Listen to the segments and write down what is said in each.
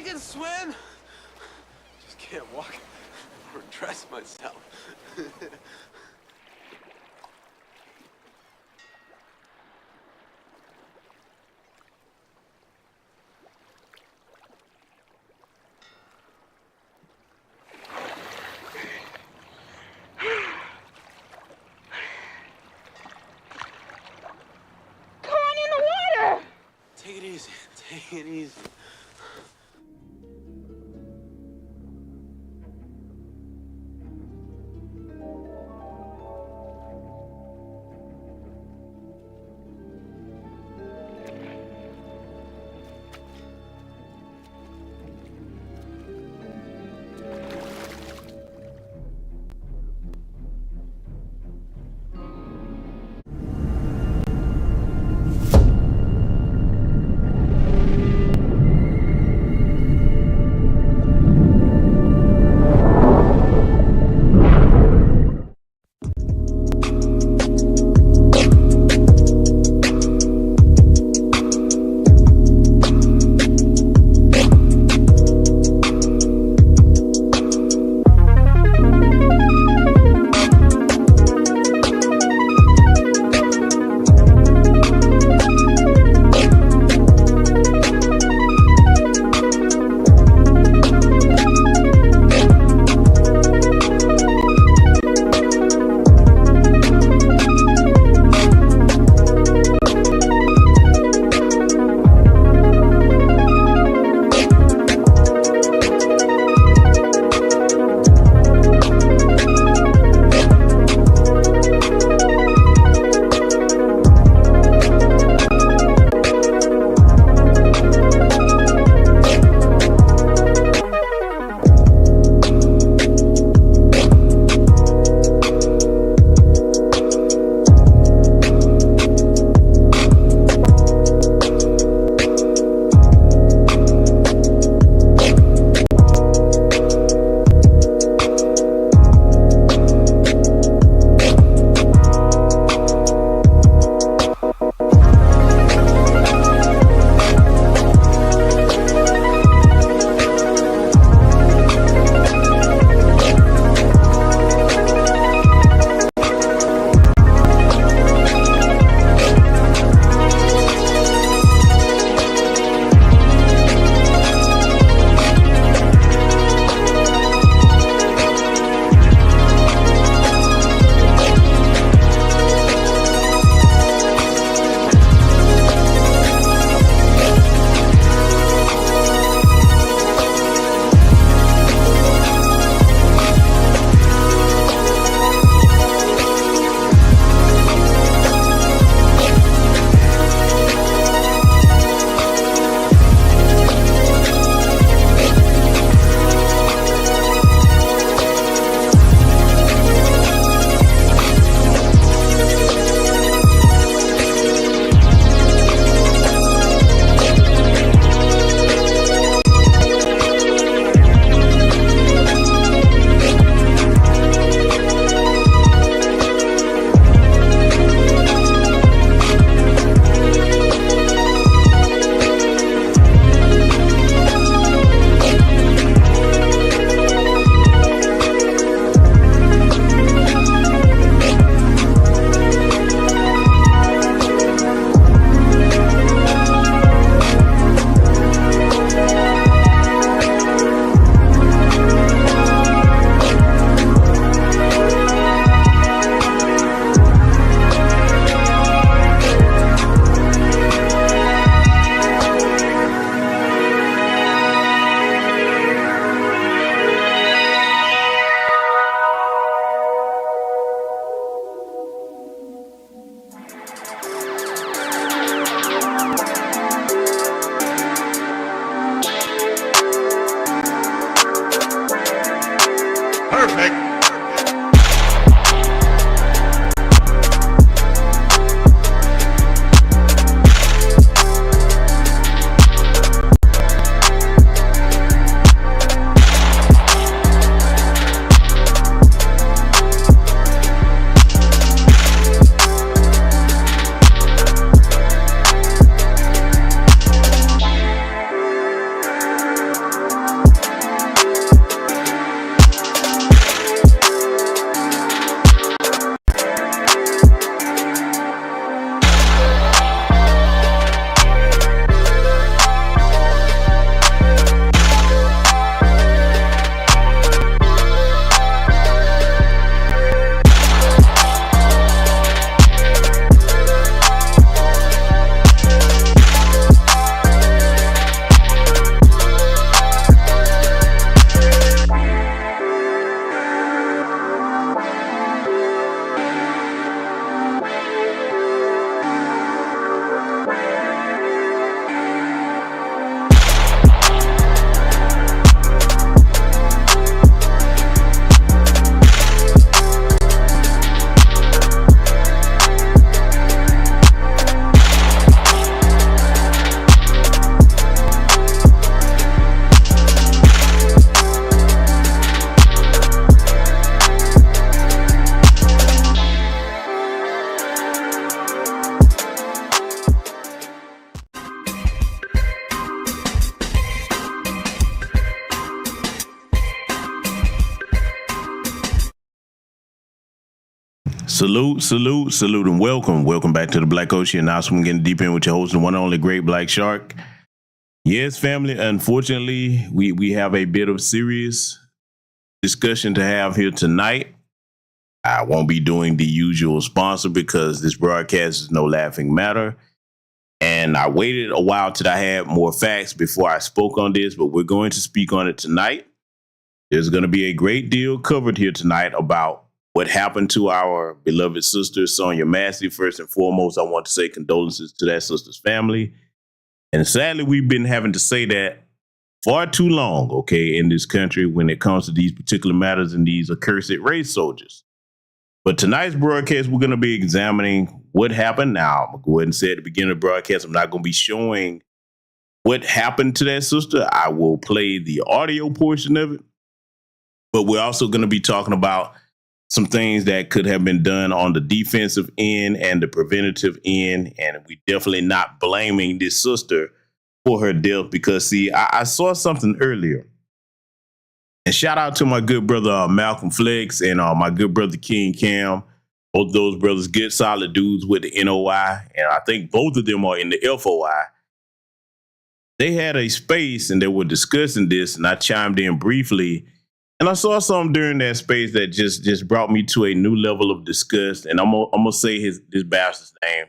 I can swim. Just can't walk or dress myself. Take it easy. Take it easy. Salute, and welcome. Welcome back to the Black Ocean. Now, so I'm getting deep in with your host, the one and only Great Black Shark. Yes, family, unfortunately, we have a bit of serious discussion to have here tonight. I won't be doing the usual sponsor because this broadcast is no laughing matter. And I waited a while till I had more facts before I spoke on this, but we're going to speak on it tonight. There's going to be a great deal covered here tonight about what happened to our beloved sister, Sonya Massey. First and foremost, I want to say condolences to that sister's family. And sadly, we've been having to say that far too long, okay, in this country when it comes to these particular matters and these accursed race soldiers. But tonight's broadcast, we're going to be examining what happened. Now, I'm going to go ahead and say at the beginning of the broadcast, I'm not going to be showing what happened to that sister. I will play the audio portion of it. But we're also going to be talking about some things that could have been done on the defensive end and the preventative end. And we definitely not blaming this sister for her death because, see, I saw something earlier. And shout out to my good brother, Malcolm Flex, and my good brother, King Cam. Both those brothers, good, solid dudes with the NOI. And I think both of them are in the FOI. They had a space and they were discussing this. And I chimed in briefly. And I saw something during that space that just brought me to a new level of disgust. And I'm gonna say this bastard's name.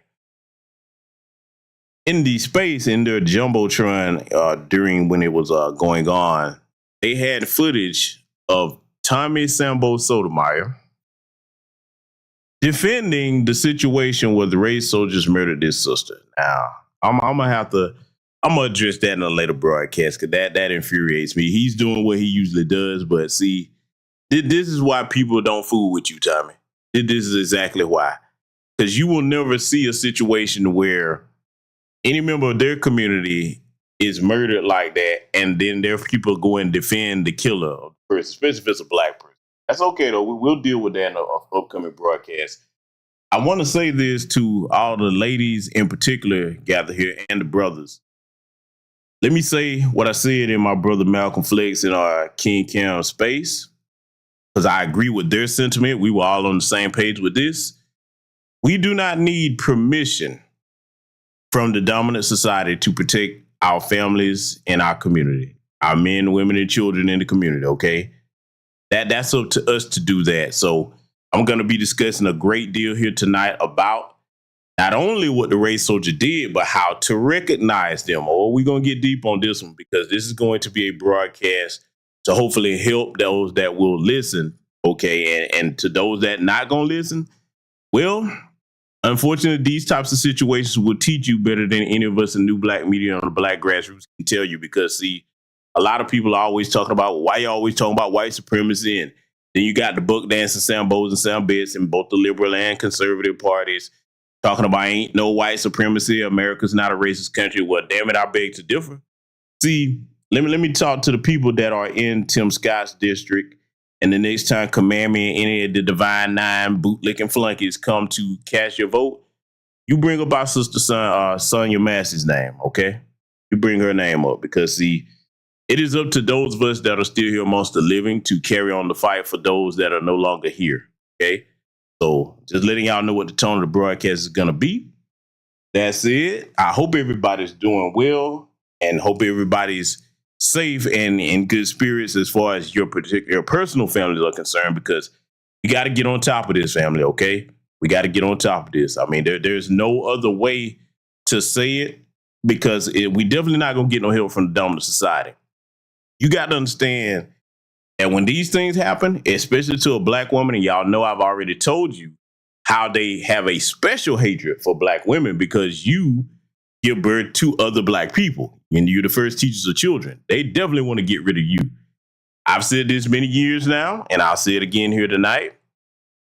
In the space, in their Jumbotron, during when it was going on, they had footage of Tommy Sambo Sotomayor defending the situation where the race soldiers murdered this sister. Now, I'm gonna address that in a later broadcast because that infuriates me. He's doing what he usually does, but see, this is why people don't fool with you, Tommy. This is exactly why. Because you will never see a situation where any member of their community is murdered like that, and then their people go and defend the killer of the person, especially if it's a black person. That's okay, though. We'll deal with that in an upcoming broadcast. I want to say this to all the ladies in particular gathered here and the brothers. Let me say what I said in my brother Malcolm Flex in our King Cam space, because I agree with their sentiment. We were all on the same page with this. We do not need permission from the dominant society to protect our families and our community, our men, women, and children in the community, okay? That's up to us to do that. So I'm going to be discussing a great deal here tonight about not only what the race soldier did, but how to recognize them. Oh, we're going to get deep on this one because this is going to be a broadcast to hopefully help those that will listen, okay? And to those that not going to listen, well, unfortunately, these types of situations will teach you better than any of us in new black media on the black grassroots can tell you because, see, a lot of people are always talking about why you always talking about white supremacy. And then you got the book dancing Sambos and Sambits in both the liberal and conservative parties talking about ain't no white supremacy. America's not a racist country. Well, damn it, I beg to differ. See, let me talk to the people that are in Tim Scott's district. And the next time Command Me and any of the Divine Nine bootlicking flunkies come to cast your vote, you bring up our sister Sonya Massey's name, okay? You bring her name up because, see, it is up to those of us that are still here amongst the living to carry on the fight for those that are no longer here, okay? So just letting y'all know what the tone of the broadcast is going to be. That's it. I hope everybody's doing well and hope everybody's safe and in good spirits as far as your particular personal families are concerned, because you got to get on top of this, family, okay? We got to get on top of this. I mean, there's no other way to say it because we definitely not going to get no help from the dominant society. You got to understand that when these things happen, especially to a black woman, and y'all know I've already told you how they have a special hatred for black women because you give birth to other black people and you're the first teachers of children. They definitely want to get rid of you. I've said this many years now, and I'll say it again here tonight.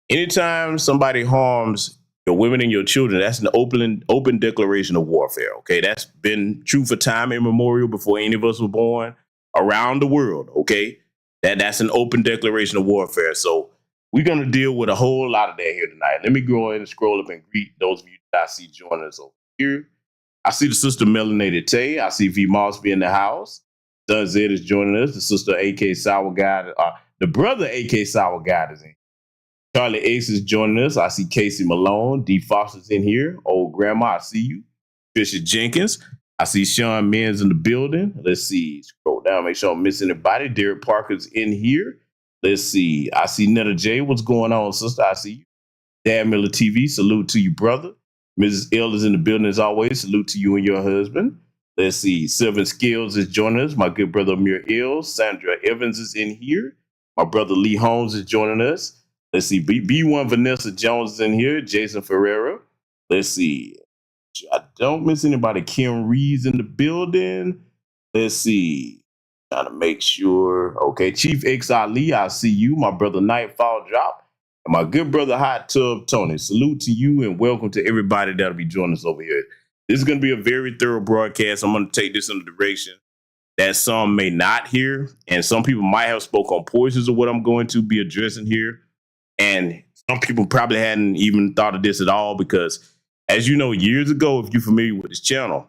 Anytime somebody harms your women and your children, that's an open declaration of warfare, okay? That's been true for time immemorial before any of us were born around the world, okay? That's an open declaration of warfare. So we're going to deal with a whole lot of that here tonight. Let me go ahead and scroll up and greet those of you that I see joining us over here. I see the sister Melanated Tay. I see V Mossby in the house. Son Zed is joining us. The sister AK Sour Guy, the brother AK Sour Guy is in. Charlie Ace is joining us. I see Casey Malone. D. Foster's in here. Old Grandma, I see you. Fisher Jenkins. I see Sean Men's in the building. Let's see. Scroll down, make sure I'm missing anybody. Derek Parker's in here. Let's see. I see Netta J. What's going on, sister? I see you. Dad Miller TV. Salute to you, brother. Mrs. L is in the building as always. Salute to you and your husband. Let's see. Sylvan Skills is joining us. My good brother Amir Ill. Sandra Evans is in here. My brother Lee Holmes is joining us. Let's see. B1 Vanessa Jones is in here. Jason Ferreira. Let's see. I don't miss anybody. Kim Reed's in the building. Let's see. Trying to make sure. Okay. Chief X Ali, I see you. My brother Nightfall Drop. And my good brother Hot Tub Tony. Salute to you and welcome to everybody that'll be joining us over here. This is going to be a very thorough broadcast. I'm going to take this in a direction that some may not hear, and some people might have spoke on portions of what I'm going to be addressing here. And some people probably hadn't even thought of this at all because, as you know, years ago, if you're familiar with this channel,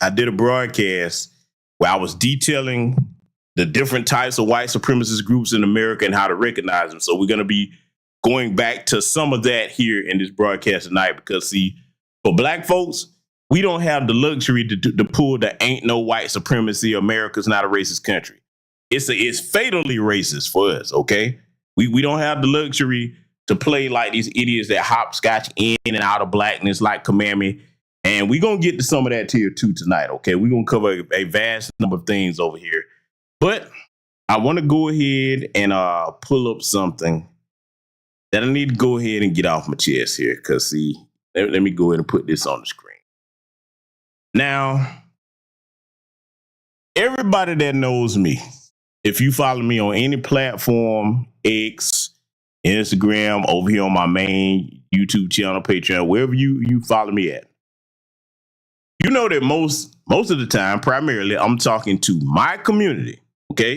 I did a broadcast where I was detailing the different types of white supremacist groups in America and how to recognize them. So we're going to be going back to some of that here in this broadcast tonight because, see, for black folks, we don't have the luxury to pull the ain't no white supremacy. America's not a racist country. It's fatally racist for us, okay? We don't have the luxury to play like these idiots that hopscotch in and out of blackness like Kamami. And we're going to get to some of that tier 2 tonight, okay? We're going to cover a vast number of things over here. But I want to go ahead and pull up something that I need to go ahead and get off my chest here because, see, let me go ahead and put this on the screen. Now, everybody that knows me, if you follow me on any platform, X, Instagram, over here on my main YouTube channel, Patreon, wherever you follow me at, you know that most of the time, primarily, I'm talking to my community, okay?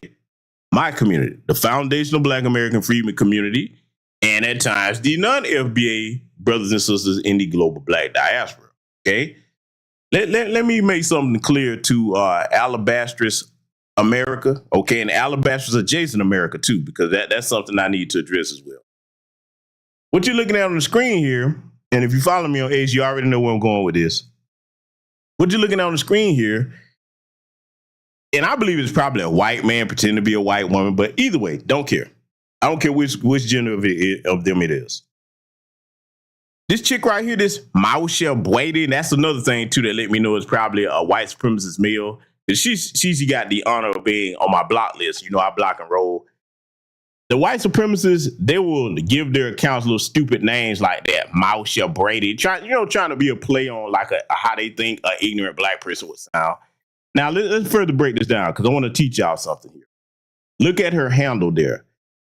My community, the foundational Black American Freedmen community, and at times the non-FBA brothers and sisters in the global Black diaspora, okay? Let me make something clear to Alabastrous America, okay, and Alabastrous adjacent America too, because that's something I need to address as well. What you're looking at on the screen here, and if you follow me on X, you already know where I'm going with this. What you're looking at on the screen here, and I believe it's probably a white man pretending to be a white woman, but either way, don't care. I don't care which gender of them it is. This chick right here, this Mausha Brady, and that's another thing too that let me know it's probably a white supremacist male. She's got the honor of being on my block list. You know, I block and roll. The white supremacists, they will give their accounts little stupid names like that, Mausha Brady, trying to be a play on like how they think an ignorant black person would sound. Now let's further break this down because I want to teach y'all something here. Look at her handle there.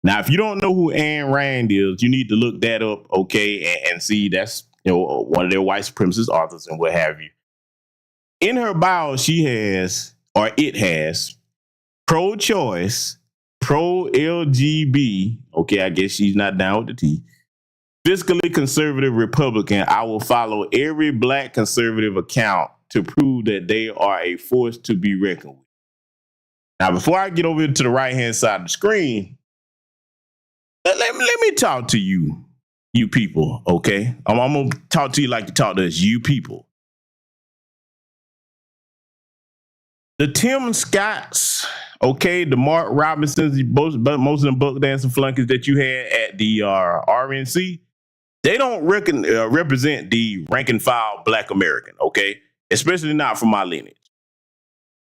Now, if you don't know who Ayn Rand is, you need to look that up, okay, and see that's one of their white supremacist authors and what have you. In her bio, it has pro-choice, pro-LGB, okay, I guess she's not down with the T, fiscally conservative Republican. I will follow every black conservative account to prove that they are a force to be reckoned with. Now, before I get over to the right-hand side of the screen, let me talk to you people, okay? I'm going to talk to you like you talk to us, you people. The Tim Scotts, okay, the Mark Robinsons, most of them buck dancing flunkies that you had at the RNC, they don't represent the rank and file Black American, okay? Especially not from my lineage.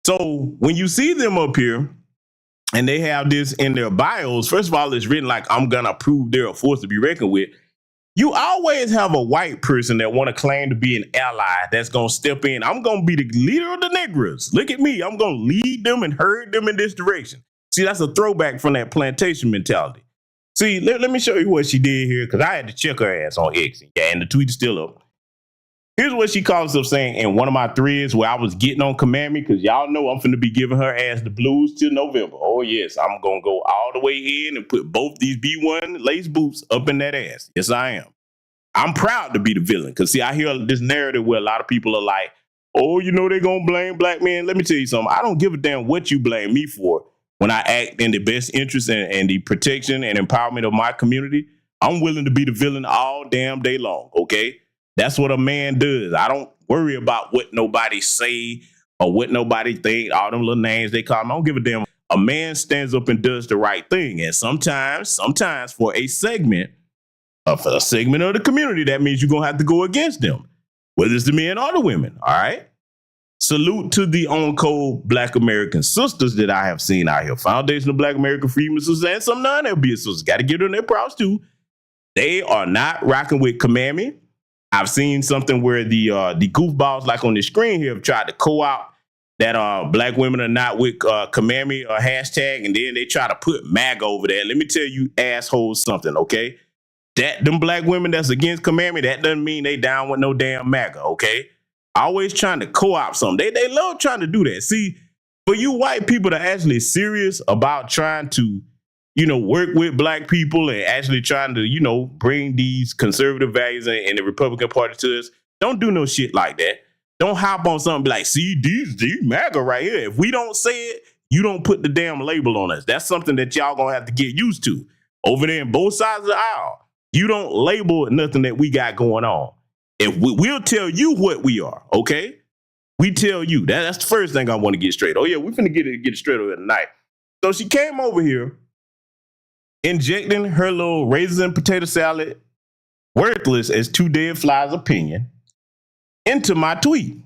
So when you see them up here, and they have this in their bios, first of all, it's written like, I'm going to prove they're a force to be reckoned with. You always have a white person that want to claim to be an ally that's going to step in. I'm going to be the leader of the Negroes. Look at me. I'm going to lead them and herd them in this direction. See, that's a throwback from that plantation mentality. See, let me show you what she did here because I had to check her ass on X. Yeah, and the tweet is still up. Here's what she calls herself saying in one of my threads where I was getting on Kamami because y'all know I'm finna be giving her ass the blues till November. Oh, yes, I'm going to go all the way in and put both these B1 lace boots up in that ass. Yes, I am. I'm proud to be the villain because, see, I hear this narrative where a lot of people are like, oh, they're going to blame black men. Let me tell you something. I don't give a damn what you blame me for when I act in the best interest and the protection and empowerment of my community. I'm willing to be the villain all damn day long, okay? That's what a man does. I don't worry about what nobody say or what nobody think, all them little names they call me. I don't give a damn. A man stands up and does the right thing. And sometimes for a segment of the community, that means you're going to have to go against them, whether it's the men or the women, all right? Salute to the on-code Black American sisters that I have seen out here. Foundation of Black American Freedmen Sisters and some non-LBS sisters. Got to give them their props too. They are not rocking with Kamami. I've seen something where the goofballs like on the screen here have tried to co-opt that black women are not with Kamami or hashtag, and then they try to put MAGA over there. Let me tell you assholes something, okay? That them black women that's against Kamami, that doesn't mean they down with no damn MAGA, okay? Always trying to co-opt something. They love trying to do that. See, for you white people that are actually serious about trying to, work with black people and actually trying to, bring these conservative values in the Republican Party to us, don't do no shit like that. Don't hop on something and be like, see, these MAGA right here. If we don't say it, you don't put the damn label on us. That's something that y'all gonna have to get used to. Over there in both sides of the aisle, you don't label nothing that we got going on. If we'll tell you what we are, okay? We tell you. That's the first thing I want to get straight. Oh, yeah, we're finna get it straight over tonight. So she came over here, injecting her little raisins and potato salad, worthless as two dead flies opinion, into my tweet.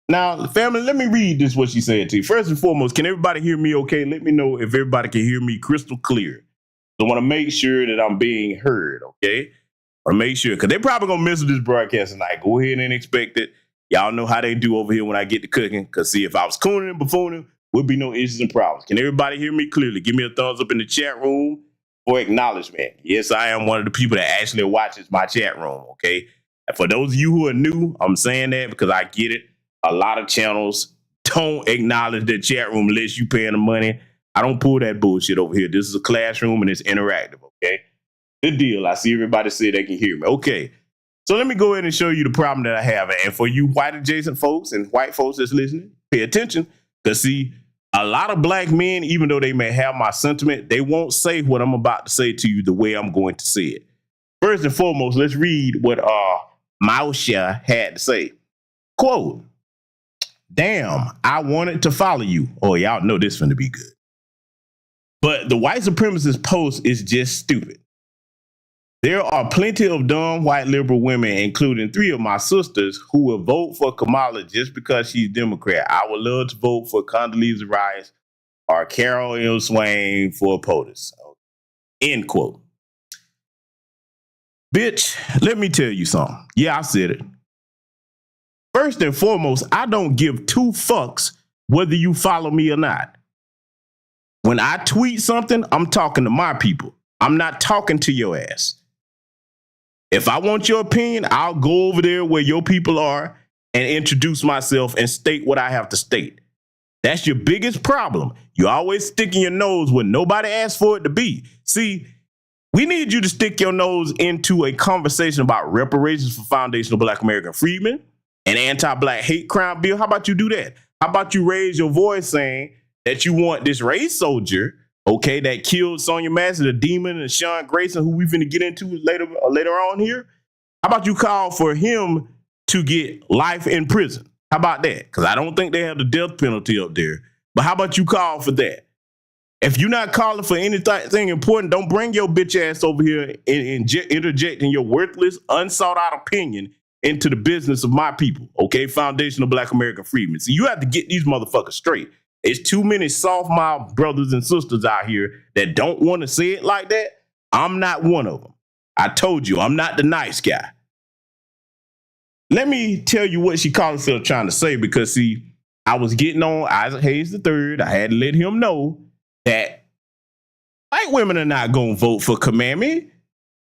Now, family, let me read this, what she said to you. First and foremost, can everybody hear me okay? Let me know if everybody can hear me crystal clear. So I want to make sure that I'm being heard, okay? Or make sure, because they're probably going to miss this broadcast tonight. Go ahead and expect it. Y'all know how they do over here when I get to cooking. Because, see, if I was cooning and buffooning, would be no issues and problems. Can everybody hear me clearly? Give me a thumbs up in the chat room for acknowledgement. Yes, I am one of the people that actually watches my chat room, okay? And for those of you who are new, I'm saying that because I get it. A lot of channels don't acknowledge the chat room unless you paying the money. I don't pull that bullshit over here. This is a classroom and it's interactive, okay? Good deal. I see everybody say they can hear me. Okay. So let me go ahead and show you the problem that I have. And for you white adjacent folks and white folks that's listening, pay attention. Because see, a lot of black men, even though they may have my sentiment, they won't say what I'm about to say to you the way I'm going to say it. First and foremost, let's read what Mausha had to say. Quote, damn, I wanted to follow you. Oh, y'all know this finna be good. But the white supremacist post is just stupid. There are plenty of dumb white liberal women, including 3 of my sisters, who will vote for Kamala just because she's Democrat. I would love to vote for Condoleezza Rice or Carol L. Swain for POTUS. End quote. Bitch, let me tell you something. Yeah, I said it. First and foremost, I don't give 2 fucks whether you follow me or not. When I tweet something, I'm talking to my people. I'm not talking to your ass. If I want your opinion, I'll go over there where your people are and introduce myself and state what I have to state. That's your biggest problem. You're always sticking your nose where nobody asked for it to be. See, we need you to stick your nose into a conversation about reparations for Foundation of Black American Freedmen, an anti-black hate crime bill. How about you do that? How about you raise your voice saying that you want this race soldier, okay, that killed Sonya Massey, the demon, and Sean Grayson, who we're going to get into later on here? How about you call for him to get life in prison? How about that? Because I don't think they have the death penalty up there. But how about you call for that? If you're not calling for anything important, don't bring your bitch ass over here and interjecting your worthless, unsought out opinion into the business of my people, okay? Foundation of Black American Freedmen. So you have to get these motherfuckers straight. It's too many soft-mouthed brothers and sisters out here that don't want to say it like that. I'm not one of them. I told you, I'm not the nice guy. Let me tell you what she called herself trying to say, because, see, I was getting on Isaac Hayes III. I had to let him know that white women are not going to vote for Kamami.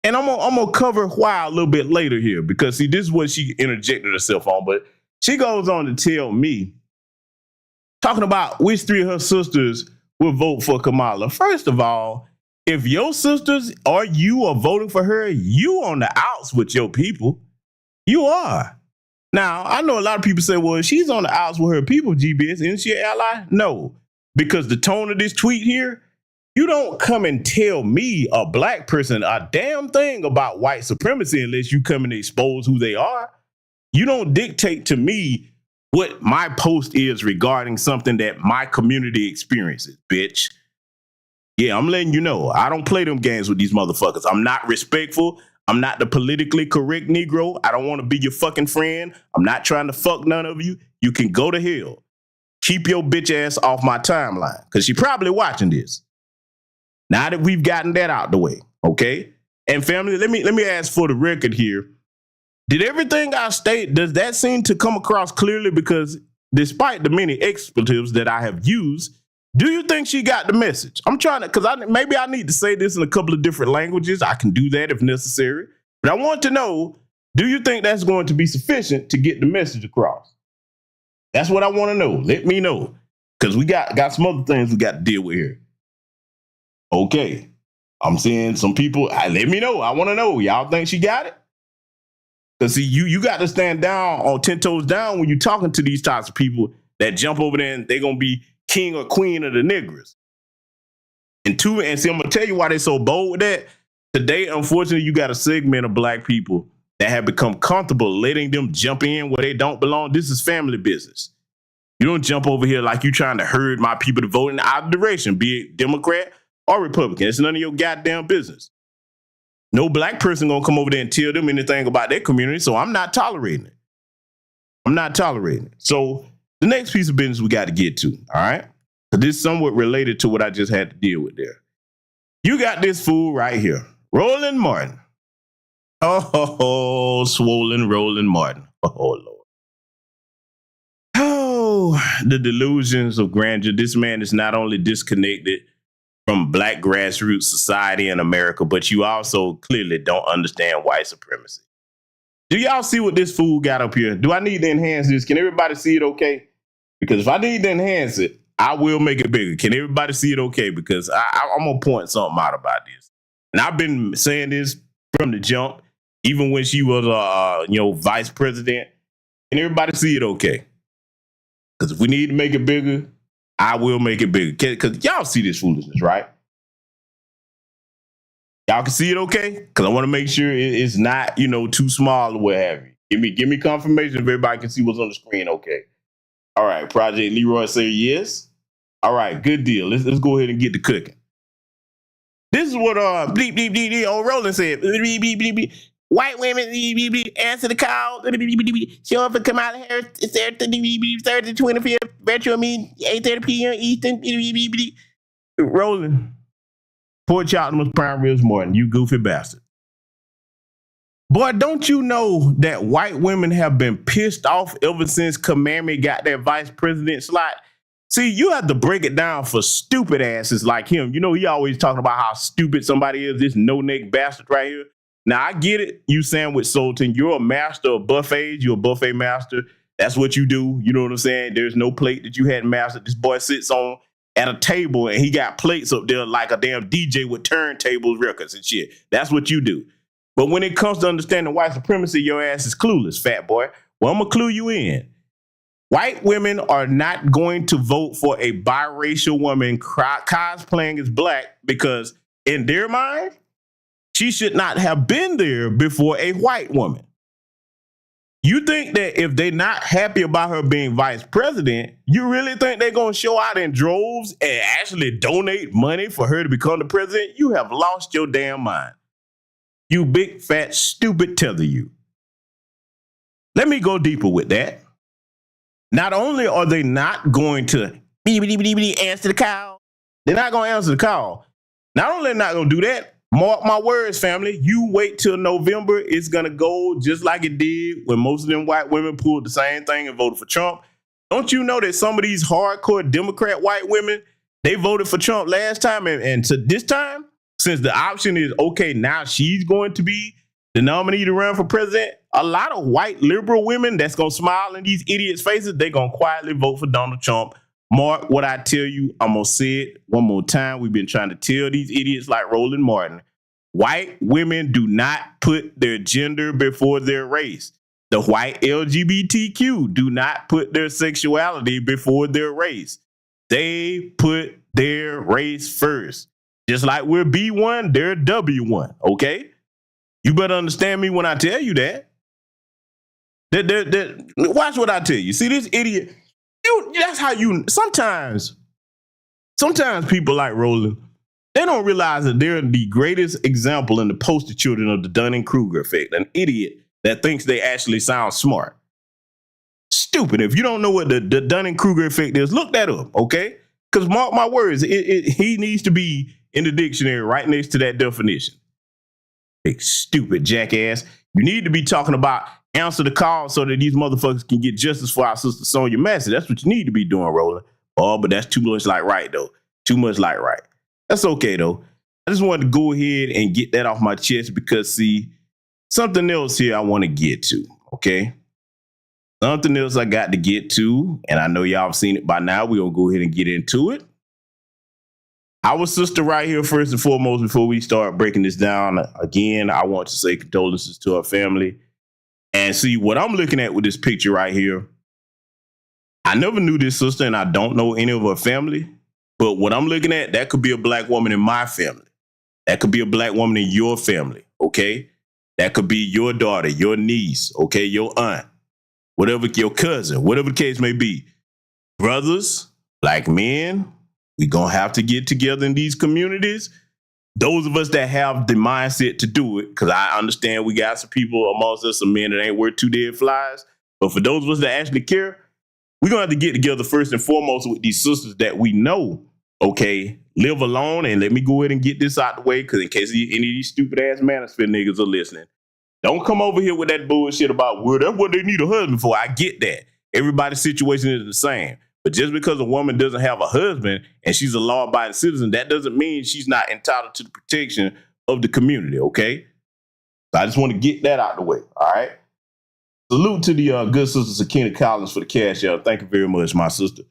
And I'm gonna cover why a little bit later here, because, see, this is what she interjected herself on. But she goes on to tell me, talking about which 3 of her sisters will vote for Kamala. First of all, if your sisters or you are voting for her, you on the outs with your people. You are. Now, I know a lot of people say, well, she's on the outs with her people, GBS. Isn't she an ally? No, because the tone of this tweet here, You don't come and tell me, a black person, a damn thing about white supremacy unless you come and expose who they are. You don't dictate to me what my post is regarding something that my community experiences, bitch. Yeah, I'm letting you know. I don't play them games with these motherfuckers. I'm not respectful. I'm not the politically correct Negro. I don't want to be your fucking friend. I'm not trying to fuck none of you. You can go to hell. Keep your bitch ass off my timeline, because she probably watching this. Now that we've gotten that out the way, okay? And family, let me ask for the record here. Did everything I state, does that seem to come across clearly? Because despite the many expletives that I have used, do you think she got the message? I'm trying to, because maybe I need to say this in a couple of different languages. I can do that if necessary. But I want to know, do you think that's going to be sufficient to get the message across? That's what I want to know. Let me know. Because we got some other things we got to deal with here. Okay. I'm seeing some people, let me know. I want to know. Y'all think she got it? Because see, you got to stand down on 10 toes down when you're talking to these types of people that jump over there and they're going to be king or queen of the niggers. And see, I'm going to tell you why they're so bold with that. Today, unfortunately, you got a segment of black people that have become comfortable letting them jump in where they don't belong. This is family business. You don't jump over here like you trying to herd my people to vote in either direction, be it Democrat or Republican. It's none of your goddamn business. No black person gonna come over there and tell them anything about their community, so I'm not tolerating it. I'm not tolerating it. So the next piece of business we got to get to, all right? So this is somewhat related to what I just had to deal with there. You got this fool right here, Roland Martin. Oh, swollen Roland Martin. Oh, Lord. Oh, the delusions of grandeur. This man is not only disconnected from black grassroots society in America, but you also clearly don't understand white supremacy. Do y'all see what this fool got up here? Do I need to enhance this? Can everybody see it okay? Because if I need to enhance it, I will make it bigger. Can everybody see it okay? Because I'm going to point something out about this. And I've been saying this from the jump, even when she was, vice president. Can everybody see it okay? Because if we need to make it bigger, I will make it bigger. Because y'all see this foolishness, right? Y'all can see it okay? Because I want to make sure it's not, too small or what have you. Give me confirmation if everybody can see what's on the screen okay. All right, Project Leroy say yes. All right, good deal. Let's go ahead and get to cooking. This is what bleep, bleep, bleep, bleep, old Roland said. Bleep, bleep, bleep, bleep. White women, bleep, bleep, bleep, answer the call. Bleep, bleep, bleep, bleep. Show up and come out of here. It's Thursday, 25th. Virtual meeting, 8:30 p.m. Eastern. Bleep, bleep, bleep, bleep. Roland. Poor Cheltenham's prime ribs Martin, you goofy bastard. Boy, don't you know that white women have been pissed off ever since Kamami got that vice president slot? See, you have to break it down for stupid asses like him. He always talking about how stupid somebody is, this no-neck bastard right here. Now, I get it, you Sandwich Sultan. You're a master of buffets. You're a buffet master. That's what you do. You know what I'm saying? There's no plate that you hadn't mastered. This boy sits on at a table and he got plates up there like a damn DJ with turntables records and shit. That's what you do. But when it comes to understanding white supremacy, your ass is clueless, fat boy. Well, I'm going to clue you in. White women are not going to vote for a biracial woman cosplaying as black because in their mind, she should not have been there before a white woman. You think that if they're not happy about her being vice president, you really think they're going to show out in droves and actually donate money for her to become the president? You have lost your damn mind. You big, fat, stupid tether you. Let me go deeper with that. Not only are they not going to answer the call, they're not going to answer the call. Not only are they not going to do that, mark my words, family, you wait till November, it's going to go just like it did when most of them white women pulled the same thing and voted for Trump. Don't you know that some of these hardcore Democrat white women, they voted for Trump last time and to this time, since the option is, okay, now she's going to be the nominee to run for president, a lot of white liberal women that's going to smile in these idiots' faces, they're going to quietly vote for Donald Trump. Mark what I tell you, I'm going to say it one more time. We've been trying to tell these idiots like Roland Martin, white women do not put their gender before their race. The white LGBTQ do not put their sexuality before their race. They put their race first. Just like we're B1, they're W1, okay? You better understand me when I tell you that. Watch what I tell you. See this idiot? That's how you, sometimes people like Roland, they don't realize that they're the greatest example in the poster children of the Dunning-Kruger effect. An idiot that thinks they actually sound smart. Stupid. If you don't know what the Dunning-Kruger effect is, look that up, okay? Because mark my words, he needs to be in the dictionary right next to that definition. Big stupid jackass. You need to be talking about answer the call so that these motherfuckers can get justice for our sister Sonya Massey. That's what you need to be doing, Roland. Oh, but that's too much like right, though. Too much like right. That's okay, though. I just wanted to go ahead and get that off my chest because, see, something else here I want to get to, okay? Something else I got to get to, and I know y'all have seen it by now. We're going to go ahead and get into it. Our sister right here, first and foremost, before we start breaking this down, again, I want to say condolences to her family. And see, what I'm looking at with this picture right here, I never knew this sister, and I don't know any of her family. But what I'm looking at, that could be a black woman in my family. That could be a black woman in your family, okay? That could be your daughter, your niece, okay, your aunt, whatever, your cousin, whatever the case may be. Brothers, black men, we're going to have to get together in these communities. Those of us that have the mindset to do it, because I understand we got some people amongst us, some men that ain't worth two dead flies. But for those of us that actually care, we're going to have to get together first and foremost with these sisters that we know, okay, live alone. And let me go ahead and get this out the way, because in case any of these stupid ass manosphere niggas are listening, don't come over here with that bullshit about, well, that's what they need a husband for. I get that. Everybody's situation is the same. But just because a woman doesn't have a husband and she's a law-abiding citizen, that doesn't mean she's not entitled to the protection of the community, okay? So I just want to get that out the way, all right? Salute to the good sister Sakina Collins for the cash out. Thank you very much, my sister.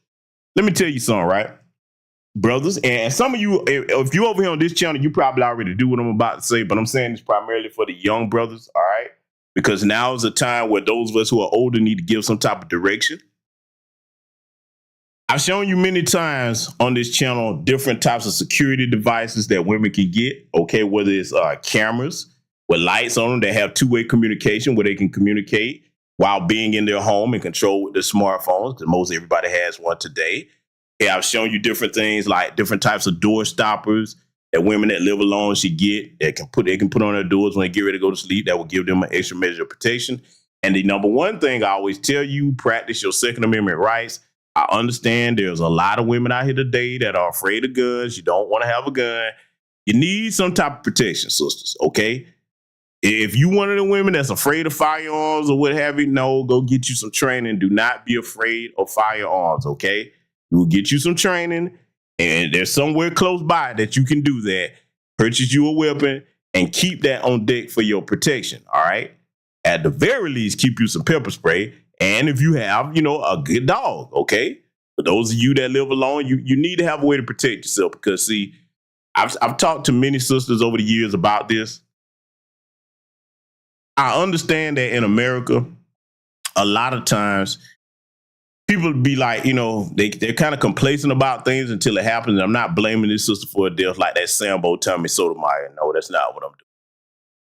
Let me tell you something, right? Brothers, and some of you, if you're over here on this channel, you probably already do what I'm about to say, but I'm saying this primarily for the young brothers, all right? Because now is a time where those of us who are older need to give some type of direction. I've shown you many times on this channel different types of security devices that women can get, okay, whether it's cameras with lights on them that have two-way communication where they can communicate while being in their home and control with their smartphones, because most everybody has one today. Okay, I've shown you different things like different types of door stoppers that women that live alone should get. They can put on their doors when they get ready to go to sleep. That will give them an extra measure of protection. And the number one thing I always tell you, practice your Second Amendment rights. I understand there's a lot of women out here today that are afraid of guns. You don't want to have a gun. You need some type of protection, sisters, okay? If you one of the women that's afraid of firearms or what have you, no, go get you some training. Do not be afraid of firearms, okay? We'll get you some training, and there's somewhere close by that you can do that. Purchase you a weapon and keep that on deck for your protection, all right? At the very least, keep you some pepper spray. And if you have, a good dog, okay? For those of you that live alone, you need to have a way to protect yourself because, see, I've talked to many sisters over the years about this. I understand that in America, a lot of times people be like, they're kind of complacent about things until it happens. And I'm not blaming this sister for a death like that Sambo Tommy Sotomayor. No, that's not what I'm doing.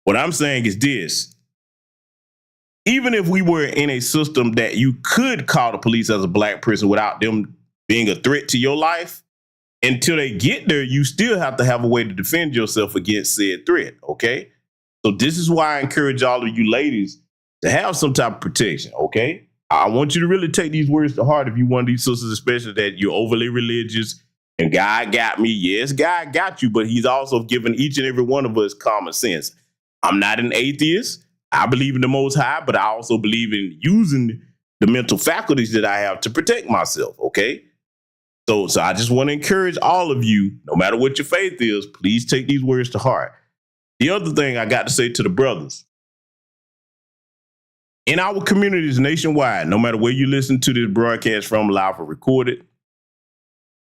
What I'm saying is this. Even if we were in a system that you could call the police as a black person without them being a threat to your life, until they get there, you still have to have a way to defend yourself against said threat, okay? So this is why I encourage all of you ladies to have some type of protection, okay? I want you to really take these words to heart if you one of these sisters, especially that you're overly religious and God got me. Yes, God got you, but he's also given each and every one of us common sense. I'm not an atheist. I believe in the Most High, but I also believe in using the mental faculties that I have to protect myself, okay? So I just want to encourage all of you, no matter what your faith is, please take these words to heart. The other thing I got to say to the brothers, in our communities nationwide, no matter where you listen to this broadcast from, live or recorded,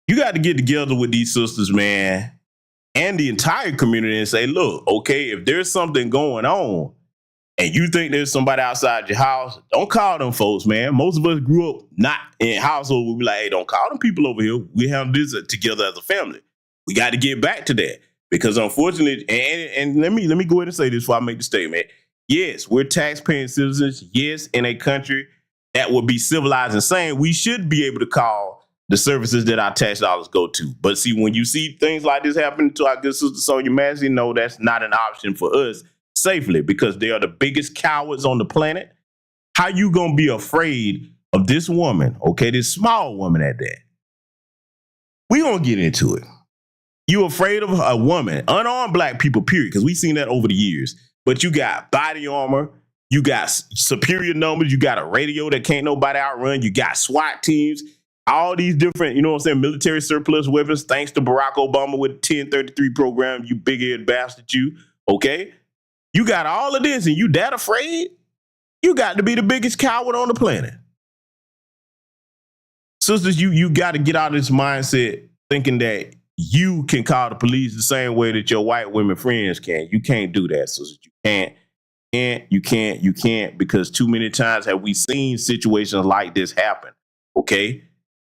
you got to get together with these sisters, man, and the entire community and say, look, okay, if there's something going on, and you think there's somebody outside your house, don't call them folks, man. Most of us grew up not in households where we like, hey, don't call them people over here. We have this together as a family. We got to get back to that because unfortunately, and let me go ahead and say this before I make the statement. Yes, we're tax-paying citizens. Yes, in a country that would be civilized and sane, we should be able to call the services that our tax dollars go to. But see, when you see things like this happen to our good sister Sonya Massey, no, that's not an option for us safely because they are the biggest cowards on the planet. How you gonna be afraid of this woman, okay, this small woman at that? We gonna get into it. You afraid of a woman, unarmed black people, period, because we've seen that over the years. But you got body armor, you got superior numbers, you got a radio that can't nobody outrun, you got SWAT teams, all these different, you know what I'm saying, military surplus weapons, thanks to Barack Obama with the 1033 program, you big-head bastard, you, okay? You got all of this and you that afraid? You got to be the biggest coward on the planet. Sisters, you got to get out of this mindset thinking that you can call the police the same way that your white women friends can. You can't do that, sisters. You can't, because too many times have we seen situations like this happen, okay?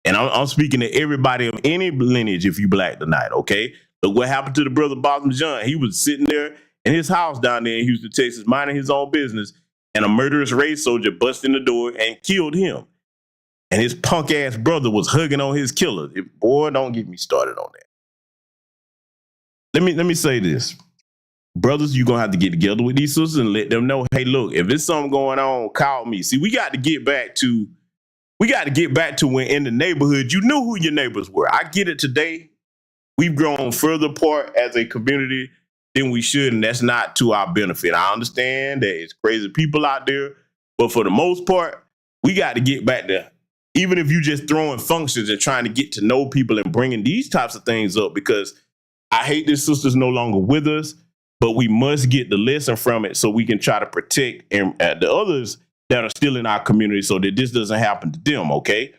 And I'm speaking to everybody of any lineage if you black tonight, okay? Look what happened to the brother Boston John. He was sitting there in his house down there in Houston, Texas, minding his own business, and a murderous race soldier busted in the door and killed him. And his punk ass brother was hugging on his killer. Boy, don't get me started on that. Let me say this. Brothers, you're going to have to get together with these sisters and let them know, hey, look, if there's something going on, call me. See, we got to get back to when in the neighborhood, you knew who your neighbors were. I get it today. We've grown further apart as a community than we should, and that's not to our benefit. I understand that it's crazy people out there, but for the most part, we got to get back there. Even if you just throwing functions and trying to get to know people and bringing these types of things up, because I hate this sister's no longer with us, but we must get the lesson from it so we can try to protect the others that are still in our community so that this doesn't happen to them, okay?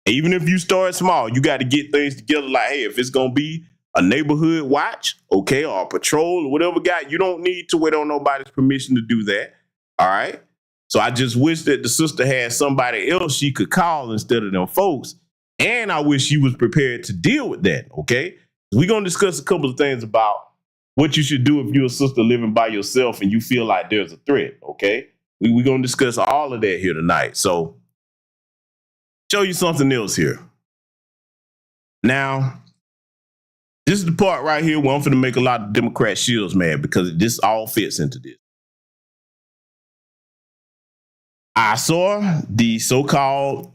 Even if you start small, you got to get things together like, hey, if it's going to be a neighborhood watch, okay, or a patrol or whatever guy, you don't need to wait on nobody's permission to do that, all right? So I just wish that the sister had somebody else she could call instead of them folks, and I wish she was prepared to deal with that, okay? We're going to discuss a couple of things about what you should do if you're a sister living by yourself and you feel like there's a threat, okay? We're going to discuss all of that here tonight. So show you something else here. Now, this is the part right here where I'm going to make a lot of Democrat shields mad because this all fits into this. I saw the so-called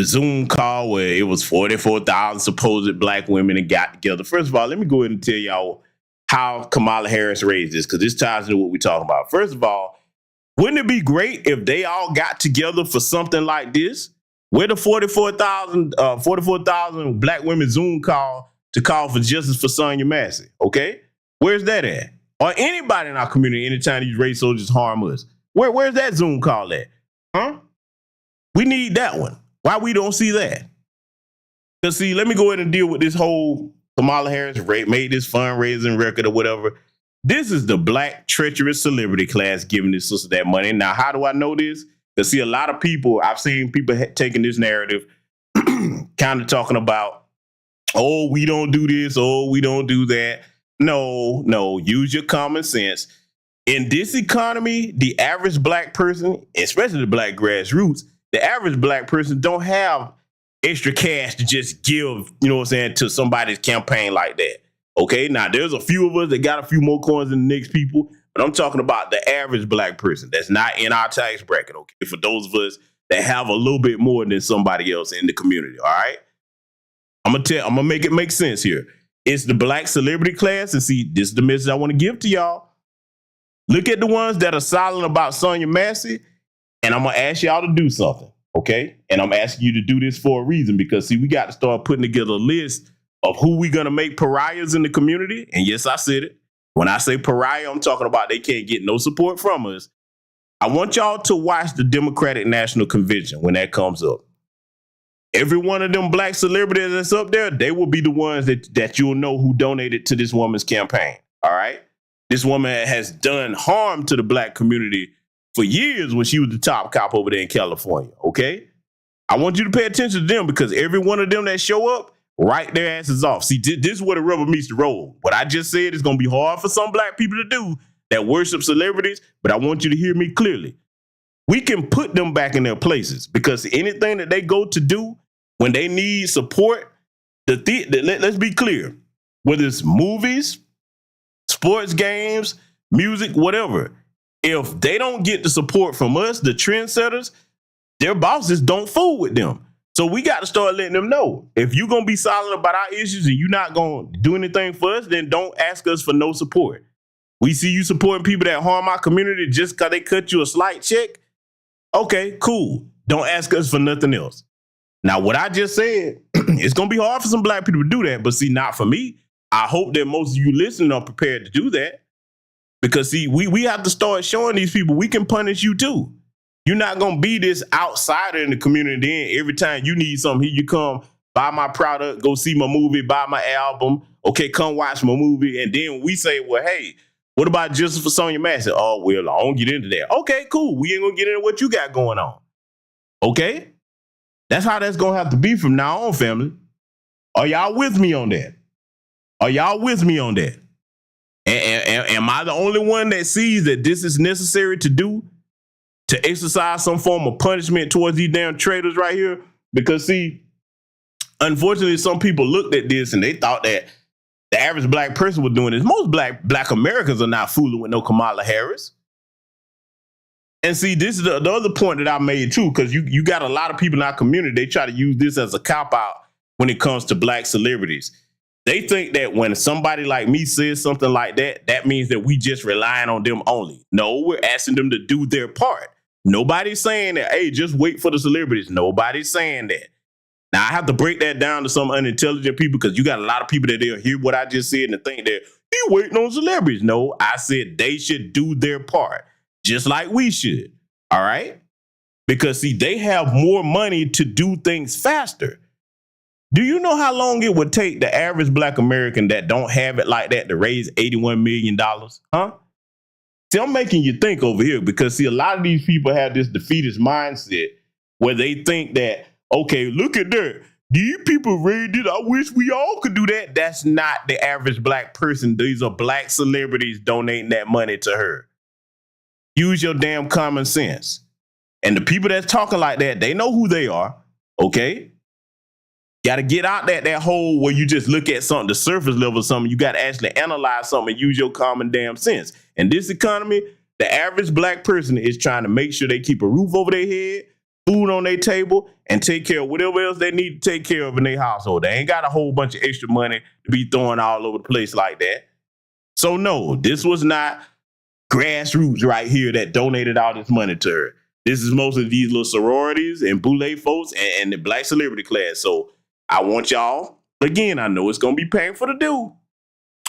Zoom call where it was 44,000 supposed black women that got together. First of all, let me go ahead and tell y'all how Kamala Harris raised this, because this ties into what we're talking about. First of all, wouldn't it be great if they all got together for something like this? Where the 44,000 black women Zoom call to call for justice for Sonia Massey, okay? Where's that at? Or anybody in our community, anytime these race soldiers harm us. Where's that Zoom call at? Huh? We need that one. Why we don't see that? Because see, let me go ahead and deal with this whole Kamala Harris made this fundraising record or whatever. This is the black treacherous celebrity class giving this sister that money. Now, how do I know this? Because see, a lot of people, I've seen people taking this narrative, kind of talking about, oh, we don't do this, oh, we don't do that. No, use your common sense. In this economy, the average black person, especially the black grassroots, the average black person don't have extra cash to just give, you know what I'm saying, to somebody's campaign like that. Okay, now there's a few of us that got a few more coins than the next people, but I'm talking about the average black person that's not in our tax bracket, okay, for those of us that have a little bit more than somebody else in the community, all right? I'm gonna make it make sense here. It's the black celebrity class, and see, this is the message I want to give to y'all. Look at the ones that are silent about Sonia Massey, and I'm gonna ask y'all to do something, okay? And I'm asking you to do this for a reason, because see, we got to start putting together a list of who we gonna make pariahs in the community. And yes, I said it. When I say pariah, I'm talking about they can't get no support from us. I want y'all to watch the Democratic National Convention when that comes up. Every one of them black celebrities that's up there, they will be the ones that you'll know who donated to this woman's campaign, all right? This woman has done harm to the black community for years when she was the top cop over there in California, okay? I want you to pay attention to them, because every one of them that show up, write their asses off. See, this is where the rubber meets the road. What I just said is going to be hard for some black people to do that worship celebrities, but I want you to hear me clearly. We can put them back in their places because anything that they go to do when they need support, let's be clear, whether it's movies, sports games, music, whatever, if they don't get the support from us, the trendsetters, their bosses don't fool with them. So we got to start letting them know, if you're going to be silent about our issues and you're not going to do anything for us, then don't ask us for no support. We see you supporting people that harm our community just because they cut you a slight check. Okay, cool. Don't ask us for nothing else. Now, what I just said, it's going to be hard for some black people to do that, but see, not for me. I hope that most of you listening are prepared to do that because, see, we have to start showing these people we can punish you too. You're not going to be this outsider in the community. Then every time you need something, here you come, buy my product, go see my movie, buy my album. Okay, come watch my movie. And then we say, well, hey, what about justice for Sonya Massey? Oh, well, I don't get into that. Okay, cool. We ain't going to get into what you got going on. Okay? That's how that's going to have to be from now on, family. Are y'all with me on that? Are y'all with me on that? Am I the only one that sees that this is necessary to do? To exercise some form of punishment towards these damn traitors right here? Because, see, unfortunately, some people looked at this and they thought that the average black person was doing this. Most black Americans are not fooling with no Kamala Harris. And see, this is the other point that I made too, because you got a lot of people in our community, they try to use this as a cop-out when it comes to black celebrities. They think that when somebody like me says something like that, that means that we just relying on them only. No, we're asking them to do their part. Nobody's saying that, hey, just wait for the celebrities. Nobody's saying that. Now, I have to break that down to some unintelligent people because you got a lot of people that they'll hear what I just said and think that you waiting on celebrities. No, I said they should do their part, just like we should. All right? Because, see, they have more money to do things faster. Do you know how long it would take the average black American that don't have it like that to raise $81 million? Huh? See, I'm making you think over here because, see, a lot of these people have this defeatist mindset where they think that, okay, look at that. These people raised it. I wish we all could do that. That's not the average black person. These are black celebrities donating that money to her. Use your damn common sense. And the people that's talking like that, they know who they are, okay? Got to get out that hole where you just look at something, the surface level of something. You got to actually analyze something and use your common damn sense. In this economy, the average black person is trying to make sure they keep a roof over their head, food on their table, and take care of whatever else they need to take care of in their household. They ain't got a whole bunch of extra money to be throwing all over the place like that. So no, this was not grassroots right here that donated all this money to her. This is mostly these little sororities and boule folks and the black celebrity class. So I want y'all, again, I know it's going to be painful to do,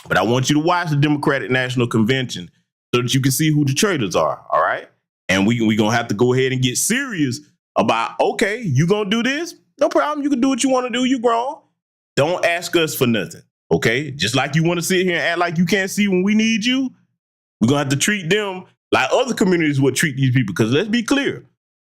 but I want you to watch the Democratic National Convention so that you can see who the traitors are, all right? And we going to have to go ahead and get serious about, okay, you going to do this? No problem. You can do what you want to do. You grown. Don't ask us for nothing, okay? Just like you want to sit here and act like you can't see when we need you, we're going to have to treat them like other communities would treat these people. Because let's be clear,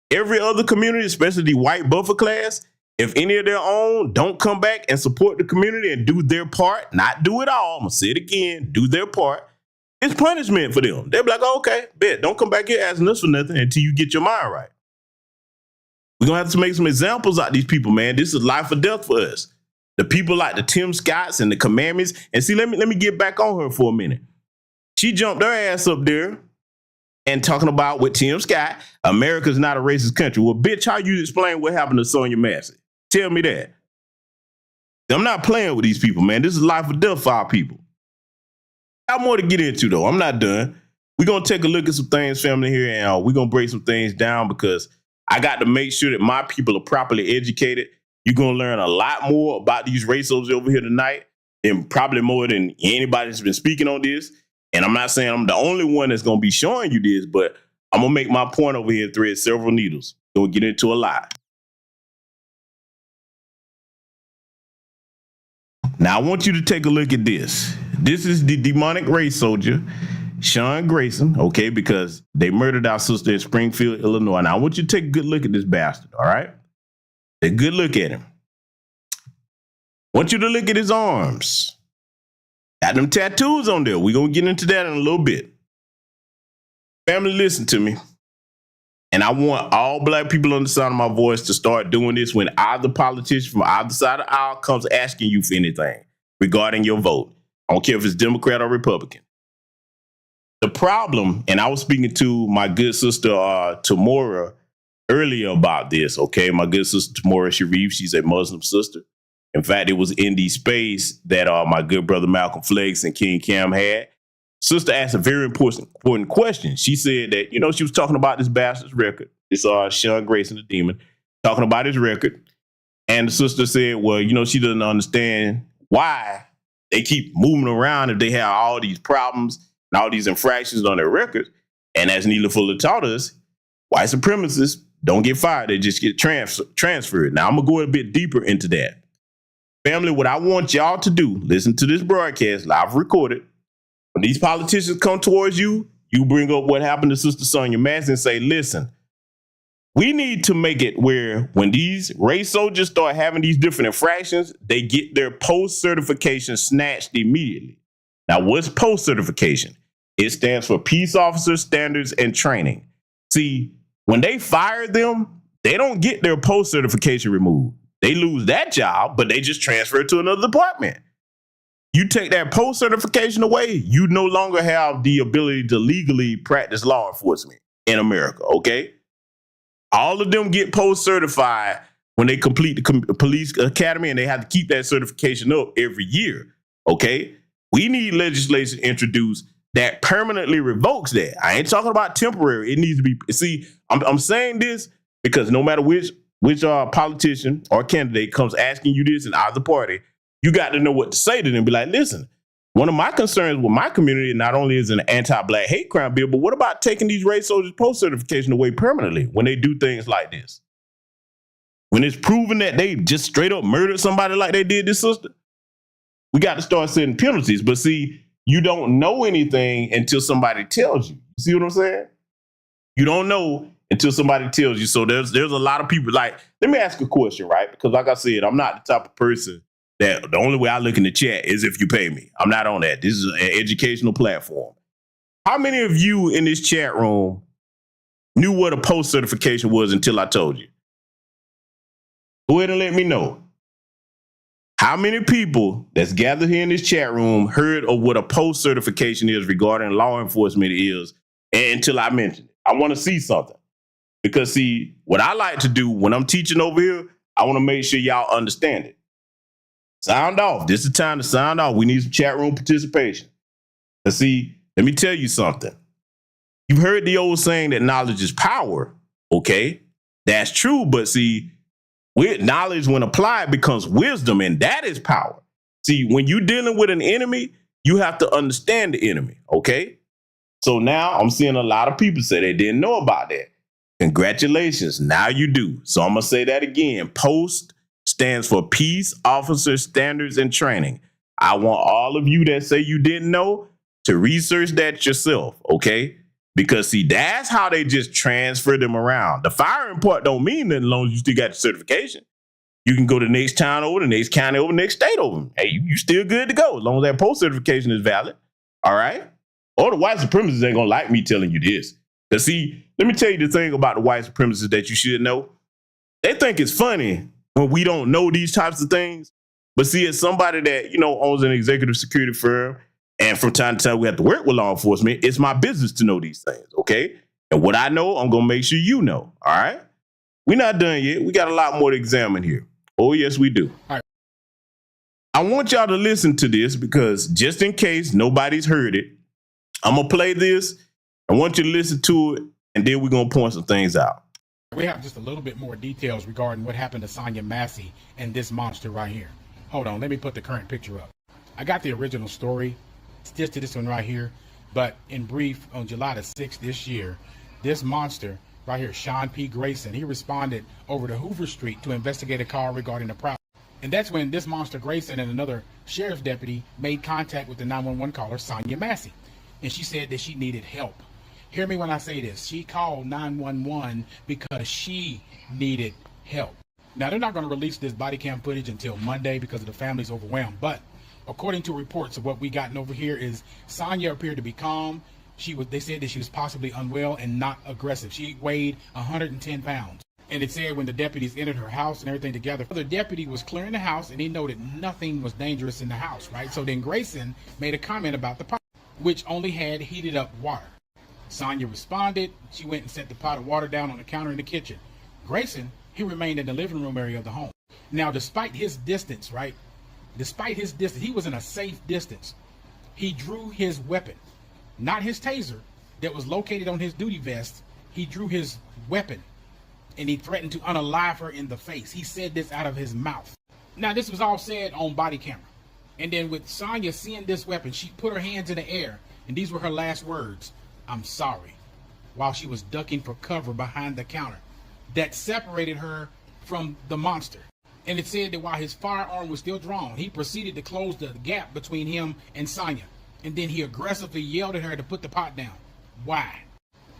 every other community, especially the white buffer class, if any of their own don't come back and support the community and do their part, not do it all, I'm going to say it again, do their part, it's punishment for them. They'll be like, oh, okay, bet, don't come back here asking us for nothing until you get your mind right. We're going to have to make some examples out of these people, man. This is life or death for us. The people like the Tim Scotts and the Commandments. And see, let me get back on her for a minute. She jumped her ass up there and talking about with Tim Scott, America's not a racist country. Well, bitch, how you explain what happened to Sonya Massey? Tell me that. I'm not playing with these people, man. This is life or death for our people. I have more to get into, though. I'm not done. We're going to take a look at some things, family, here, and we're going to break some things down because I got to make sure that my people are properly educated. You're going to learn a lot more about these racists over here tonight, and probably more than anybody that's been speaking on this. And I'm not saying I'm the only one that's going to be showing you this, but I'm going to make my point over here, thread several needles. Going to get into a lot. Now, I want you to take a look at this. This is the demonic race soldier, Sean Grayson, okay, because they murdered our sister in Springfield, Illinois. Now, I want you to take a good look at this bastard, all right? Take a good look at him. want you to look at his arms. Got them tattoos on there. We're going to get into that in a little bit. Family, listen to me. And I want all black people on the sound of my voice to start doing this when either politician from either side of the aisle comes asking you for anything regarding your vote. I don't care if it's Democrat or Republican. The problem, and I was speaking to my good sister Tamora earlier about this, okay? My good sister Tamora Sharif, she's a Muslim sister. In fact, it was in the space that my good brother Malcolm Flex and King Cam had. Sister asked a very important question. She said that, you know, she was talking about this bastard's record. It's Sean Grayson, the demon, talking about his record. And the sister said, well, you know, she doesn't understand why they keep moving around if they have all these problems and all these infractions on their records. And as Neela Fuller taught us, white supremacists don't get fired. They just get transferred. Now, I'm going to go a bit deeper into that. Family, what I want y'all to do, listen to this broadcast, live recorded. When these politicians come towards you, you bring up what happened to Sister Sonya Massey and say, listen, we need to make it where when these race soldiers start having these different infractions, they get their post-certification snatched immediately. Now, what's post-certification? It stands for Peace Officer Standards and Training. See, when they fire them, they don't get their post-certification removed. They lose that job, but they just transfer to another department. You take that post-certification away, you no longer have the ability to legally practice law enforcement in America, okay? All of them get post-certified when they complete the police academy, and they have to keep that certification up every year, okay? We need legislation introduced that permanently revokes that. I ain't talking about temporary. It needs to be, see, I'm saying this because no matter which politician or candidate comes asking you this in either party, you got to know what to say to them. Be like, listen, one of my concerns with my community not only is an anti-black hate crime bill, but what about taking these race soldiers post-certification away permanently when they do things like this? When it's proven that they just straight up murdered somebody like they did this sister, we got to start setting penalties. But see, you don't know anything until somebody tells you. You see what I'm saying? You don't know until somebody tells you. So there's a lot of people like, let me ask a question, right? Because like I said, I'm not the type of person that the only way I look in the chat is if you pay me. I'm not on that. This is an educational platform. How many of you in this chat room knew what a post-certification was until I told you? Go ahead and let me know. How many people that's gathered here in this chat room heard of what a post-certification is regarding law enforcement is until I mentioned it? I want to see something. Because see, what I like to do when I'm teaching over here, I want to make sure y'all understand it. Sound off. This is the time to sound off. We need some chat room participation. And see, let me tell you something. You've heard the old saying that knowledge is power. Okay, that's true. But see, with knowledge, when applied, becomes wisdom, and that is power. See, when you're dealing with an enemy, you have to understand the enemy. Okay, so now I'm seeing a lot of people say they didn't know about that. Congratulations. Now you do. So I'm going to say that again. Post stands for Peace Officer Standards and Training. I want all of you that say you didn't know to research that yourself, okay? Because, see, that's how they just transfer them around. The firing part don't mean nothing as long as you still got your certification. You can go to the next town over, the next county over, the next state over. Hey, you still good to go as long as that post certification is valid, all right? Or the white supremacists ain't going to like me telling you this. Because, see, let me tell you the thing about the white supremacists that you should know. They think it's funny when we don't know these types of things. But see, as somebody that, you know, owns an executive security firm, and from time to time we have to work with law enforcement, it's my business to know these things, okay? And what I know, I'm going to make sure you know, all right? We're not done yet. We got a lot more to examine here. Oh, yes, we do. All right. I want y'all to listen to this because just in case nobody's heard it, I'm going to play this. I want you to listen to it, and then we're going to point some things out. We have just a little bit more details regarding what happened to Sonya Massey and this monster right here. Hold on, let me put the current picture up. I got the original story, it's just to this one right here, but in brief, on July the 6th this year, this monster right here, Sean P. Grayson, he responded over to Hoover Street to investigate a call regarding a problem. And that's when this monster Grayson and another sheriff's deputy made contact with the 911 caller, Sonya Massey. And she said that she needed help. Hear me when I say this. She called 911 because she needed help. Now, they're not going to release this body cam footage until Monday because of the family's overwhelmed. But according to reports of what we gotten over here is Sonya appeared to be calm. They said that she was possibly unwell and not aggressive. She weighed 110 pounds. And it said when the deputies entered her house and everything together, the deputy was clearing the house and he noted nothing was dangerous in the house, right? So then Grayson made a comment about the pot, which only had heated up water. Sonya responded. She went and set the pot of water down on the counter in the kitchen. Grayson, he remained in the living room area of the home. Now, despite his distance, right? Despite his distance, he was in a safe distance. He drew his weapon, not his taser that was located on his duty vest. He drew his weapon and he threatened to unalive her in the face. He said this out of his mouth. Now, this was all said on body camera. And then with Sonya seeing this weapon, she put her hands in the air and these were her last words: "I'm sorry," while she was ducking for cover behind the counter that separated her from the monster. And it said that while his firearm was still drawn, he proceeded to close the gap between him and Sonya. And then he aggressively yelled at her to put the pot down. Why?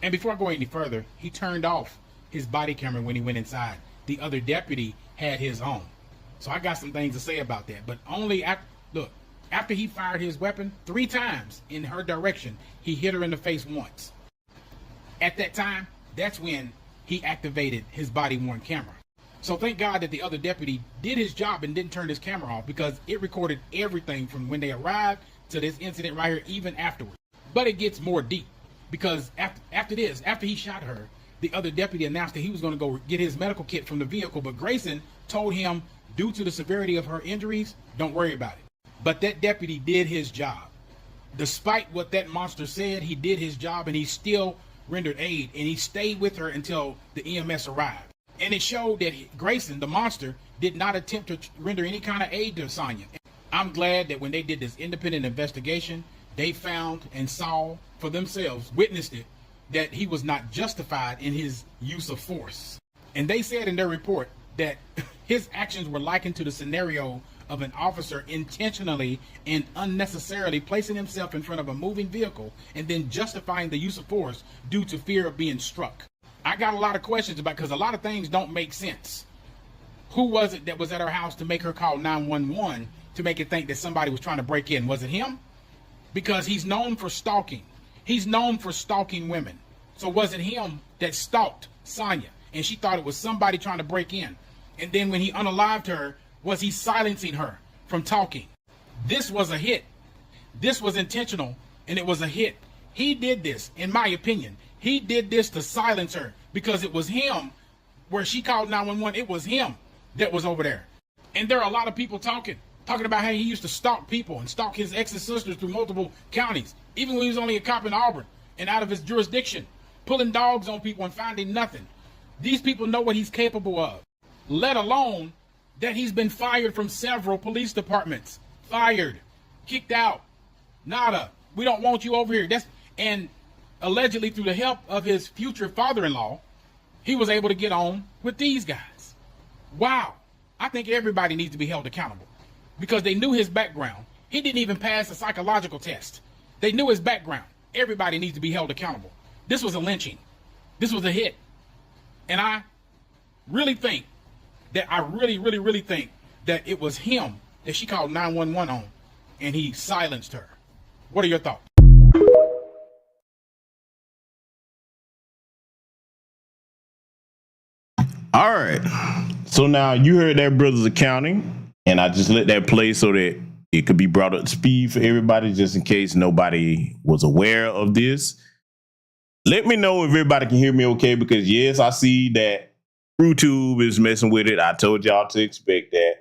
And before I go any further, he turned off his body camera when he went inside. The other deputy had his own. So I got some things to say about that. But only after he fired his weapon 3 times in her direction, he hit her in the face once. At that time, that's when he activated his body-worn camera. So thank God that the other deputy did his job and didn't turn his camera off, because it recorded everything from when they arrived to this incident right here, even afterwards. But it gets more deep, because after he shot her, the other deputy announced that he was going to go get his medical kit from the vehicle, but Grayson told him, due to the severity of her injuries, don't worry about it. But that deputy did his job. Despite what that monster said, he did his job and he still rendered aid, and he stayed with her until the EMS arrived. And it showed that Grayson, the monster, did not attempt to render any kind of aid to Sonya. I'm glad that when they did this independent investigation, they found and saw for themselves, witnessed it, that he was not justified in his use of force. And they said in their report that his actions were likened to the scenario of an officer intentionally and unnecessarily placing himself in front of a moving vehicle and then justifying the use of force due to fear of being struck. I got a lot of questions about, because a lot of things don't make sense. Who was it that was at her house to make her call 911 to make it think that somebody was trying to break in? Was it him? Because he's known for stalking. He's known for stalking women. So was it him that stalked Sonya and she thought it was somebody trying to break in? And then when he unalived her, was he silencing her from talking? This was a hit. This was intentional, and it was a hit. He did this, in my opinion. He did this to silence her, because it was him. Where she called 911, it was him that was over there. And there are a lot of people talking about how he used to stalk people and stalk his ex's sisters through multiple counties, even when he was only a cop in Auburn and out of his jurisdiction, pulling dogs on people and finding nothing. These people know what he's capable of, let alone that he's been fired from several police departments. Fired, kicked out, nada. We don't want you over here. And allegedly through the help of his future father-in-law, he was able to get on with these guys. Wow. I think everybody needs to be held accountable, because they knew his background. He didn't even pass a psychological test. They knew his background. Everybody needs to be held accountable. This was a lynching. This was a hit. And I really think that really think that it was him that she called 911 on, and he silenced her. What are your thoughts? All right. So now you heard that brother's accounting, and I just let that play so that it could be brought up to speed for everybody, just in case nobody was aware of this. Let me know if everybody can hear me okay, because yes, I see that YouTube is messing with it. I told y'all to expect that.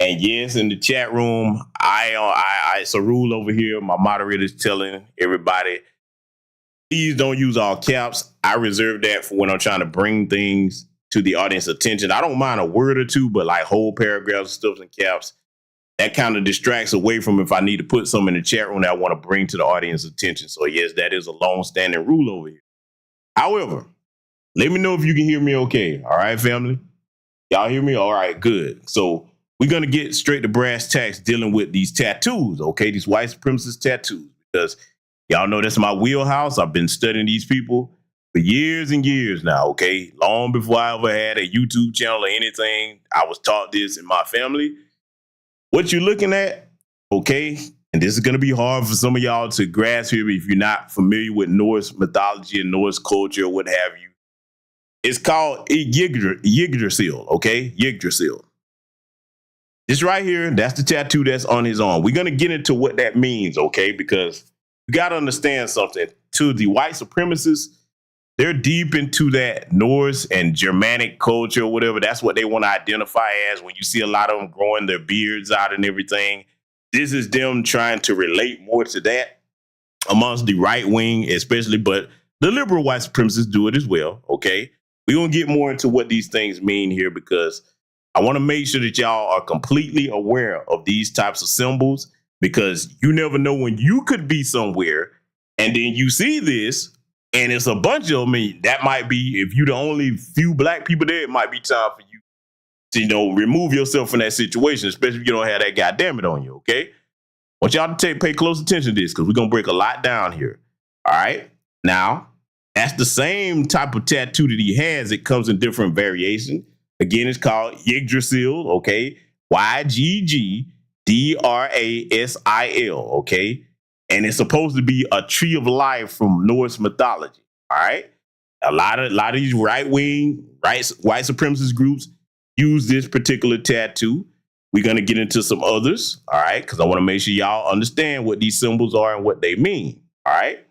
And yes, in the chat room, it's a rule over here. My moderator is telling everybody, please don't use all caps. I reserve that for when I'm trying to bring things to the audience attention. I don't mind a word or two, but like whole paragraphs, stuff in caps, that kind of distracts away from if I need to put something in the chat room that I want to bring to the audience attention. So yes, that is a long-standing rule over here. However, let me know if you can hear me okay. All right, family? Y'all hear me? All right, good. So we're going to get straight to brass tacks dealing with these tattoos, okay? These white supremacist tattoos, because y'all know that's my wheelhouse. I've been studying these people. for years and years now, okay? Long before I ever had a YouTube channel or anything, I was taught this in my family. What you're looking at, okay, and this is going to be hard for some of y'all to grasp here if you're not familiar with Norse mythology and Norse culture or what have you. It's called Yggdrasil, okay? Yggdrasil. This right here, that's the tattoo that's on his arm. We're going to get into what that means, okay? Because you got to understand something. To the white supremacists, they're deep into that Norse and Germanic culture or whatever. That's what they want to identify as. When you see a lot of them growing their beards out and everything, this is them trying to relate more to that amongst the right wing, especially, but the liberal white supremacists do it as well, okay? We're going to get more into what these things mean here because I want to make sure that y'all are completely aware of these types of symbols because you never know when you could be somewhere and then you see this and it's a bunch of them. That might be, if you're the only few black people there, it might be time for you to, remove yourself from that situation, especially if you don't have that goddamn it on you, okay? I want y'all to pay close attention to this because we're going to break a lot down here, all right? Now, that's the same type of tattoo that he has. It comes in different variations. Again, it's called Yggdrasil, okay? Yggdrasil, okay? And it's supposed to be a tree of life from Norse mythology, all right? A lot of these right-wing, white supremacist groups use this particular tattoo. We're going to get into some others, all right? Because I want to make sure y'all understand what these symbols are and what they mean, all right?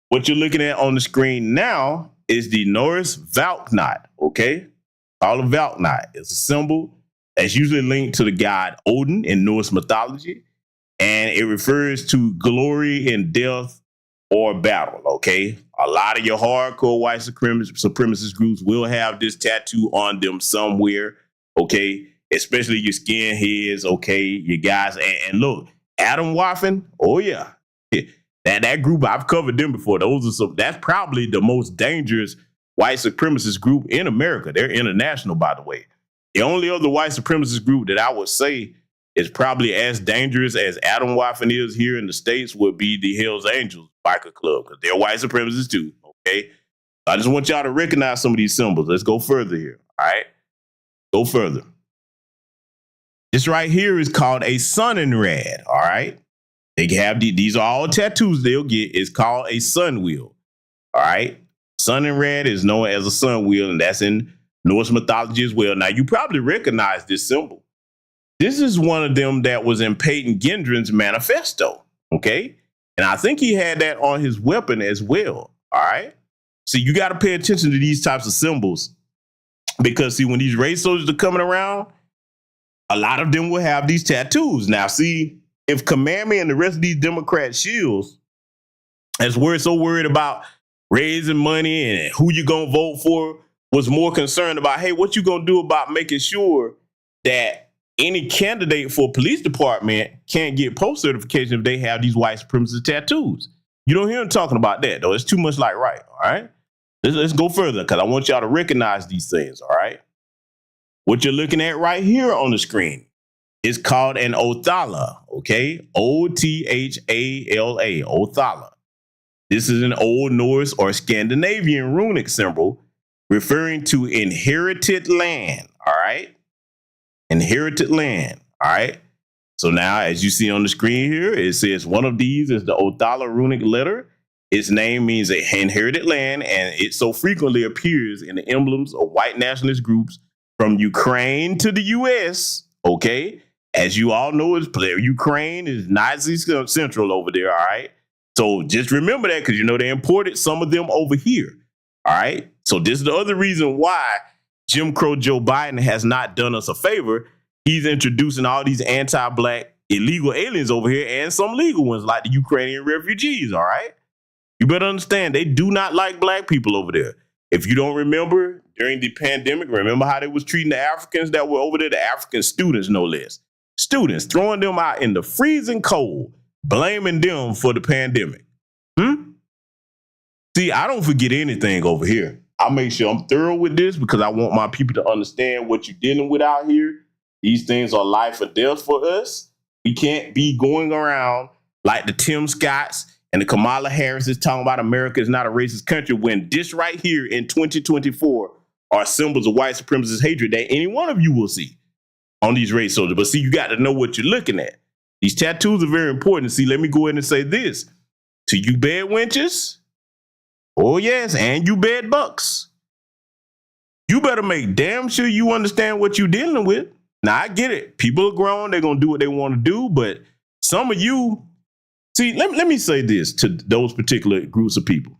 What you're looking at on the screen now is the Norse Valknot, okay? All of Valknot is a symbol that's usually linked to the god Odin in Norse mythology. And it refers to glory in death or battle, okay? A lot of your hardcore white supremacist groups will have this tattoo on them somewhere, okay? Especially your skinheads, okay? You guys, and look, Adam Waffen, oh yeah. That group, I've covered them before. That's probably the most dangerous white supremacist group in America. They're international, by the way. The only other white supremacist group that I would say is probably as dangerous as Adam Waffen is here in the States would be the Hells Angels biker club, because they're white supremacists too, okay? I just want y'all to recognize some of these symbols. Let's go further here, all right? Go further. This right here is called a sun and red, all right? They have these are all tattoos they'll get. It's called a sun wheel, all right? Sun and red is known as a sun wheel, and that's in Norse mythology as well. Now, you probably recognize this symbol. This is one of them that was in Peyton Gendron's manifesto, okay? And I think he had that on his weapon as well, all right? So you got to pay attention to these types of symbols because, see, when these race soldiers are coming around, a lot of them will have these tattoos. Now, see, if Commandment and the rest of these Democrat shills, as we're so worried about raising money and who you're going to vote for, was more concerned about, hey, what you going to do about making sure that any candidate for police department can't get post certification if they have these white supremacist tattoos. You don't hear them talking about that, though. It's too much like right, all right? Let's go further because I want y'all to recognize these things, all right? What you're looking at right here on the screen is called an Othala, okay? O-T-H-A-L-A, Othala. This is an Old Norse or Scandinavian runic symbol referring to inherited land, all right? Inherited land, all right? So now, as you see on the screen here, it says one of these is the Othala runic letter. Its name means inherited land, and it so frequently appears in the emblems of white nationalist groups from Ukraine to the U.S., okay? As you all know, Ukraine is Nazi central over there, all right? So just remember that because, they imported some of them over here, all right? So this is the other reason why Jim Crow Joe Biden has not done us a favor. He's introducing all these anti-black illegal aliens over here and some legal ones like the Ukrainian refugees, all right? You better understand, they do not like black people over there. If you don't remember, during the pandemic, remember how they was treating the Africans that were over there, the African students, no less. Students, throwing them out in the freezing cold, blaming them for the pandemic. See, I don't forget anything over here. I make sure I'm thorough with this because I want my people to understand what you're dealing with out here. These things are life or death for us. We can't be going around like the Tim Scotts and the Kamala Harris is talking about America is not a racist country when this right here in 2024 are symbols of white supremacist hatred that any one of you will see on these race soldiers. But see, you got to know what you're looking at. These tattoos are very important. See, let me go ahead and say this to you bed wenches. Oh, yes, and you bed bucks. You better make damn sure you understand what you're dealing with. Now, I get it. People are grown. They're going to do what they want to do. But some of you, see, let me say this to those particular groups of people,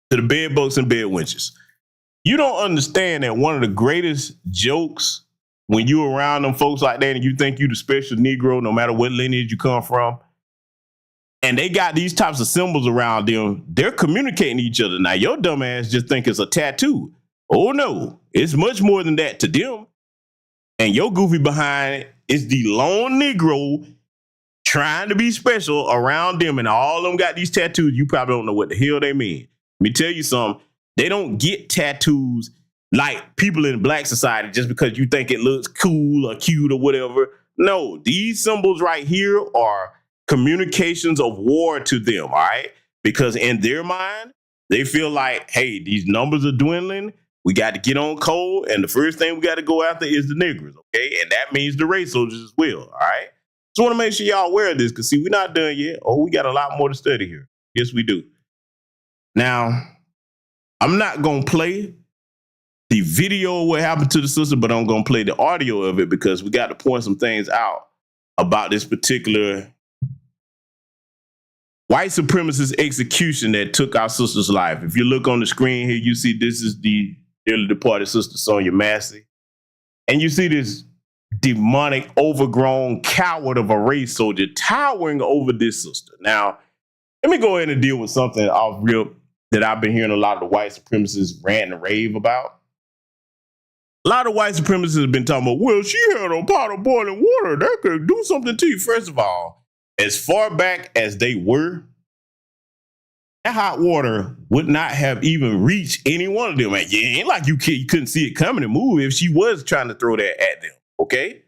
to the bed bucks and bed wenches. You don't understand that one of the greatest jokes when you're around them folks like that and you think you the special Negro, no matter what lineage you come from, and they got these types of symbols around them, they're communicating to each other. Now, your dumb ass just think it's a tattoo. Oh, no, it's much more than that to them. And your goofy behind is the lone Negro trying to be special around them, and all of them got these tattoos. You probably don't know what the hell they mean. Let me tell you something. They don't get tattoos like people in black society just because you think it looks cool or cute or whatever. No, these symbols right here are communications of war to them, all right? Because in their mind, they feel like, hey, these numbers are dwindling. We got to get on cold, and the first thing we got to go after is the niggers, okay? And that means the race soldiers as well, all right? Just want to make sure y'all aware of this, because, see, we're not done yet. Oh, we got a lot more to study here. Yes, we do. Now, I'm not going to play the video of what happened to the sister, but I'm going to play the audio of it because we got to point some things out about this particular white supremacist execution that took our sister's life. If you look on the screen here, you see this is the dearly departed sister, Sonya Massey. And you see this demonic, overgrown coward of a race soldier towering over this sister. Now, let me go ahead and deal with something off rip that I've been hearing a lot of the white supremacists rant and rave about. A lot of white supremacists have been talking about, well, she had a pot of boiling water. That could do something to you. First of all, as far back as they were, that hot water would not have even reached any one of them. And it ain't like you couldn't see it coming and move if she was trying to throw that at them, okay?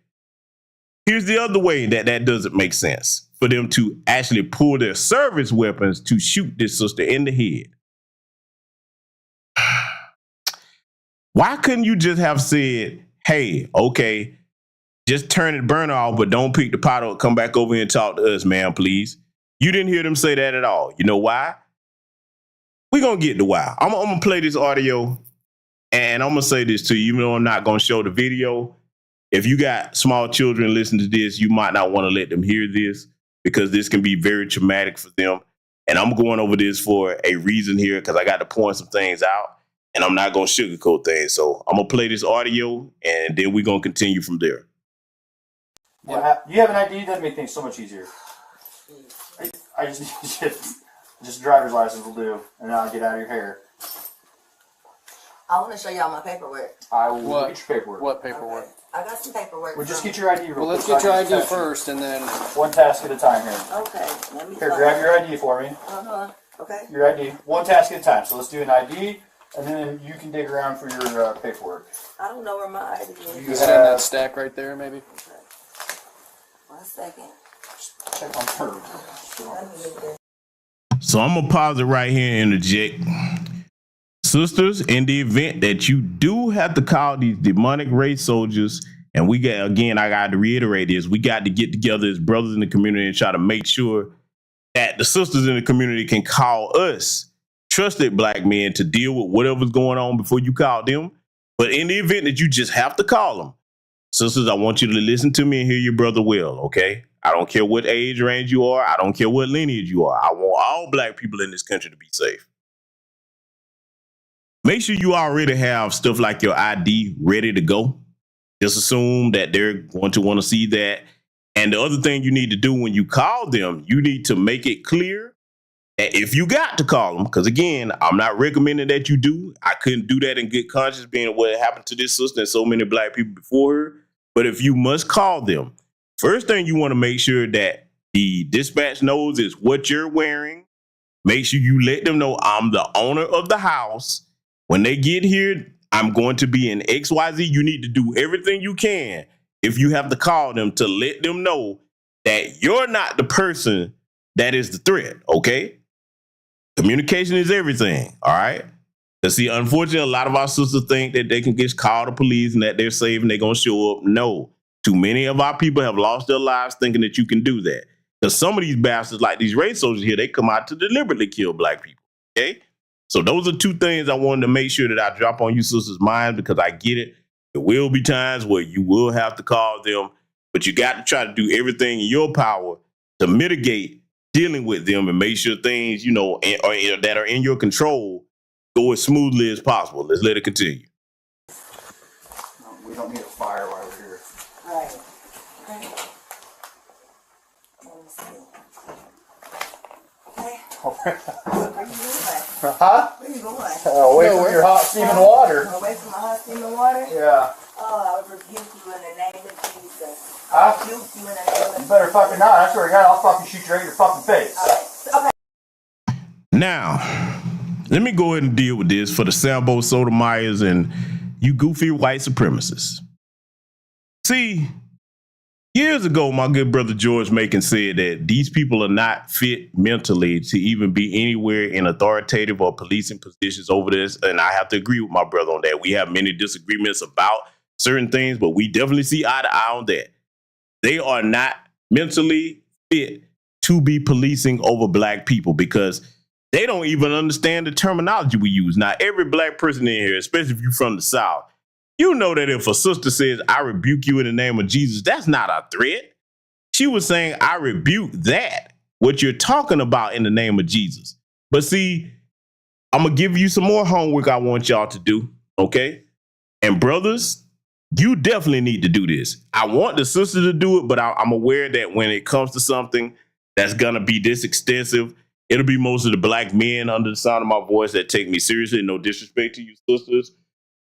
Here's the other way that doesn't make sense. For them to actually pull their service weapons to shoot this sister in the head. Why couldn't you just have said, hey, okay, just turn it, burn off, but don't pick the pot up, come back over here and talk to us, ma'am, please. You didn't hear them say that at all. You know why? We're going to get to why. I'm going to play this audio, and I'm going to say this to you, even though I'm not going to show the video. If you got small children listening to this, you might not want to let them hear this because this can be very traumatic for them. And I'm going over this for a reason here because I got to point some things out. And I'm not going to sugarcoat things. So I'm going to play this audio, and then we're going to continue from there. Yeah, you have an ID? That'd make things so much easier. I just need just driver's license will do, and then I'll get out of your hair. I want to show y'all my paperwork. I will get your paperwork. What paperwork? Okay. I got some paperwork. Well, just get your ID real quick. Well, let's get your ID first, and then... One task at a time here. Okay. Let me Here, grab your ID for me. Okay. Your ID. One task at a time. So let's do an ID, and then you can dig around for your paperwork. I don't know where my ID is. Is it in that stack right there, maybe? Okay. 1 second. Check on her. Let me get this. So I'm going to pause it right here and interject. Sisters, in the event that you do have to call these demonic race soldiers, and we got, again, I got to reiterate this, we got to get together as brothers in the community and try to make sure that the sisters in the community can call us, trusted black men, to deal with whatever's going on before you call them. But in the event that you just have to call them, sisters, I want you to listen to me and hear your brother well, okay? I don't care what age range you are. I don't care what lineage you are. I want all black people in this country to be safe. Make sure you already have stuff like your ID ready to go. Just assume that they're going to want to see that. And the other thing you need to do when you call them, you need to make it clear that if you got to call them, because again, I'm not recommending that you do. I couldn't do that in good conscience being what happened to this sister and so many black people before her. But if you must call them, first thing you want to make sure that the dispatch knows is what you're wearing. Make sure you let them know I'm the owner of the house. When they get here, I'm going to be in XYZ. You need to do everything you can if you have to call them to let them know that you're not the person that is the threat, okay? Communication is everything, all right? Because see, unfortunately, a lot of our sisters think that they can just call the police and that they're safe and they're going to show up. No. Too many of our people have lost their lives thinking that you can do that. Because some of these bastards, like these race soldiers here, they come out to deliberately kill black people, okay? So those are two things I wanted to make sure that I drop on you sisters' minds, because I get it. There will be times where you will have to call them, but you got to try to do everything in your power to mitigate dealing with them and make sure things, you know, that are in your control go as smoothly as possible. Let's let it continue. We don't need a fire while we're here. Right. Okay. Let me see. Okay. Where you going? Huh? Where you going? Away from your hot steaming water. Away from my hot steaming water? Yeah. Oh, I would rebuke you in the name of Jesus. Huh? Rebuke you in the name of You better fucking not. I swear to God, I'll fucking shoot you right in your fucking face. Okay. Now, let me go ahead and deal with this for the Sambo Sotomayers and you goofy white supremacists. See, years ago, my good brother George Macon said that these people are not fit mentally to even be anywhere in authoritative or policing positions over this. And I have to agree with my brother on that. We have many disagreements about certain things, but we definitely see eye to eye on that. They are not mentally fit to be policing over black people because they don't even understand the terminology we use. Now, every black person in here, especially if you're from the South, you know that if a sister says, I rebuke you in the name of Jesus, that's not a threat. She was saying, I rebuke that, what you're talking about in the name of Jesus. But see, I'm going to give you some more homework I want y'all to do, okay? And brothers, you definitely need to do this. I want the sister to do it, but I'm aware that when it comes to something that's going to be this extensive, it'll be most of the black men under the sound of my voice that take me seriously. No disrespect to you sisters,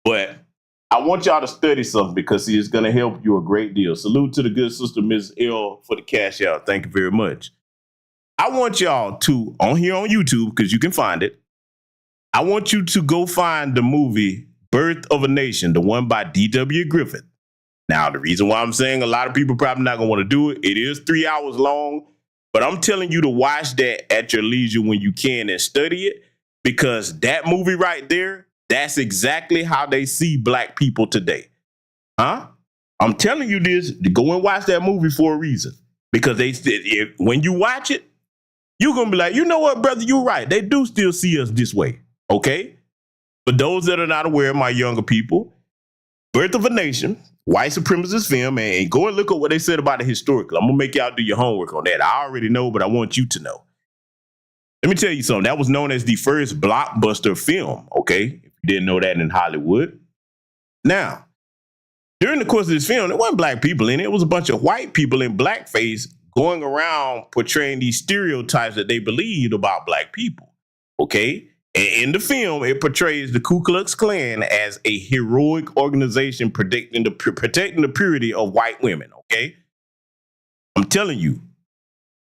but I want y'all to study something because see, it's going to help you a great deal. Salute to the good sister, Ms. L, for the cash out. Thank you very much. I want y'all to, on here on YouTube, because you can find it, I want you to go find the movie Birth of a Nation, the one by D.W. Griffith. Now, the reason why I'm saying a lot of people probably not going to want to do it, it is 3 hours long, but I'm telling you to watch that at your leisure when you can and study it, because that movie right there, that's exactly how they see black people today. Huh? I'm telling you this, to go and watch that movie for a reason. Because when you watch it, you're going to be like, you know what, brother, you're right. They do still see us this way. Okay? For those that are not aware, my younger people, Birth of a Nation, white supremacist film, and go and look at what they said about it historically. I'm going to make y'all do your homework on that. I already know, but I want you to know. Let me tell you something. That was known as the first blockbuster film, okay? If you didn't know that in Hollywood. Now, during the course of this film, there wasn't black people in it. It was a bunch of white people in blackface going around portraying these stereotypes that they believed about black people, okay? And in the film, it portrays the Ku Klux Klan as a heroic organization protecting the purity of white women, okay? I'm telling you,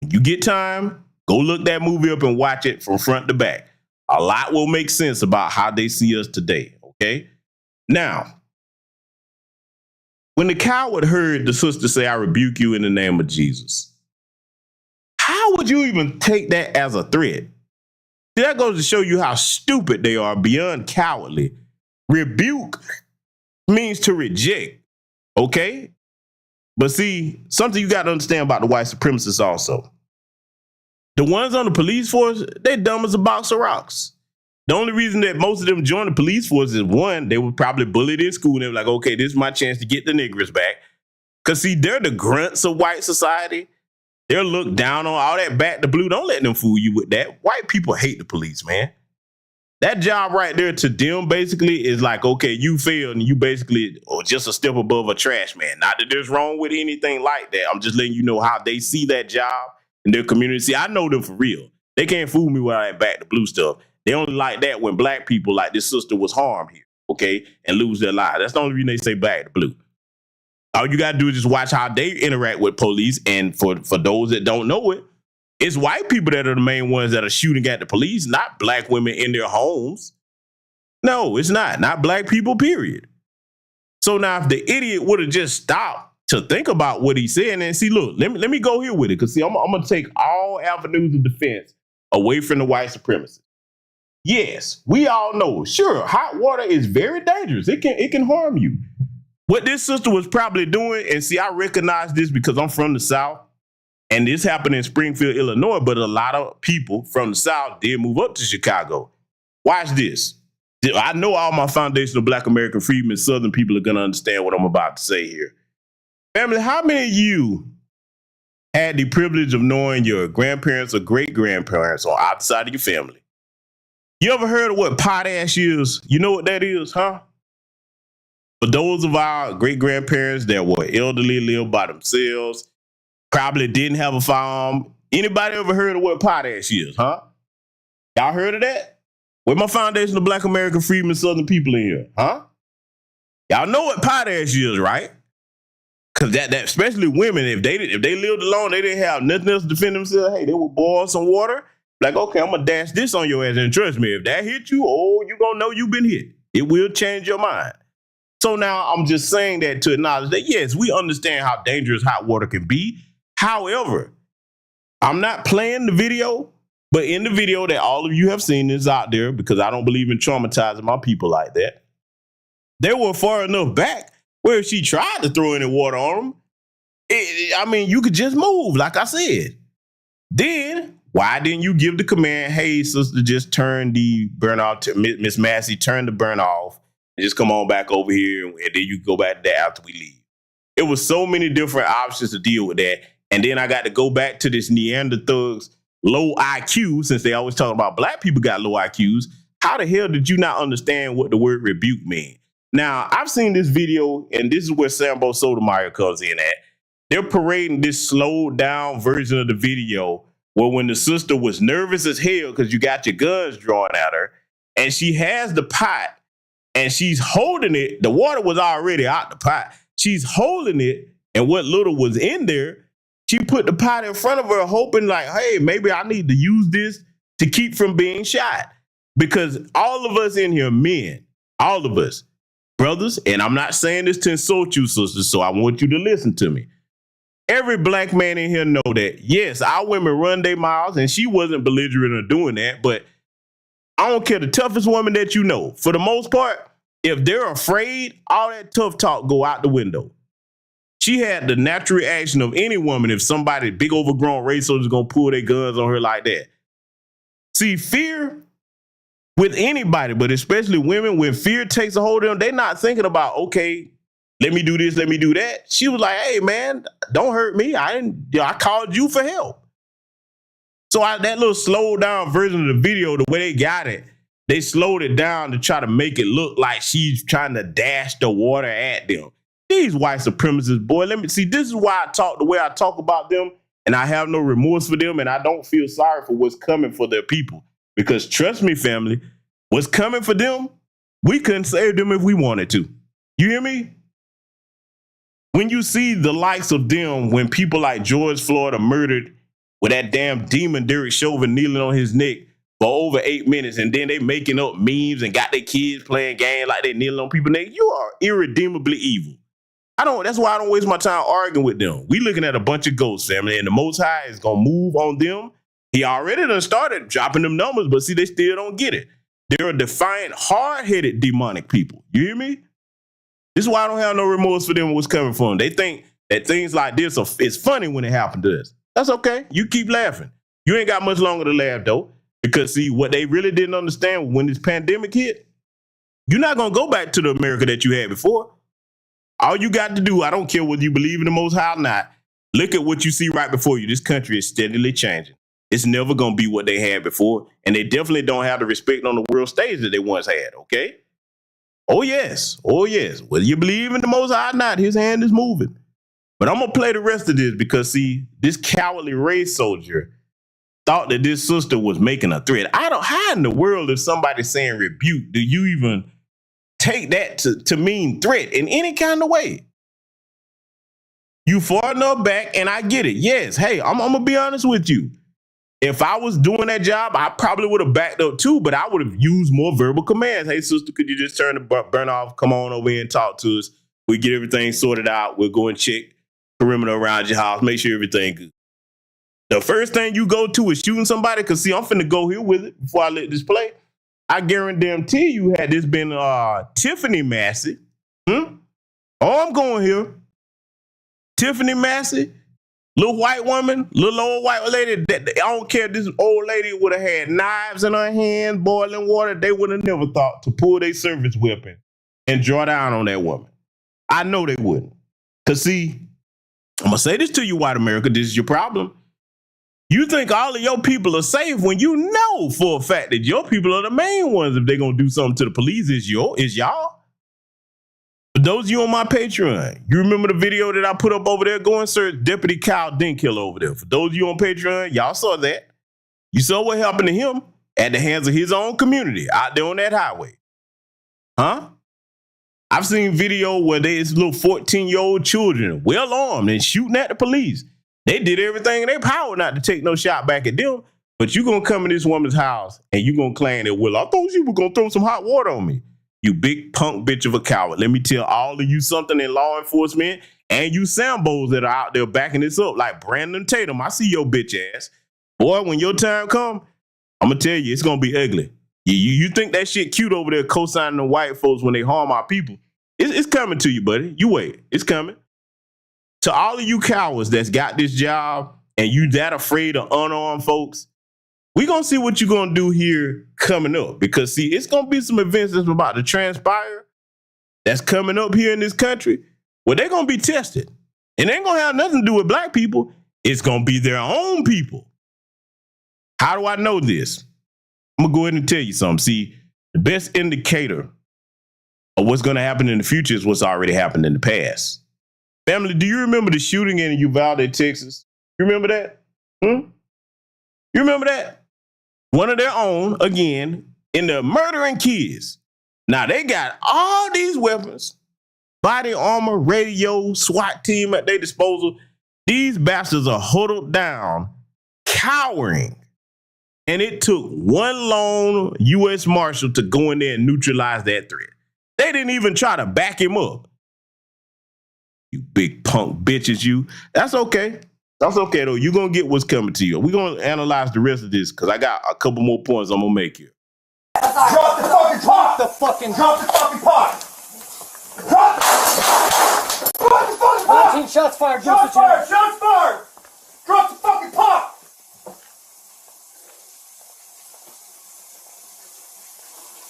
you get time, go look that movie up and watch it from front to back. A lot will make sense about how they see us today, okay? Now, when the coward heard the sister say, I rebuke you in the name of Jesus, how would you even take that as a threat? See, that goes to show you how stupid they are beyond cowardly. Rebuke means to reject, okay? But see, something you got to understand about the white supremacists also. The ones on the police force, they dumb as a box of rocks. The only reason that most of them join the police force is, one, they were probably bullied in school. And they were like, okay, this is my chance to get the niggers back. Because, see, they're the grunts of white society. They'll look down on all that back to blue. Don't let them fool you with that. White people hate the police, man. That job right there to them basically is like, okay, you failed and you basically are just a step above a trash man. Not that there's wrong with anything like that. I'm just letting you know how they see that job in their community. See, I know them for real. They can't fool me with all that back to blue stuff. They only like that when black people like this sister was harmed here, okay, and lose their lives. That's the only reason they say back to blue. All you got to do is just watch how they interact with police. And for those that don't know it, it's white people that are the main ones that are shooting at the police, not black women in their homes. No, it's not. Not black people, period. So now if the idiot would have just stopped to think about what he's saying and see, look, let me go here with it. Because see, I'm gonna take all avenues of defense away from the white supremacists. Yes, we all know, sure, hot water is very dangerous. It can harm you. What this sister was probably doing, and see, I recognize this because I'm from the South, and this happened in Springfield, Illinois, but a lot of people from the South did move up to Chicago. Watch this. I know all my foundational Black American freedmen, Southern people are going to understand what I'm about to say here. Family, how many of you had the privilege of knowing your grandparents or great-grandparents on either side of your family? You ever heard of what potash is? You know what that is, huh? For those of our great-grandparents that were elderly, lived by themselves, probably didn't have a farm. Anybody ever heard of what potash is, huh? Y'all heard of that? Where my foundational Black American freedmen, Southern people in here, huh? Y'all know what potash is, right? Because that especially women, if they lived alone, they didn't have nothing else to defend themselves. Hey, they would boil some water. Like, okay, I'm gonna dash this on your ass, and trust me, if that hit you, oh, you gonna know you've been hit. It will change your mind. So now I'm just saying that to acknowledge that, yes, we understand how dangerous hot water can be. However, I'm not playing the video, but in the video that all of you have seen is out there, because I don't believe in traumatizing my people like that. They were far enough back where if she tried to throw any water on them, you could just move, like I said. Then, why didn't you give the command, hey, sister, just turn the burn off, Miss Massey, turn the burn off, and just come on back over here, and then you go back to that after we leave. It was so many different options to deal with that. And then I got to go back to this Neanderthals low IQ, since they always talk about Black people got low IQs. How the hell did you not understand what the word rebuke means? Now, I've seen this video, and this is where Sambo Sotomayor comes in at. They're parading this slowed down version of the video where when the sister was nervous as hell because you got your guns drawn at her, and she has the pot, and she's holding it. The water was already out the pot. She's holding it, and what little was in there, she put the pot in front of her hoping like, hey, maybe I need to use this to keep from being shot. Because all of us in here, men, all of us, brothers, and I'm not saying this to insult you, sisters, so I want you to listen to me. Every Black man in here know that, yes, our women run their mouths, and she wasn't belligerent or doing that, but I don't care the toughest woman that you know. For the most part, if they're afraid, all that tough talk go out the window. She had the natural reaction of any woman if somebody, big overgrown race soldier, is going to pull their guns on her like that. See, fear with anybody, but especially women, when fear takes a hold of them, they're not thinking about, okay, let me do this, let me do that. She was like, hey, man, don't hurt me. I called you for help. So that little slowed down version of the video, the way they got it, they slowed it down to try to make it look like she's trying to dash the water at them. These white supremacists, boy, let me see. This is why I talk the way I talk about them, and I have no remorse for them, and I don't feel sorry for what's coming for their people. Because trust me, family, what's coming for them, we couldn't save them if we wanted to. You hear me? When you see the likes of them, when people like George Floyd are murdered with that damn demon Derek Chauvin kneeling on his neck for over 8 minutes, and then they making up memes and got their kids playing games like they kneeling on people's neck, you are irredeemably evil. That's why I don't waste my time arguing with them. We looking at a bunch of ghosts, family, and the Most High is going to move on them. He already done started dropping them numbers, but see, they still don't get it. They're a defiant, hard-headed, demonic people. You hear me? This is why I don't have no remorse for them and what's coming for them. They think that things like this it's funny when it happened to us. That's okay. You keep laughing. You ain't got much longer to laugh, though, because, see, what they really didn't understand when this pandemic hit, you're not going to go back to the America that you had before. All you got to do, I don't care whether you believe in the Most High or not, look at what you see right before you. This country is steadily changing. It's never going to be what they had before, and they definitely don't have the respect on the world stage that they once had, okay? Oh, yes. Oh, yes. Whether you believe in the Most High or not, his hand is moving. But I'm going to play the rest of this because, see, this cowardly race soldier thought that this sister was making a threat. How in the world is somebody saying rebuke? Do you even take that to mean threat in any kind of way? You far enough back, and I get it. Yes, hey, I'm going to be honest with you. If I was doing that job, I probably would have backed up too, but I would have used more verbal commands. Hey, sister, could you just turn the burn off? Come on over here and talk to us. We get everything sorted out. We'll go and check perimeter around your house. Make sure everything good. The first thing you go to is shooting somebody, because see, I'm finna go here with it before I let this play. I guarantee you, had this been Tiffany Massey, oh, I'm going here. Tiffany Massey, little white woman, little old white lady. I don't care if this old lady would have had knives in her hand, boiling water. They would have never thought to pull their service weapon and draw down on that woman. I know they wouldn't. Because see, I'm going to say this to you, white America, this is your problem. You think all of your people are safe when you know for a fact that your people are the main ones. If they're going to do something to the police, is y'all. For those of you on my Patreon, you remember the video that I put up over there going search Deputy Kyle Dinkiller over there. For those of you on Patreon, y'all saw that. You saw what happened to him at the hands of his own community out there on that highway. Huh? I've seen video where there's little 14-year-old children well armed and shooting at the police. They did everything in their power not to take no shot back at them. But you're going to come in this woman's house and you're going to claim that, well, I thought you were going to throw some hot water on me. You big punk bitch of a coward. Let me tell all of you something in law enforcement and you Sambos that are out there backing this up like Brandon Tatum. I see your bitch ass. Boy, when your time come, I'm going to tell you, it's going to be ugly. You think that shit cute over there co-signing the white folks when they harm our people. It's coming to you, buddy. You wait. It's coming. To all of you cowards that's got this job and you that afraid of unarmed folks, we're going to see what you're going to do here coming up. Because, see, it's going to be some events that's about to transpire that's coming up here in this country where they're going to be tested. And it ain't going to have nothing to do with black people. It's going to be their own people. How do I know this? I'm going to go ahead and tell you something. See, the best indicator of what's going to happen in the future is what's already happened in the past. Family, do you remember the shooting in Uvalde, Texas? You remember that? You remember that? One of their own, again, in the murdering kids. Now, they got all these weapons, body armor, radio, SWAT team at their disposal. These bastards are huddled down, cowering. And it took one lone U.S. Marshal to go in there and neutralize that threat. They didn't even try to back him up. You big punk bitches, you. That's okay. That's okay, though. You're going to get what's coming to you. We're going to analyze the rest of this because I got a couple more points I'm going to make here. Drop the fucking pot! Drop the fucking pot! Drop the fucking pot! 19 shots fired. Shots fired! Shots fired! Drop the fucking pot!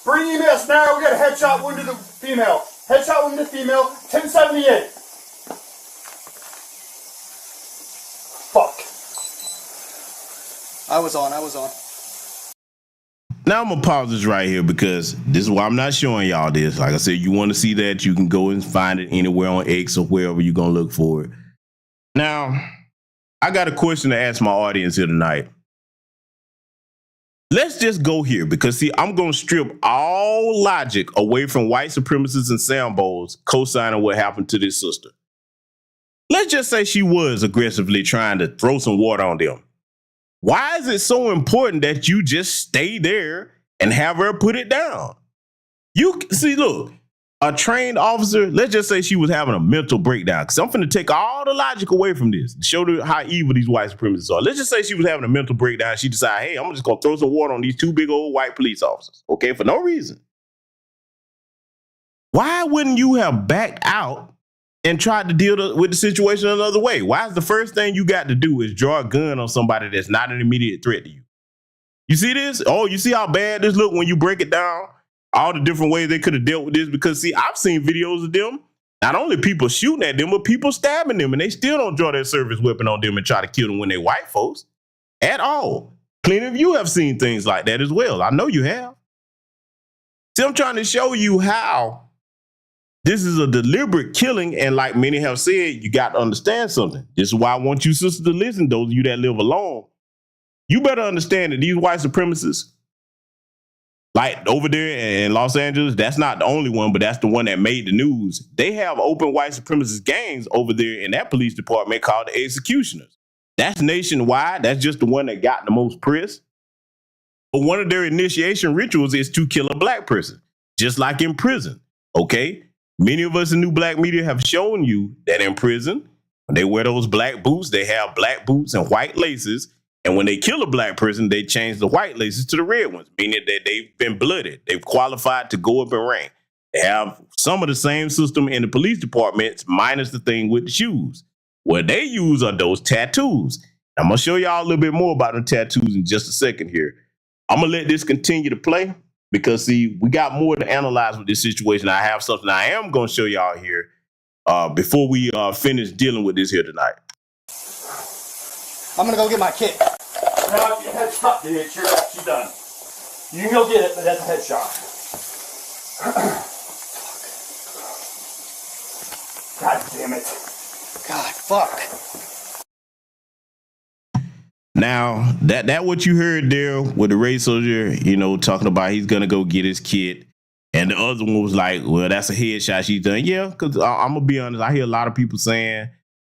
Bring EMS now. We got a headshot wound to the female. Headshot wound to the female. 1078. Fuck. I was on. Now I'm going to pause this right here because this is why I'm not showing y'all this. Like I said, you want to see that, you can go and find it anywhere on X or wherever you're going to look for it. Now, I got a question to ask my audience here tonight. Let's just go here because, see, I'm going to strip all logic away from white supremacists and Sambos co-signing what happened to this sister. Let's just say she was aggressively trying to throw some water on them. Why is it so important that you just stay there and have her put it down? You see, look, a trained officer, let's just say she was having a mental breakdown. Because I'm finna take all the logic away from this and show her how evil these white supremacists are. Let's just say she was having a mental breakdown. She decided, hey, I'm just going to throw some water on these two big old white police officers. Okay, for no reason. Why wouldn't you have backed out and tried to deal with the situation another way? Why is the first thing you got to do is draw a gun on somebody that's not an immediate threat to you? You see this? Oh, you see how bad this look when you break it down? All the different ways they could have dealt with this, because see, I've seen videos of them, not only people shooting at them, but people stabbing them, and they still don't draw their service weapon on them and try to kill them when they're white folks at all. Plenty of you have seen things like that as well. I know you have. See, I'm trying to show you how this is a deliberate killing, and like many have said, you got to understand something. This is why I want you sisters to listen, those of you that live alone. You better understand that these white supremacists, like over there in Los Angeles, that's not the only one, but that's the one that made the news. They have open white supremacist gangs over there in that police department called the Executioners. That's nationwide. That's just the one that got the most press. But one of their initiation rituals is to kill a black person, just like in prison. Okay? Many of us in New Black Media have shown you that in prison, When they wear those black boots, they have black boots and white laces. And when they kill a black person, they change the white laces to the red ones, meaning that they've been blooded. They've qualified to go up in rank. They have some of the same system in the police departments, minus the thing with the shoes. What they use are those tattoos. I'm going to show y'all a little bit more about the tattoos in just a second here. I'm going to let this continue to play because, see, we got more to analyze with this situation. I have something I am going to show y'all here before we finish dealing with this here tonight. I'm gonna go get my kit. No, stop, dude. She's done. You can go get it, but that's a headshot. God damn it. God, fuck. Now, that what you heard there with the race soldier, you know, talking about he's gonna go get his kit. And the other one was like, well, that's a headshot she's done. Yeah, because I'm gonna be honest, I hear a lot of people saying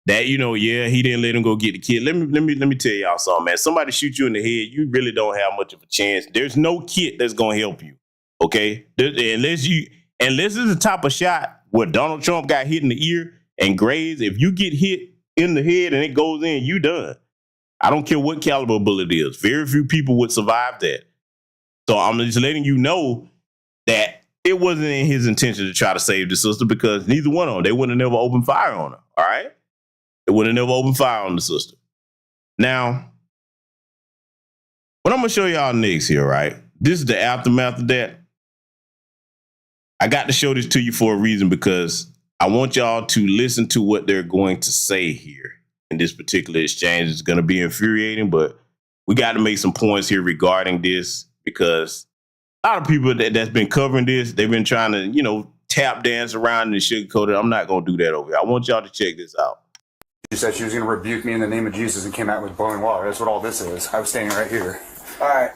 that, you know, yeah, he didn't let him go get the kid. Let me tell y'all something, man. Somebody shoot you in the head, you really don't have much of a chance. There's no kit that's gonna help you. Okay? Unless it's the type of shot where Donald Trump got hit in the ear and grazed. If you get hit in the head and it goes in, you done. I don't care what caliber bullet it is. Very few people would survive that. So I'm just letting you know that it wasn't in his intention to try to save the sister because neither one of them, they would have never opened fire on her. All right? It would have never opened fire on the sister. Now, what I'm going to show y'all next here, right? This is the aftermath of that. I got to show this to you for a reason because I want y'all to listen to what they're going to say here in this particular exchange. It's going to be infuriating, but we got to make some points here regarding this because a lot of people that's been covering this, they've been trying to, you know, tap dance around and sugarcoat it. I'm not going to do that over here. I want y'all to check this out. She said she was going to rebuke me in the name of Jesus and came out with boiling water. That's what all this is. I was standing right here. All right.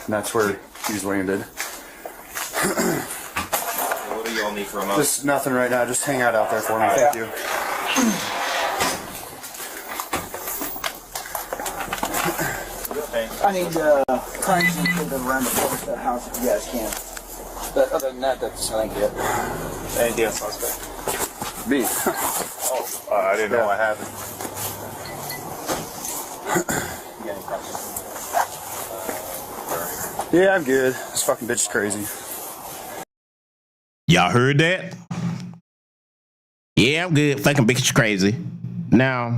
And that's where she's landed. What do y'all need from us? Just nothing right now. Just hang out there for me. Thank you. I need claims and people around the house if you guys can. But other than that, that's I think it. Anything else suspect? Me. I didn't know what happened. You got any questions? Yeah, I'm good. This fucking bitch is crazy. Y'all heard that? Yeah, I'm good. Fucking bitch is crazy. Now,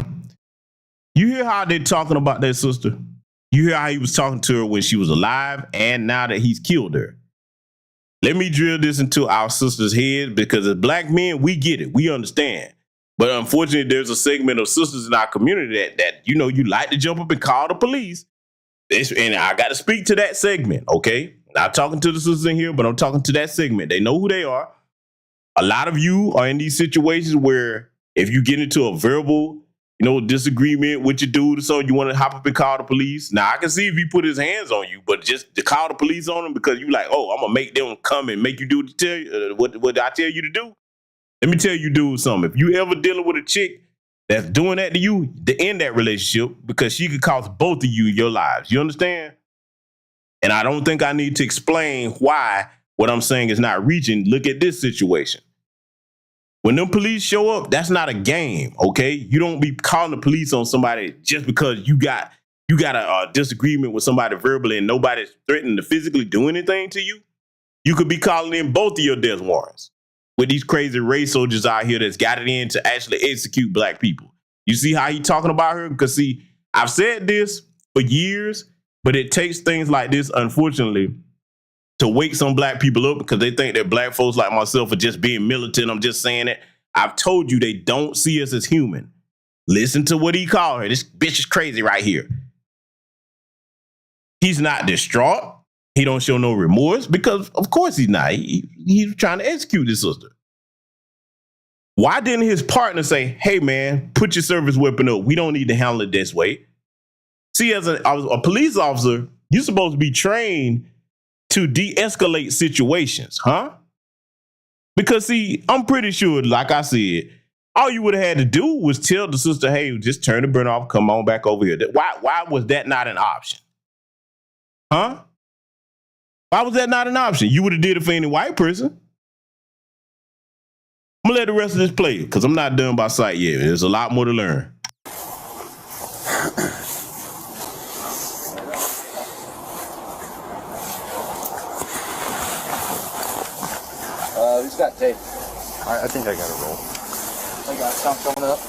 you hear how they're talking about that sister? You hear how he was talking to her when she was alive and now that he's killed her. Let me drill this into our sister's head because as black men, we get it. We understand. But unfortunately, there's a segment of sisters in our community that you know, you like to jump up and call the police. And I got to speak to that segment, okay? Not talking to the sisters in here, but I'm talking to that segment. They know who they are. A lot of you are in these situations where if you get into a verbal, you know, disagreement with your dude or something, you want to hop up and call the police. Now, I can see if he put his hands on you, but just to call the police on him because you like, oh, I'm going to make them come and make you do what I tell you to do. Let me tell you, dude, something. If you ever dealing with a chick that's doing that to you, to end that relationship because she could cost both of you your lives. You understand? And I don't think I need to explain why what I'm saying is not reaching. Look at this situation. When them police show up, that's not a game, okay? You don't be calling the police on somebody just because you got a disagreement with somebody verbally and nobody's threatening to physically do anything to you. You could be calling in both of your death warrants with these crazy race soldiers out here that's got it in to actually execute black people. You see how he talking about her? Because see, I've said this for years, but it takes things like this, unfortunately, to wake some black people up because they think that black folks like myself are just being militant. I'm just saying it. I've told you they don't see us as human. Listen to what he called her. This bitch is crazy right here. He's not distraught. He don't show no remorse because of course he's not. He's trying to execute this sister. Why didn't his partner say, hey man, put your service weapon up. We don't need to handle it this way. See, as a police officer, you're supposed to be trained to de-escalate situations, huh? Because see, I'm pretty sure, like I said, all you would have had to do was tell the sister, hey, just turn the burner off, come on back over here. Why was that not an option? Huh? Why was that not an option? You would have did it for any white person. I'm gonna let the rest of this play because I'm not done by sight yet. There's a lot more to learn. Who's got tape? I think I got a roll. I got some coming up.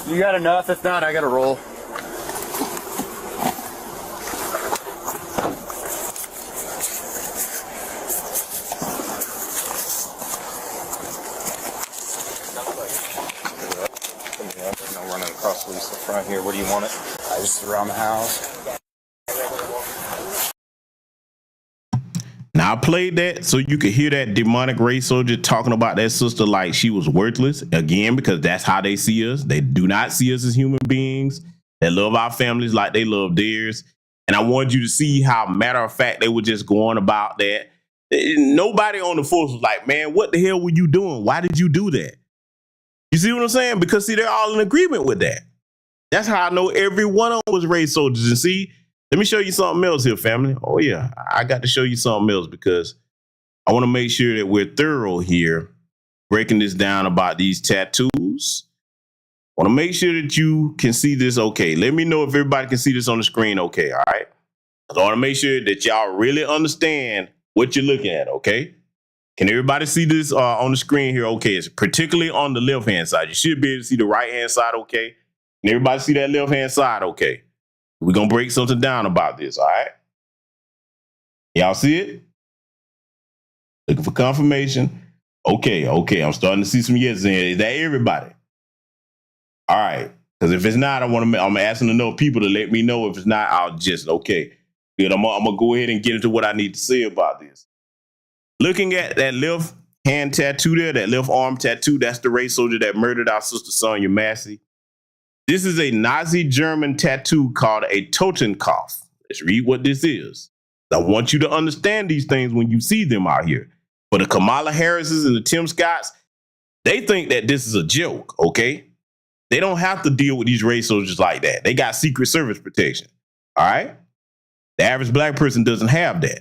You got enough? If not, I got a roll. I'm running across the front here. Where do you want it? I just around the house. Now I played that so you could hear that demonic race soldier talking about that sister like she was worthless, again, because that's how they see us. They do not see us as human beings that love our families like they love theirs. And I wanted you to see how matter of fact they were just going about that. Nobody on the force was like, man, what the hell were you doing? Why did you do that? You see what I'm saying? Because see, they're all in agreement with that. That's how I know every one of them was race soldiers. And see, let me show you something else here, family. Oh, yeah, I got to show you something else because I want to make sure that we're thorough here, breaking this down about these tattoos. I want to make sure that you can see this okay. Let me know if everybody can see this on the screen okay, all right? I want to make sure that y'all really understand what you're looking at, okay? Can everybody see this on the screen here okay? It's particularly on the left-hand side. You should be able to see the right-hand side okay. Can everybody see that left-hand side okay? We're going to break something down about this, all right? Y'all see it? Looking for confirmation. Okay. I'm starting to see some yeses in here. Is that everybody? All right. Because if it's not, I'm asking enough people to let me know. If it's not, I'll just, okay. Good. I'm going to go ahead and get into what I need to say about this. Looking at that left hand tattoo there, that left arm tattoo, that's the race soldier that murdered our sister Sonya Massey. This is a Nazi German tattoo called a Totenkopf. Let's read what this is. I want you to understand these things when you see them out here. For the Kamala Harrises and the Tim Scotts, they think that this is a joke, okay? They don't have to deal with these race soldiers like that. They got Secret Service protection, all right? The average black person doesn't have that.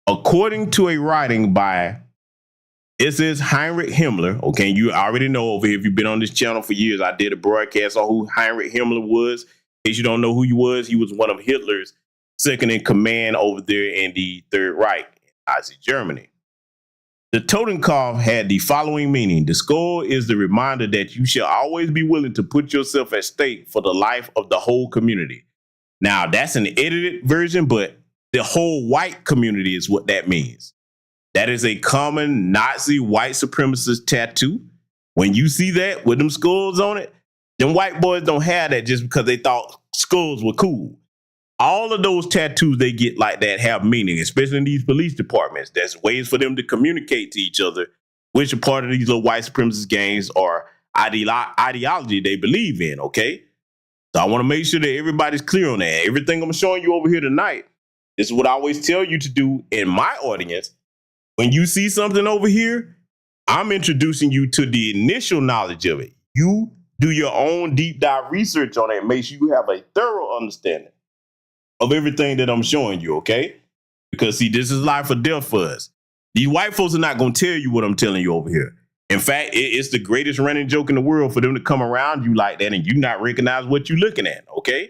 According to a writing by it says Heinrich Himmler. Okay, you already know over here, if you've been on this channel for years, I did a broadcast on who Heinrich Himmler was. In case you don't know who he was one of Hitler's second in command over there in the Third Reich, Nazi Germany. The Totenkopf had the following meaning. The skull is the reminder that you shall always be willing to put yourself at stake for the life of the whole community. Now, that's an edited version, but the whole white community is what that means. That is a common Nazi white supremacist tattoo. When you see that with them skulls on it, them white boys don't have that just because they thought skulls were cool. All of those tattoos they get like that have meaning, especially in these police departments. There's ways for them to communicate to each other which are part of these little white supremacist gangs or ideology they believe in, okay? So I want to make sure that everybody's clear on that. Everything I'm showing you over here tonight, this is what I always tell you to do in my audience. When you see something over here, I'm introducing you to the initial knowledge of it. You do your own deep dive research on it and make sure you have a thorough understanding of everything that I'm showing you, okay? Because, see, this is life or death for us. These white folks are not going to tell you what I'm telling you over here. In fact, it's the greatest running joke in the world for them to come around you like that and you not recognize what you're looking at, okay?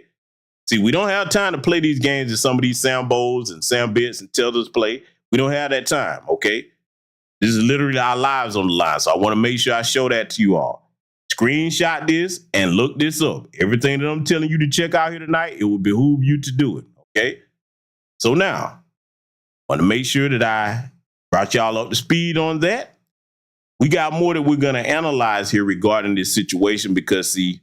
See, we don't have time to play these games that some of these Sam Bowles and Sam Bits and Tellers play. We don't have that time, okay? This is literally our lives on the line, so I want to make sure I show that to you all. Screenshot this and look this up. Everything that I'm telling you to check out here tonight, it will behoove you to do it, okay? So now, I want to make sure that I brought y'all up to speed on that. We got more that we're going to analyze here regarding this situation because, see,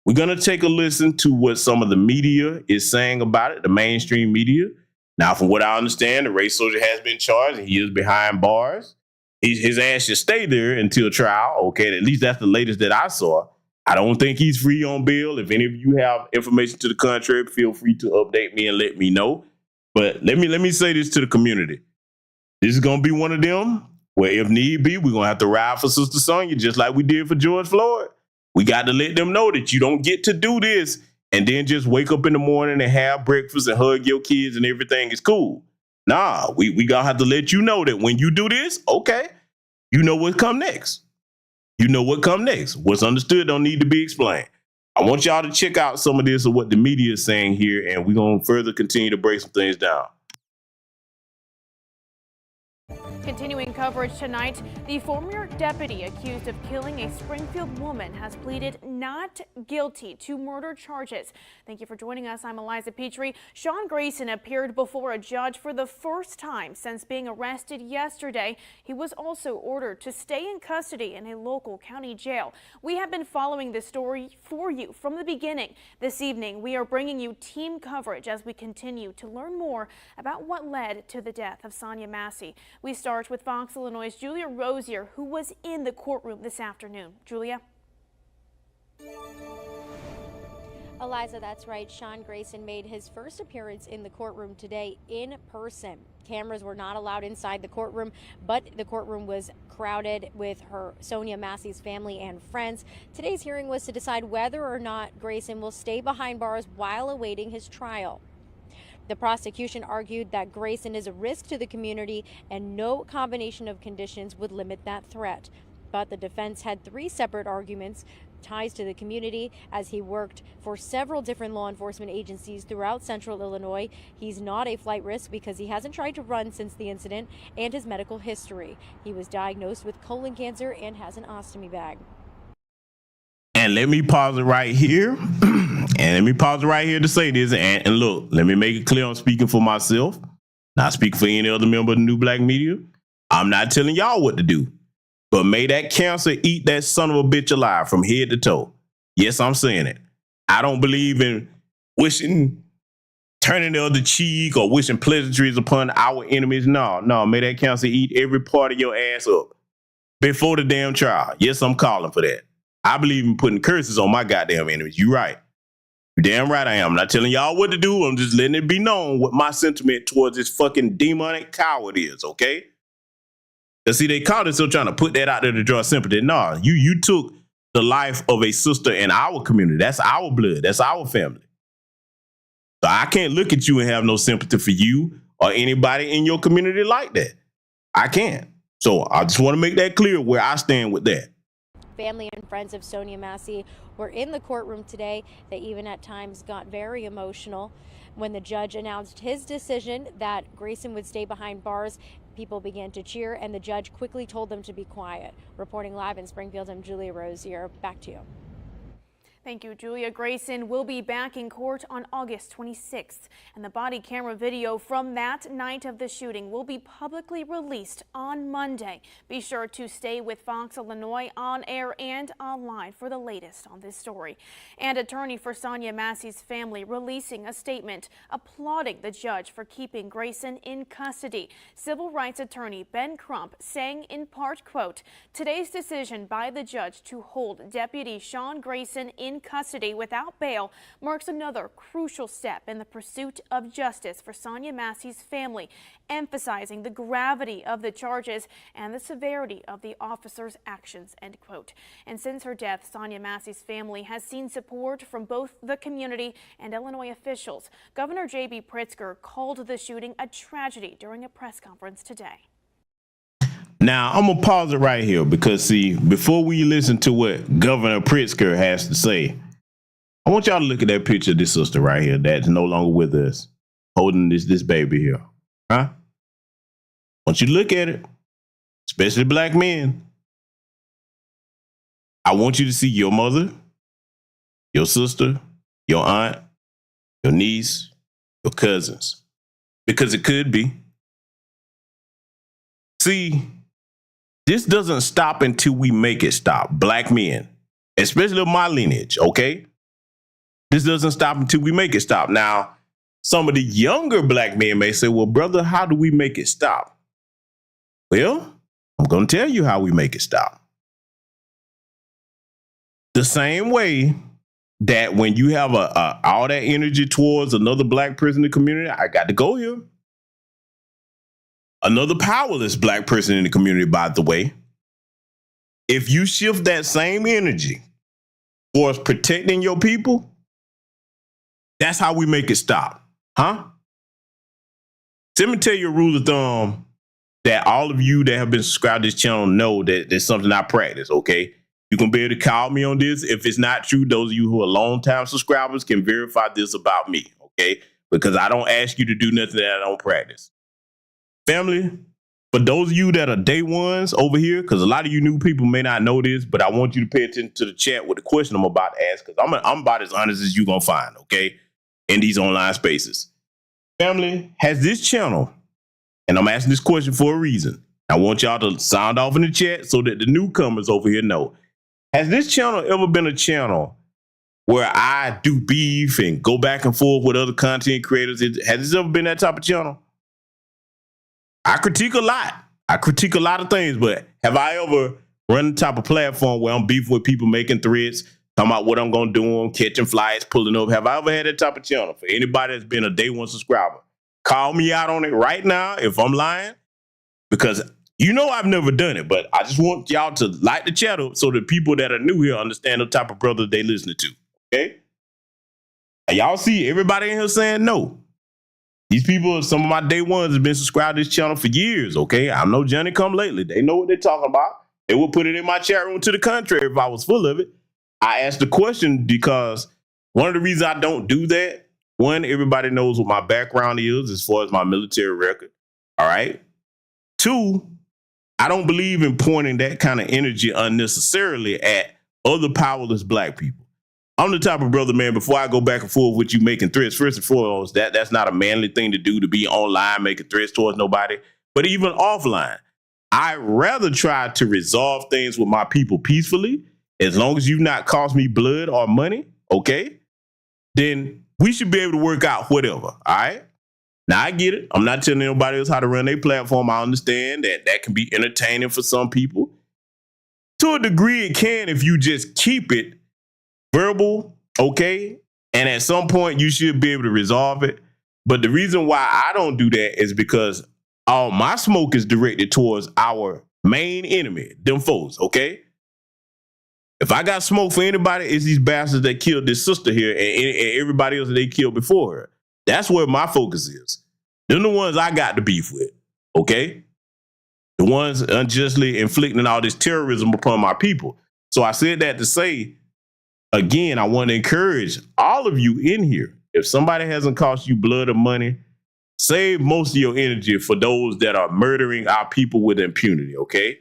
we're going to take a listen to what some of the media is saying about it, the mainstream media. Now, from what I understand, the race soldier has been charged and he is behind bars. His ass should stay there until trial. Okay, at least that's the latest that I saw. I don't think he's free on bail. If any of you have information to the contrary, feel free to update me and let me know. But let me say this to the community. This is going to be one of them where if need be, we're going to have to ride for Sister Sonya just like we did for George Floyd. We got to let them know that you don't get to do this and then just wake up in the morning and have breakfast and hug your kids and everything is cool. Nah, we gonna have to let you know that when you do this, okay, you know what come next. You know what come next. What's understood don't need to be explained. I want y'all to check out some of this of what the media is saying here, and we're gonna further continue to break some things down. Continuing coverage tonight, the former deputy accused of killing a Springfield woman has pleaded not guilty to murder charges. Thank you for joining us. I'm Eliza Petrie. Sean Grayson appeared before a judge for the first time since being arrested yesterday. He was also ordered to stay in custody in a local county jail. We have been following this story for you from the beginning. This evening, we are bringing you team coverage as we continue to learn more about what led to the death of Sonya Massey. We start with Fox Illinois' Julia Rosier, who was in the courtroom this afternoon. Julia? Eliza, that's right. Sean Grayson made his first appearance in the courtroom today in person. Cameras were not allowed inside the courtroom, but the courtroom was crowded with Sonia Massie's family and friends. Today's hearing was to decide whether or not Grayson will stay behind bars while awaiting his trial. The prosecution argued that Grayson is a risk to the community and no combination of conditions would limit that threat. But the defense had three separate arguments: ties to the community, as he worked for several different law enforcement agencies throughout central Illinois. He's not a flight risk because he hasn't tried to run since the incident, and his medical history. He was diagnosed with colon cancer and has an ostomy bag. And let me pause it right here. And let me pause it right here to say this. And look, let me make it clear I'm speaking for myself, not speaking for any other member of the New Black Media. I'm not telling y'all what to do. But may that cancer eat that son of a bitch alive from head to toe. Yes, I'm saying it. I don't believe in wishing, turning the other cheek or wishing pleasantries upon our enemies. No, may that cancer eat every part of your ass up before the damn trial. Yes, I'm calling for that. I believe in putting curses on my goddamn enemies. You right. You damn right I am. I'm not telling y'all what to do. I'm just letting it be known what my sentiment towards this fucking demonic coward is, okay? Cause see, they caught us still trying to put that out there to draw sympathy. No, you took the life of a sister in our community. That's our blood. That's our family. So I can't look at you and have no sympathy for you or anybody in your community like that. I can't. So I just want to make that clear where I stand with that. Family and friends of Sonia Massey were in the courtroom today. They even at times got very emotional. When the judge announced his decision that Grayson would stay behind bars, people began to cheer, and the judge quickly told them to be quiet. Reporting live in Springfield, I'm Julia Rosier. Back to you. Thank you, Julia. Grayson will be back in court on August 26th, and the body camera video from that night of the shooting will be publicly released on Monday. Be sure to stay with Fox Illinois on air and online for the latest on this story. And attorney for Sonya Massey's family releasing a statement applauding the judge for keeping Grayson in custody. Civil rights attorney Ben Crump saying in part, quote, "Today's decision by the judge to hold Deputy Sean Grayson in custody without bail marks another crucial step in the pursuit of justice for Sonya Massey's family, emphasizing the gravity of the charges and the severity of the officer's actions," end quote. And since her death, Sonya Massey's family has seen support from both the community and Illinois officials. Governor J.B. Pritzker called the shooting a tragedy during a press conference today. Now, I'm going to pause it right here because, see, before we listen to what Governor Pritzker has to say, I want y'all to look at that picture of this sister right here that's no longer with us, holding this baby here. Huh? Once you look at it, especially black men, I want you to see your mother, your sister, your aunt, your niece, your cousins, because it could be. See, this doesn't stop until we make it stop. Black men, especially of my lineage, okay? This doesn't stop until we make it stop. Now, some of the younger black men may say, well, brother, how do we make it stop? Well, I'm going to tell you how we make it stop. The same way that when you have all that energy towards another black person in the community, I got to go here. Another powerless black person in the community, by the way, if you shift that same energy for protecting your people, that's how we make it stop. Huh? So let me tell you a rule of thumb that all of you that have been subscribed to this channel know that there's something I practice, okay? You can be able to call me on this. If it's not true, those of you who are long-time subscribers can verify this about me, okay? Because I don't ask you to do nothing that I don't practice. Family, for those of you that are day ones over here, because a lot of you new people may not know this, but I want you to pay attention to the chat with the question I'm about to ask, because I'm about as honest as you're going to find, okay, in these online spaces. Family, has this channel, and I'm asking this question for a reason. I want y'all to sound off in the chat so that the newcomers over here know. Has this channel ever been a channel where I do beef and go back and forth with other content creators? Has this ever been that type of channel? I critique a lot. I critique a lot of things, but have I ever run the type of platform where I'm beefing with people, making threads, talking about what I'm going to do, catching flights, pulling up? Have I ever had that type of channel? For anybody that's been a day one subscriber, call me out on it right now if I'm lying, because you know I've never done it, but I just want y'all to light the chat up so that people that are new here understand the type of brother they listening to, okay? Y'all see everybody in here saying no. These people, some of my day ones have been subscribed to this channel for years, okay? I'm no Johnny come lately. They know what they're talking about. They would put it in my chat room to the contrary if I was full of it. I asked the question because one of the reasons I don't do that, one, everybody knows what my background is as far as my military record, all right? Two, I don't believe in pointing that kind of energy unnecessarily at other powerless black people. I'm the type of brother, man, before I go back and forth with you making threats, first and foremost, that's not a manly thing to do, to be online making threats towards nobody. But even offline, I'd rather try to resolve things with my people peacefully, as long as you've not cost me blood or money, okay? Then we should be able to work out whatever, all right? Now, I get it. I'm not telling anybody else how to run their platform. I understand that that can be entertaining for some people. To a degree, it can if you just keep it verbal, okay? And at some point, you should be able to resolve it. But the reason why I don't do that is because all my smoke is directed towards our main enemy, them foes, okay? If I got smoke for anybody, it's these bastards that killed this sister here and everybody else that they killed before her. That's where my focus is. They're the ones I got to beef with, okay? The ones unjustly inflicting all this terrorism upon my people. So I said that to say, again, I want to encourage all of you in here. If somebody hasn't cost you blood or money, save most of your energy for those that are murdering our people with impunity, okay?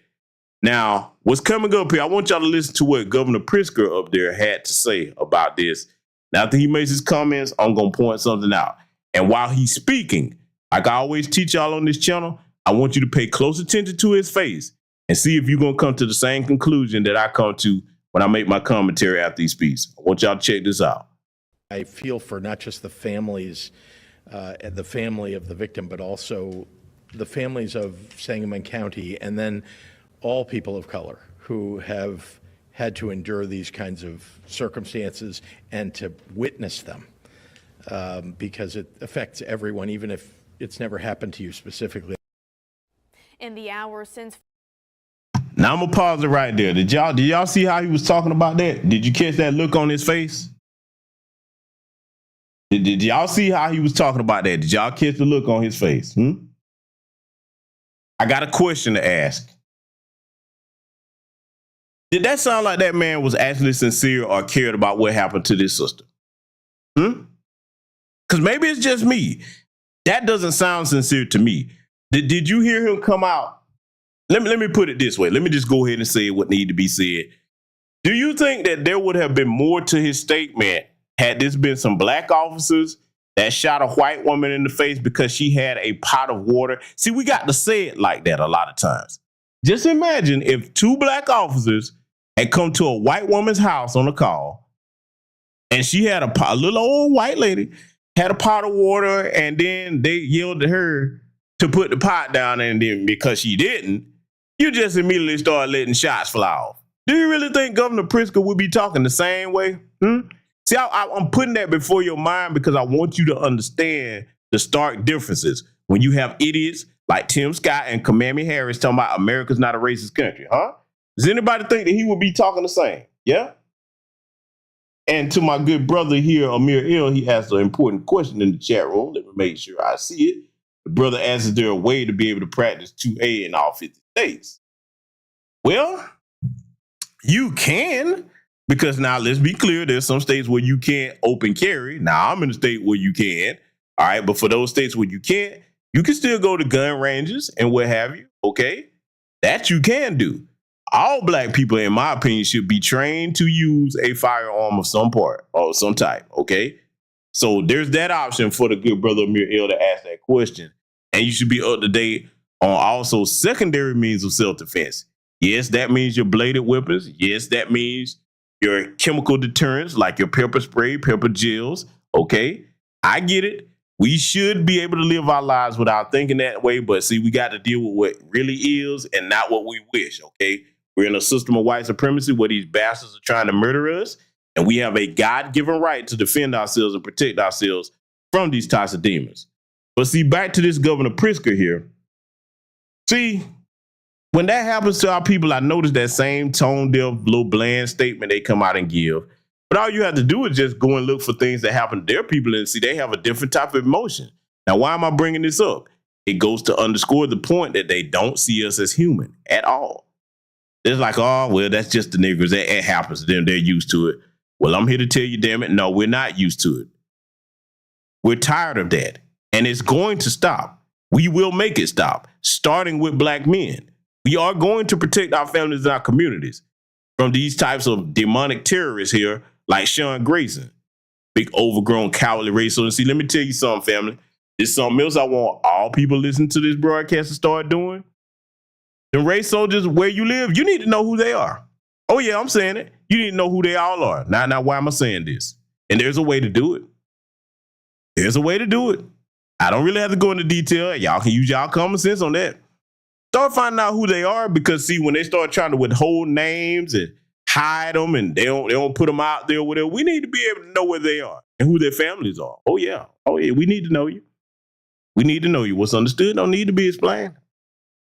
Now, what's coming up here, I want y'all to listen to what Governor Pritzker up there had to say about this. Now, after he makes his comments, I'm going to point something out. And while he's speaking, like I always teach y'all on this channel, I want you to pay close attention to his face and see if you're going to come to the same conclusion that I come to when I make my commentary after he speaks. I want y'all to check this out. I feel for not just the families, the family of the victim, but also the families of Sangamon County, and then all people of color who have had to endure these kinds of circumstances and to witness them, because it affects everyone, even if it's never happened to you specifically. In the hours since. Now I'm gonna pause it right there. Did y'all see how he was talking about that? Did you catch that look on his face? Did y'all see how he was talking about that? Did y'all catch the look on his face? I got a question to ask. Did that sound like that man was actually sincere or cared about what happened to this sister? Because maybe it's just me. That doesn't sound sincere to me. Did you hear him come out? Let me put it this way. Let me just go ahead and say what needed to be said. Do you think that there would have been more to his statement had this been some black officers that shot a white woman in the face because she had a pot of water? See, we got to say it like that a lot of times. Just imagine if two black officers had come to a white woman's house on a call, and she had a little old white lady had a pot of water, and then they yelled at her to put the pot down, and then because she didn't, you just immediately start letting shots fly off. Do you really think Governor Pritzker would be talking the same way? See, I'm putting that before your mind because I want you to understand the stark differences when you have idiots like Tim Scott and Kamala Harris talking about America's not a racist country, huh? Does anybody think that he would be talking the same? Yeah? And to my good brother here, Amir L, he asked an important question in the chat room. Let me make sure I see it. The brother asks, is there a way to be able to practice 2A in all 50 states? Well, you can, because now let's be clear, there's some states where you can't open carry. Now I'm in a state where you can. All right, but for those states where you can't, you can still go to gun ranges and what have you. Okay, that you can do. All black people, in my opinion, should be trained to use a firearm of some part or some type. Okay, so there's that option for the good brother Amir L to ask that question, and you should be up to date on also secondary means of self-defense. Yes, that means your bladed weapons. Yes, that means your chemical deterrents like your pepper spray, pepper gels. Okay, I get it. We should be able to live our lives without thinking that way. But see, we got to deal with what really is and not what we wish. Okay, we're in a system of white supremacy where these bastards are trying to murder us. And we have a God-given right to defend ourselves and protect ourselves from these types of demons. But see, back to this Governor Pritzker here. See, when that happens to our people, I notice that same tone-deaf, little bland statement they come out and give. But all you have to do is just go and look for things that happen to their people and see they have a different type of emotion. Now, why am I bringing this up? It goes to underscore the point that they don't see us as human at all. It's like, oh, well, that's just the niggers. It happens to them. They're used to it. Well, I'm here to tell you, damn it, no, we're not used to it. We're tired of that. And it's going to stop. We will make it stop, starting with black men. We are going to protect our families and our communities from these types of demonic terrorists here, like Sean Grayson, big overgrown cowardly racist. And see, let me tell you something, family. This is something else I want all people listening to this broadcast to start doing. The race soldiers where you live, you need to know who they are. Oh yeah, I'm saying it. You need to know who they all are. Now, why am I saying this? And there's a way to do it. There's a way to do it. I don't really have to go into detail. Y'all can use y'all common sense on that. Start finding out who they are, because see, when they start trying to withhold names and hide them and they don't put them out there or whatever, we need to be able to know where they are and who their families are. Oh yeah, we need to know you. We need to know you. What's understood don't need to be explained.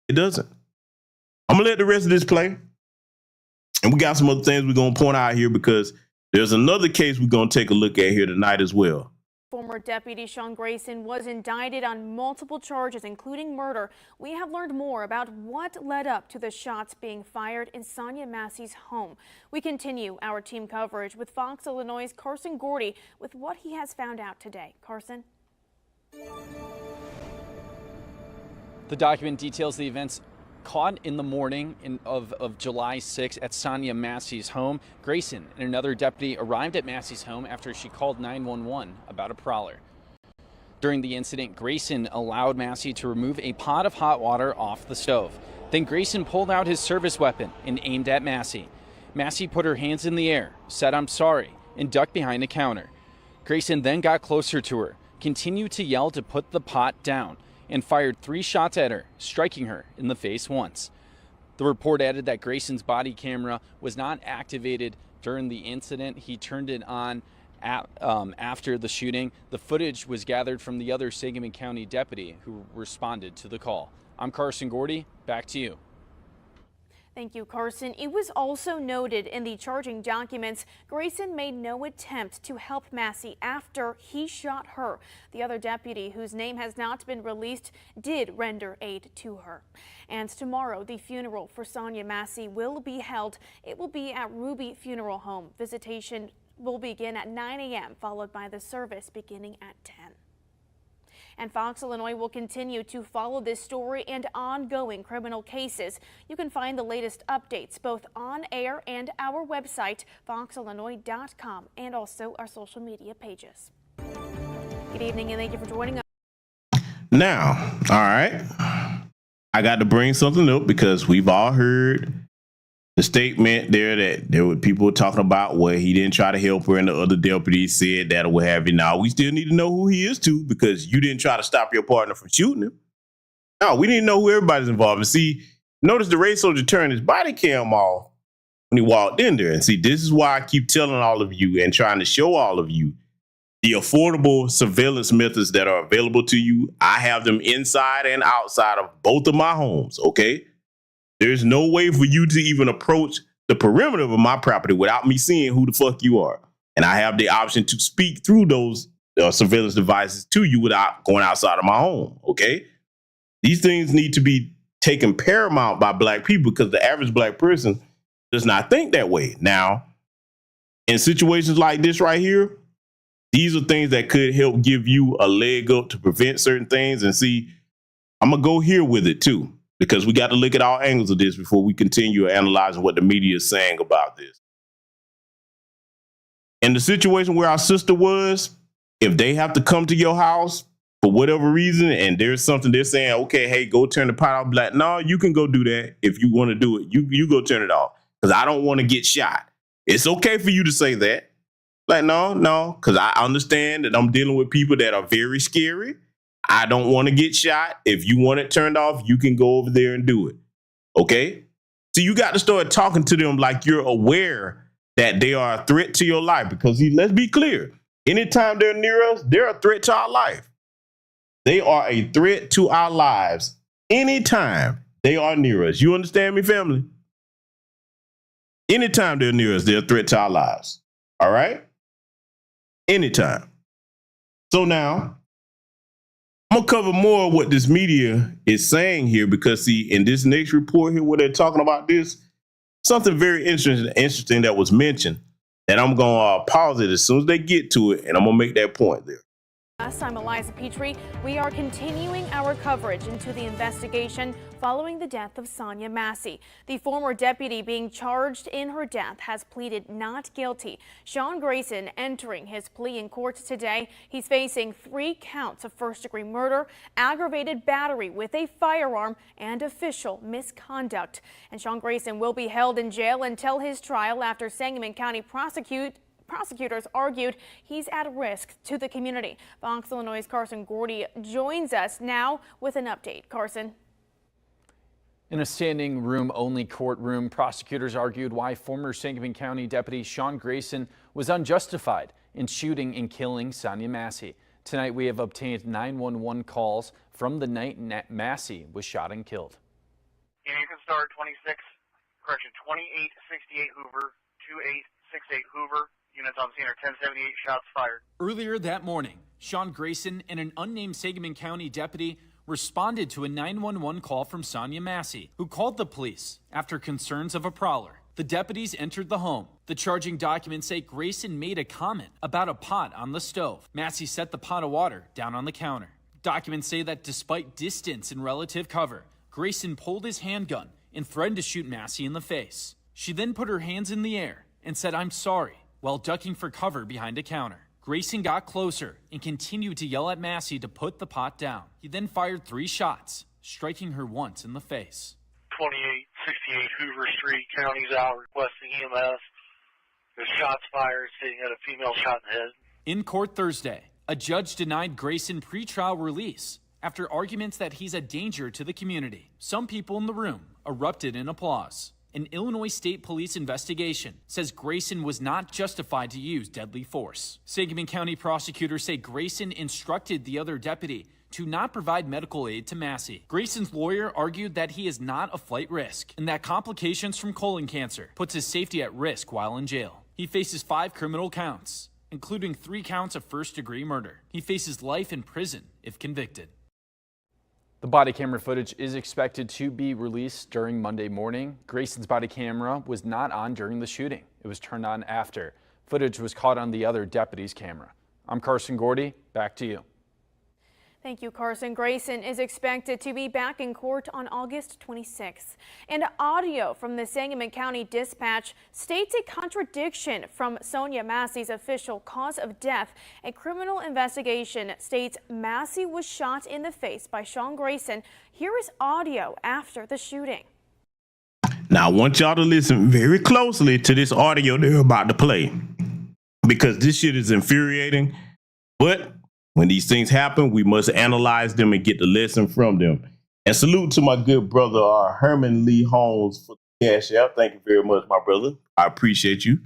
It doesn't. I'm gonna let the rest of this play. And we got some other things we're gonna point out here because there's another case we're gonna take a look at here tonight as well. Former Deputy Sean Grayson was indicted on multiple charges, including murder. We have learned more about what led up to the shots being fired in Sonya Massie's home. We continue our team coverage with Fox Illinois' Carson Gordy with what he has found out today. Carson? The document details the events caught in the morning of July 6th at Sonia Massie's home. Grayson and another deputy arrived at Massie's home after she called 911 about a prowler. During the incident, Grayson allowed Massie to remove a pot of hot water off the stove. Then Grayson pulled out his service weapon and aimed at Massie. Massie put her hands in the air, said "I'm sorry," and ducked behind a counter. Grayson then got closer to her, continued to yell to put the pot down, and fired 3 shots at her, striking her in the face once. The report added that Grayson's body camera was not activated during the incident. He turned it on after the shooting. The footage was gathered from the other Sangamon County deputy who responded to the call. I'm Carson Gordy. Back to you. Thank you, Carson. It was also noted in the charging documents, Grayson made no attempt to help Massie after he shot her. The other deputy, whose name has not been released, did render aid to her. And tomorrow, the funeral for Sonia Massie will be held. It will be at Ruby Funeral Home. Visitation will begin at 9 a.m., followed by the service beginning at 10. And Fox Illinois will continue to follow this story and ongoing criminal cases. You can find the latest updates both on air and our website, foxillinois.com, and also our social media pages. Good evening and thank you for joining us. Now, all right, I got to bring something up because we've all heard the statement there that there were people talking about where he didn't try to help her and the other deputies said that or what have you. Now, we still need to know who he is too, because you didn't try to stop your partner from shooting him. No, we need to know who everybody's involved. And see, notice the race soldier turned his body cam off when he walked in there. And see, this is why I keep telling all of you and trying to show all of you the affordable surveillance methods that are available to you. I have them inside and outside of both of my homes, okay? There's no way for you to even approach the perimeter of my property without me seeing who the fuck you are. and I have the option to speak through those surveillance devices to you without going outside of my home. Okay. These things need to be taken paramount by black people because the average black person does not think that way. Now, in situations like this right here, these are things that could help give you a leg up to prevent certain things. And see, I'm going to go here with it too, because we got to look at all angles of this before we continue analyzing what the media is saying about this. In the situation where our sister was, if they have to come to your house for whatever reason, and there's something they're saying, okay, hey, go turn the pot off. Black, no, you can go do that if you want to do it. You go turn it off because I don't want to get shot. It's okay for you to say that. Like, no, because I understand that I'm dealing with people that are very scary. I don't want to get shot. If you want it turned off, you can go over there and do it. Okay? So you got to start talking to them like you're aware that they are a threat to your life. Because let's be clear. Anytime they're near us, they're a threat to our life. They are a threat to our lives anytime they are near us. You understand me, family? Anytime they're near us, they're a threat to our lives. All right? Anytime. So now, I'm going to cover more of what this media is saying here because, see, in this next report here where they're talking about this, something very interesting that was mentioned, and I'm going to pause it as soon as they get to it, and I'm going to make that point there. I'm Eliza Petrie. We are continuing our coverage into the investigation following the death of Sonya Massey. The former deputy being charged in her death has pleaded not guilty. Sean Grayson entering his plea in court today. He's facing 3 counts of first-degree murder, aggravated battery with a firearm, and official misconduct. And Sean Grayson will be held in jail until his trial after Sangamon County prosecutors argued he's at risk to the community. Fox Illinois' Carson Gordy joins us now with an update. Carson. In a standing room only courtroom, prosecutors argued why former Sangamon County Deputy Sean Grayson was unjustified in shooting and killing Sonia Massey. Tonight we have obtained 911 calls from the night Massey was shot and killed. You can start 2868 Hoover, 2868 Hoover. Units on scene are 1078, shots fired. Earlier that morning, Sean Grayson and an unnamed Sangamon County deputy responded to a 911 call from Sonia Massey, who called the police after concerns of a prowler. The deputies entered the home. The charging documents say Grayson made a comment about a pot on the stove. Massey set the pot of water down on the counter. Documents say that despite distance and relative cover, Grayson pulled his handgun and threatened to shoot Massey in the face. She then put her hands in the air and said, "I'm sorry," while ducking for cover behind a counter. Grayson got closer and continued to yell at Massey to put the pot down. He then fired 3 shots, striking her once in the face. 2868 Hoover Street, county's out requesting EMS. There's shots fired, stating that a female shot in the head. In court Thursday, a judge denied Grayson pretrial release after arguments that he's a danger to the community. Some people in the room erupted in applause. An Illinois State Police investigation says Grayson was not justified to use deadly force. Sangamon County prosecutors say Grayson instructed the other deputy to not provide medical aid to Massey. Grayson's lawyer argued that he is not a flight risk and that complications from colon cancer puts his safety at risk while in jail. He faces 5 criminal counts, including 3 counts of first-degree murder. He faces life in prison if convicted. The body camera footage is expected to be released during Monday morning. Grayson's body camera was not on during the shooting. It was turned on after. Footage was caught on the other deputy's camera. I'm Carson Gordy. Back to you. Thank you, Carson. Grayson is expected to be back in court on August 26th. And audio from the Sangamon County Dispatch states a contradiction from Sonia Massey's official cause of death. A criminal investigation states Massey was shot in the face by Sean Grayson. Here is audio after the shooting. Now, I want y'all to listen very closely to this audio they're about to play, because this shit is infuriating. But when these things happen, we must analyze them and get the lesson from them. And salute to my good brother, Herman Lee Holmes, for the cash out. Thank you very much, my brother. I appreciate you.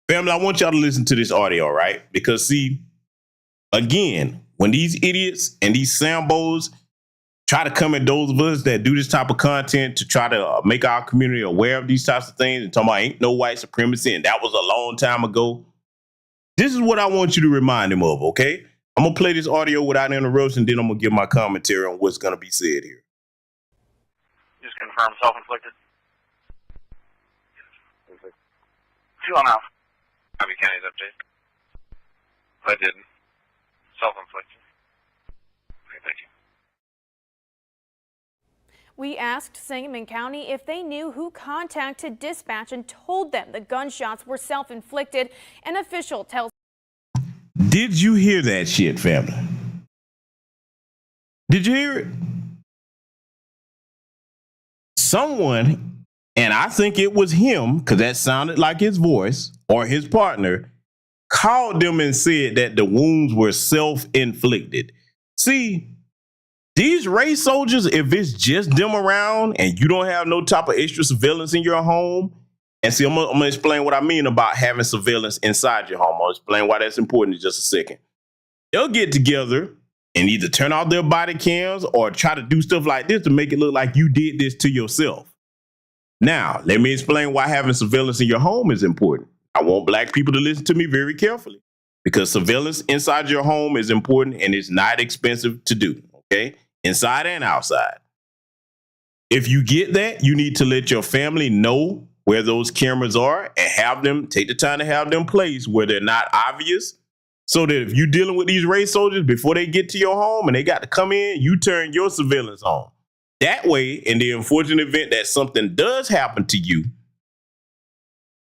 Family, I want y'all to listen to this audio, right? Because, see, again, when these idiots and these Sambos try to come at those of us that do this type of content to try to make our community aware of these types of things and talking about ain't no white supremacy and that was a long time ago. This is what I want you to remind him of, okay? I'm going to play this audio without interruption, then I'm going to give my commentary on what's going to be said here. Just confirm self-inflicted. 2 on off. Copy County's update. I didn't. Self-inflicted. Okay, thank you. We asked Sangamon County if they knew who contacted dispatch and told them the gunshots were self-inflicted. An official tells. Did you hear that shit, family? Did you hear it? Someone, and I think it was him, because that sounded like his voice, or his partner, called them and said that the wounds were self-inflicted. See, these race soldiers, if it's just them around and you don't have no type of extra surveillance in your home, and see, I'm gonna explain what I mean about having surveillance inside your home. I'll explain why that's important in just a second. They'll get together and either turn off their body cams or try to do stuff like this to make it look like you did this to yourself. Now, let me explain why having surveillance in your home is important. I want black people to listen to me very carefully, because surveillance inside your home is important and it's not expensive to do, okay? Inside and outside. If you get that, you need to let your family know where those cameras are and have them, take the time to have them placed where they're not obvious, so that if you're dealing with these race soldiers before they get to your home and they got to come in, you turn your surveillance on. That way, in the unfortunate event that something does happen to you,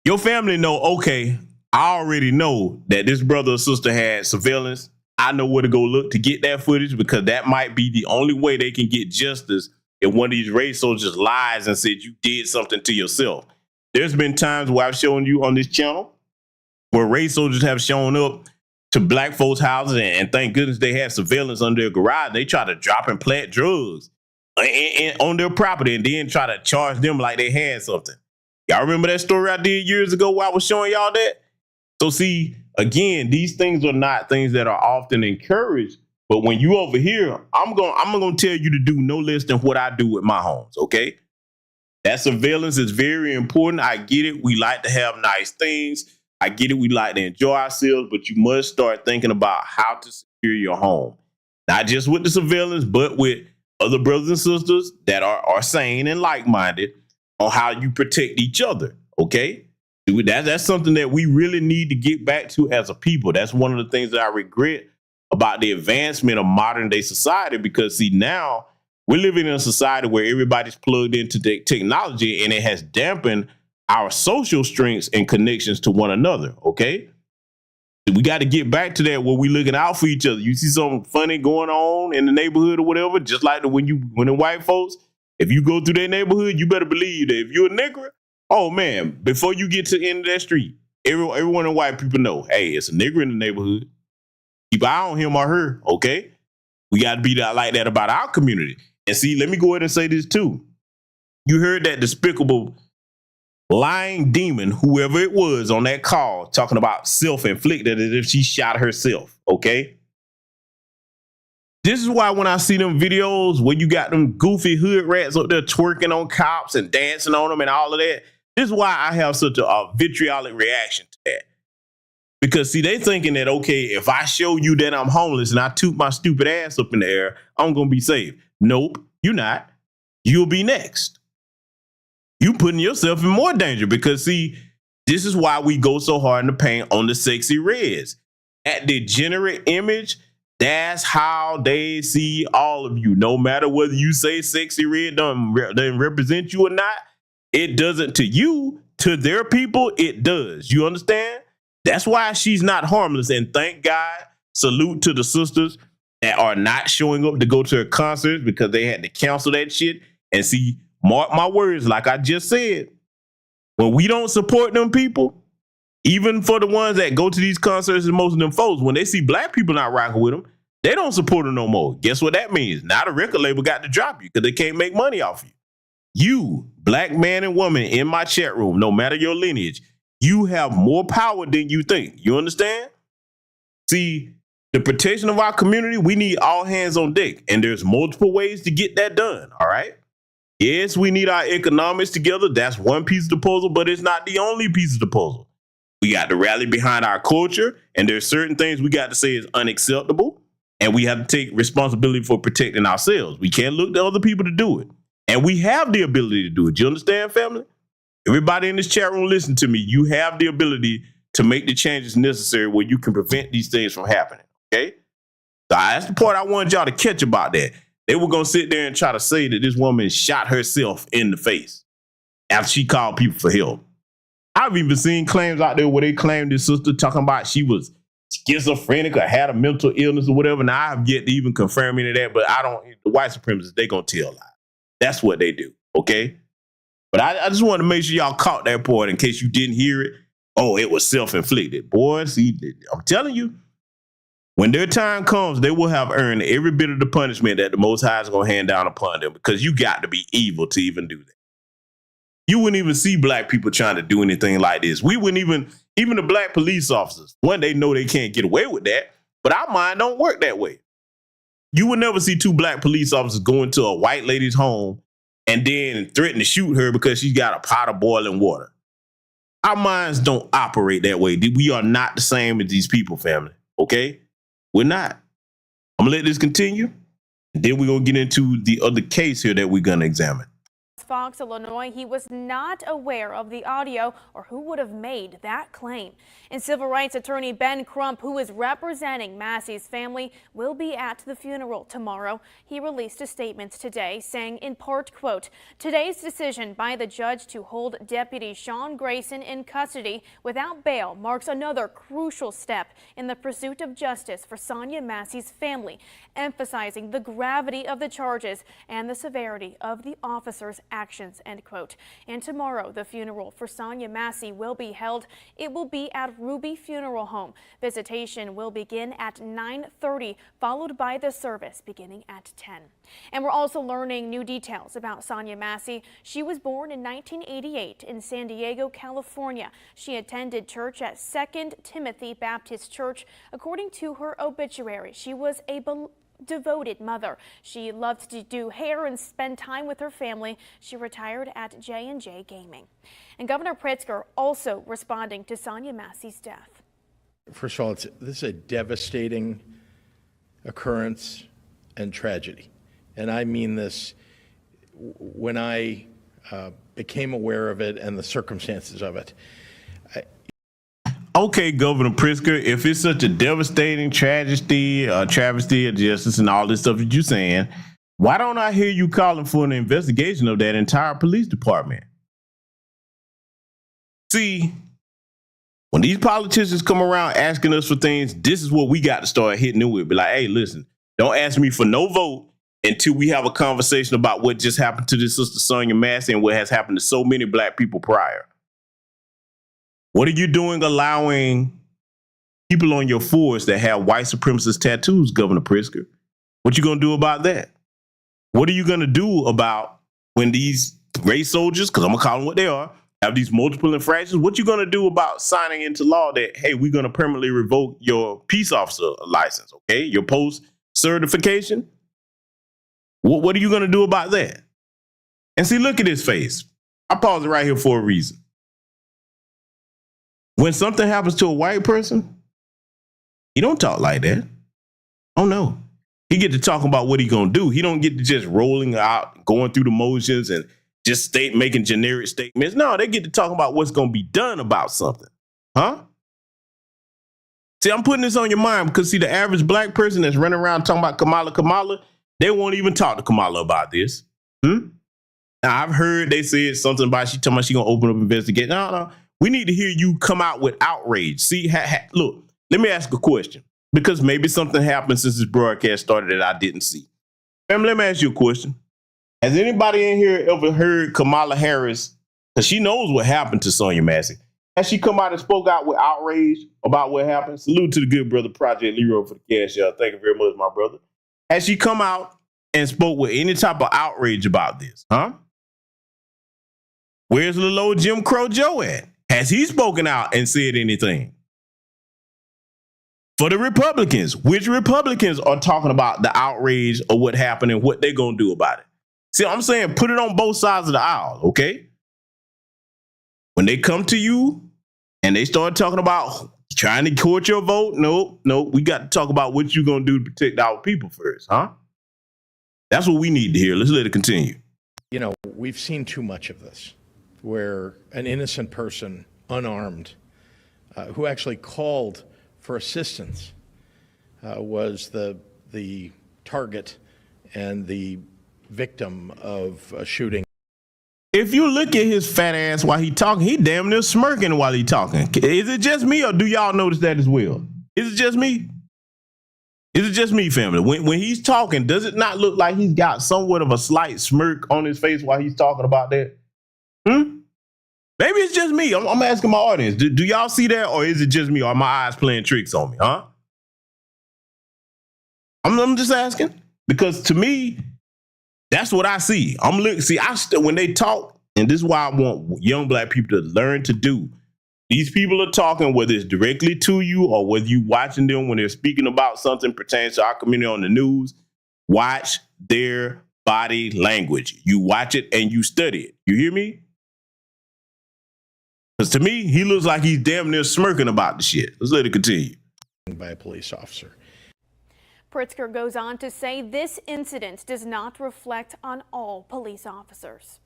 your family know, okay, I already know that this brother or sister had surveillance. I know where to go look to get that footage, because that might be the only way they can get justice if one of these race soldiers lies and said you did something to yourself. There's been times where I've shown you on this channel where race soldiers have shown up to black folks' houses, and thank goodness they had surveillance under their garage. They try to drop and plant drugs on their property and then try to charge them like they had something. Y'all remember that story I did years ago where I was showing y'all that? So see, again, these things are not things that are often encouraged. But when you over here, I'm gonna tell you to do no less than what I do with my homes, okay? That surveillance is very important. I get it. We like to have nice things. I get it. We like to enjoy ourselves, but you must start thinking about how to secure your home. Not just with the surveillance, but with other brothers and sisters that are sane and like-minded on how you protect each other, okay? That's something that we really need to get back to as a people. That's one of the things that I regret about the advancement of modern day society, because see, now we're living in a society where everybody's plugged into the technology, and it has dampened our social strengths and connections to one another, okay? We got to get back to that where we're looking out for each other. You see something funny going on in the neighborhood or whatever, just like when the white folks, if you go through their neighborhood, you better believe that if you're a nigger, oh man, before you get to the end of that street, everyone in white people know, hey, it's a nigger in the neighborhood. Keep an eye on him or her, okay? We got to be like that about our community. And see, let me go ahead and say this too. You heard that despicable lying demon, whoever it was on that call, talking about self-inflicted as if she shot herself, okay? This is why when I see them videos where you got them goofy hood rats up there twerking on cops and dancing on them and all of that, this is why I have such a vitriolic reaction to that. Because see, they thinking that, okay, if I show you that I'm homeless and I toot my stupid ass up in the air, I'm going to be safe. Nope, you're not. You'll be next. You putting yourself in more danger, because see, this is why we go so hard in the paint on the sexy reds. That degenerate image, that's how they see all of you. No matter whether you say sexy red doesn't represent you or not, it doesn't to you. To their people, it does. You understand? That's why she's not harmless. And thank God, salute to the sisters that are not showing up to go to her concerts because they had to cancel that shit. And see, mark my words, like I just said, when we don't support them people, even for the ones that go to these concerts and most of them folks, when they see black people not rocking with them, they don't support them no more. Guess what that means? Now the record label got to drop you because they can't make money off you. You, black man and woman in my chat room, no matter your lineage, you have more power than you think. You understand? See, the protection of our community, we need all hands on deck. And there's multiple ways to get that done, all right? Yes, we need our economics together. That's one piece of the puzzle, but it's not the only piece of the puzzle. We got to rally behind our culture, and there's certain things we got to say is unacceptable, and we have to take responsibility for protecting ourselves. We can't look to other people to do it, and we have the ability to do it. You understand, family? Everybody in this chat room, listen to me. You have the ability to make the changes necessary where you can prevent these things from happening, okay? So that's the part I wanted y'all to catch about that. They were going to sit there and try to say that this woman shot herself in the face after she called people for help. I've even seen claims out there where they claimed this sister talking about she was schizophrenic or had a mental illness or whatever. Now, I have yet to even confirm any of that, but the white supremacists, they going to tell lies. That's what they do, okay? But I just want to make sure y'all caught that part in case you didn't hear it. Oh, it was self-inflicted. Boy, see, I'm telling you, when their time comes, they will have earned every bit of the punishment that the Most High is going to hand down upon them, because you got to be evil to even do that. You wouldn't even see black people trying to do anything like this. We wouldn't even the black police officers, one, they know they can't get away with that, but our mind don't work that way. You would never see two black police officers go into a white lady's home and then threaten to shoot her because she's got a pot of boiling water. Our minds don't operate that way. We are not the same as these people, family, okay? We're not. I'm gonna let this continue, and then we're gonna get into the other case here that we're gonna examine. Fox, Illinois, he was not aware of the audio or who would have made that claim. And civil rights attorney Ben Crump, who is representing Massey's family, will be at the funeral tomorrow. He released a statement today saying, in part, quote, "Today's decision by the judge to hold Deputy Sean Grayson in custody without bail marks another crucial step in the pursuit of justice for Sonia Massey's family, emphasizing the gravity of the charges and the severity of the officer's actions," end quote. And tomorrow, the funeral for Sonia Massey will be held. It will be at Ruby Funeral Home. Visitation will begin at 9:30, followed by the service beginning at 10. And we're also learning new details about Sonya Massey. She was born in 1988 in San Diego, California. She attended church at 2nd Timothy Baptist Church. According to her obituary, she was a devoted mother. She loved to do hair and spend time with her family. She retired at J&J Gaming. And Governor Pritzker also responding to Sonya Massey's death. First of all, this is a devastating occurrence and tragedy. And I mean this when I became aware of it and the circumstances of it. Okay, Governor Pritzker, if it's such a devastating travesty of justice and all this stuff that you're saying, why don't I hear you calling for an investigation of that entire police department? See, when these politicians come around asking us for things, this is what we got to start hitting them with. Be like, hey, listen, don't ask me for no vote until we have a conversation about what just happened to this sister Sonya Massey and what has happened to so many black people prior. What are you doing allowing people on your force that have white supremacist tattoos, Governor Pritzker? What you going to do about that? What are you going to do about when these race soldiers, because I'm going to call them what they are, have these multiple infractions? What you going to do about signing into law that, hey, we're going to permanently revoke your peace officer license, okay? Your post certification? What are you going to do about that? And see, look at his face. I paused it right here for a reason. When something happens to a white person, he don't talk like that. Oh no. He get to talk about what he gonna do. He don't get to just rolling out, going through the motions and just making generic statements. No, they get to talk about what's gonna be done about something. Huh? See, I'm putting this on your mind because see, the average black person that's running around talking about Kamala, they won't even talk to Kamala about this. Now I've heard they said something about she talking about she gonna open up an investigation. No. We need to hear you come out with outrage. See, look, let me ask a question because maybe something happened since this broadcast started that I didn't see. Family, let me ask you a question. Has anybody in here ever heard Kamala Harris, because she knows what happened to Sonya Massey, has she come out and spoke out with outrage about what happened? Salute to the good brother, Project Leroy, for the cash, y'all. Thank you very much, my brother. Has she come out and spoke with any type of outrage about this? Huh? Where's little old Jim Crow Joe at? Has he spoken out and said anything? For the Republicans, which Republicans are talking about the outrage of what happened and what they're going to do about it? See, I'm saying put it on both sides of the aisle, okay? When they come to you and they started talking about trying to court your vote. Nope. We got to talk about what you're going to do to protect our people first, huh? That's what we need to hear. Let's let it continue. You know, we've seen too much of this, where an innocent person, unarmed, who actually called for assistance, was the target and the victim of a shooting. If you look at his fat ass while he talking, he damn near smirking while he talking. Is it just me, or do y'all notice that as well? Is it just me? Is it just me, family? When he's talking, does it not look like he's got somewhat of a slight smirk on his face while he's talking about that? Maybe it's just me. I'm asking my audience. Do y'all see that, or is it just me? Or are my eyes playing tricks on me, huh? I'm just asking, because to me, that's what I see. When they talk, and this is why I want young black people to learn to do. These people are talking, whether it's directly to you or whether you watching them when they're speaking about something pertaining to our community on the news. Watch their body language. You watch it and you study it. You hear me? Because to me, he looks like he's damn near smirking about the shit. Let's let it continue. By a police officer. Pritzker goes on to say this incident does not reflect on all police officers.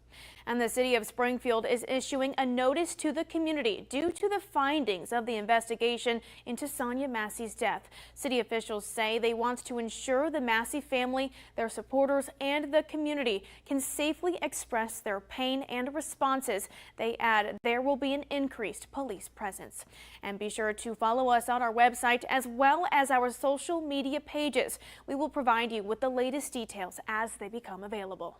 And the city of Springfield is issuing a notice to the community due to the findings of the investigation into Sonya Massie's death. City officials say they want to ensure the Massie family, their supporters, and the community can safely express their pain and responses. They add there will be an increased police presence. And be sure to follow us on our website as well as our social media pages. We will provide you with the latest details as they become available.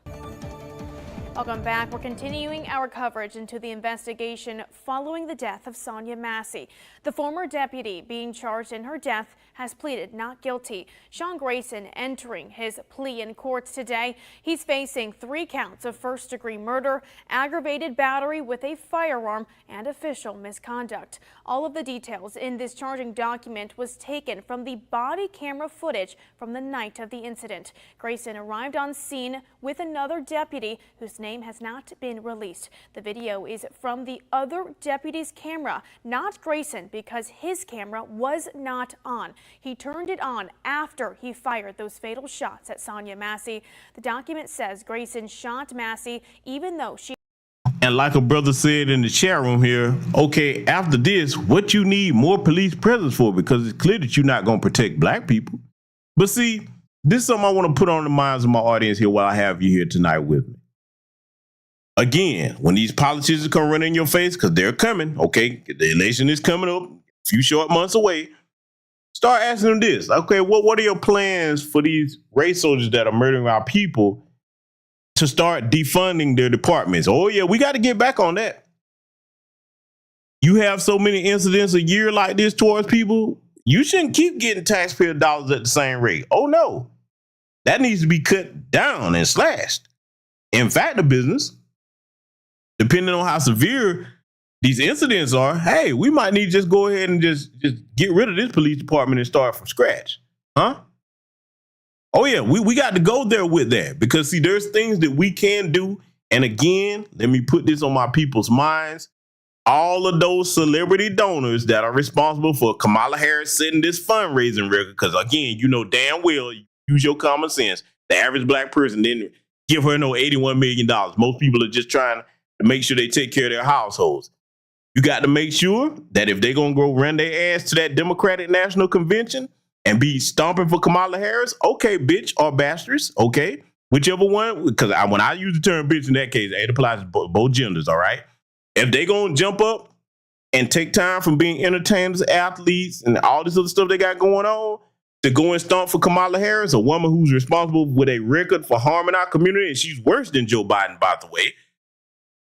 Welcome back. We're continuing our coverage into the investigation following the death of Sonya Massey. The former deputy being charged in her death has pleaded not guilty. Sean Grayson entering his plea in court today. He's facing 3 counts of first-degree murder, aggravated battery with a firearm, and official misconduct. All of the details in this charging document was taken from the body camera footage from the night of the incident. Grayson arrived on scene with another deputy whose name has not been released. The video is from the other deputy's camera, not Grayson, because his camera was not on. He turned it on after he fired those fatal shots at Sonya Massey. The document says Grayson shot Massey even though she... And like a brother said in the chat room here, okay, after this, what you need more police presence for? Because it's clear that you're not going to protect black people. But see, this is something I want to put on the minds of my audience here while I have you here tonight with me. Again, when these politicians come running in your face, because they're coming, okay, the election is coming up, a few short months away, start asking them this. Okay, what are your plans for these race soldiers that are murdering our people to start defunding their departments? Oh, yeah, we got to get back on that. You have so many incidents a year like this towards people, you shouldn't keep getting taxpayer dollars at the same rate. Oh, no. That needs to be cut down and slashed. In fact, the business, depending on how severe these incidents are, hey, we might need to just go ahead and just get rid of this police department and start from scratch. Huh? Oh, yeah, we got to go there with that because, see, there's things that we can do. And again, let me put this on my people's minds. All of those celebrity donors that are responsible for Kamala Harris setting this fundraising record, because, again, you know damn well, use your common sense. The average black person didn't give her no $81 million. Most people are just trying to make sure they take care of their households. You got to make sure that if they're going to go run their ass to that Democratic National Convention and be stomping for Kamala Harris, okay, bitch or bastards, okay, whichever one, because when I use the term bitch in that case, it applies to both genders, all right? If they going to jump up and take time from being entertainers, athletes, and all this other stuff they got going on to go and stomp for Kamala Harris, a woman who's responsible with a record for harming our community, and she's worse than Joe Biden, by the way,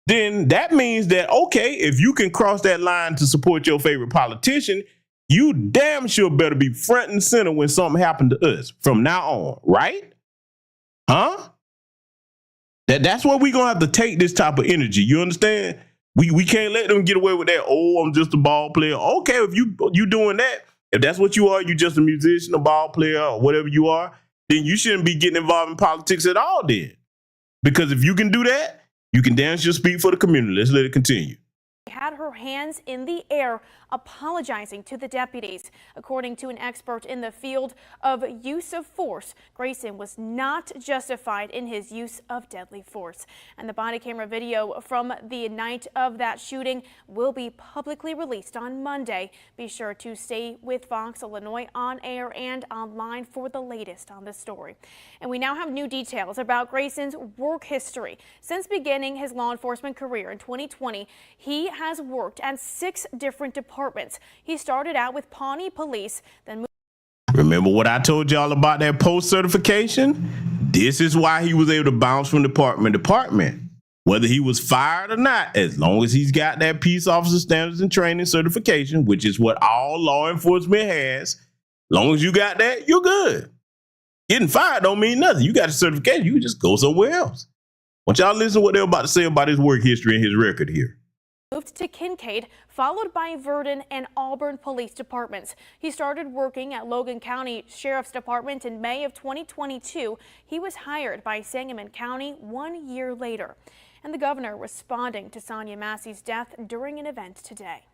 then that means that, okay, if you can cross that line to support your favorite politician, you damn sure better be front and center when something happened to us from now on, right? Huh? That's where we're going to have to take this type of energy. You understand? We can't let them get away with that. Oh, I'm just a ball player. Okay, if you doing that, if that's what you are, you just a musician, a ball player, or whatever you are, then you shouldn't be getting involved in politics at all then. Because if you can do that, you can damn sure speak for the community. Let's let it continue. had her hands in the air apologizing to the deputies. According to an expert in the field of use of force, Grayson was not justified in his use of deadly force. And the body camera video from the night of that shooting will be publicly released on Monday. Be sure to stay with Fox Illinois on air and online for the latest on this story. And we now have new details about Grayson's work history. Since beginning his law enforcement career in 2020, he has worked at 6 different departments. He started out with Pawnee Police, then moved. Remember what I told y'all about that post certification? This is why he was able to bounce from department to department. Whether he was fired or not, as long as he's got that peace officer standards and training certification, which is what all law enforcement has, as long as you got that, you're good. Getting fired don't mean nothing. You got a certification, you can just go somewhere else. Want y'all listen to what they're about to say about his work history and his record here. Moved to Kincaid, followed by Verdon and Auburn police departments. He started working at Logan County Sheriff's Department in May of 2022. He was hired by Sangamon County 1 year later. And the governor responding to Sonya Massie's death during an event today.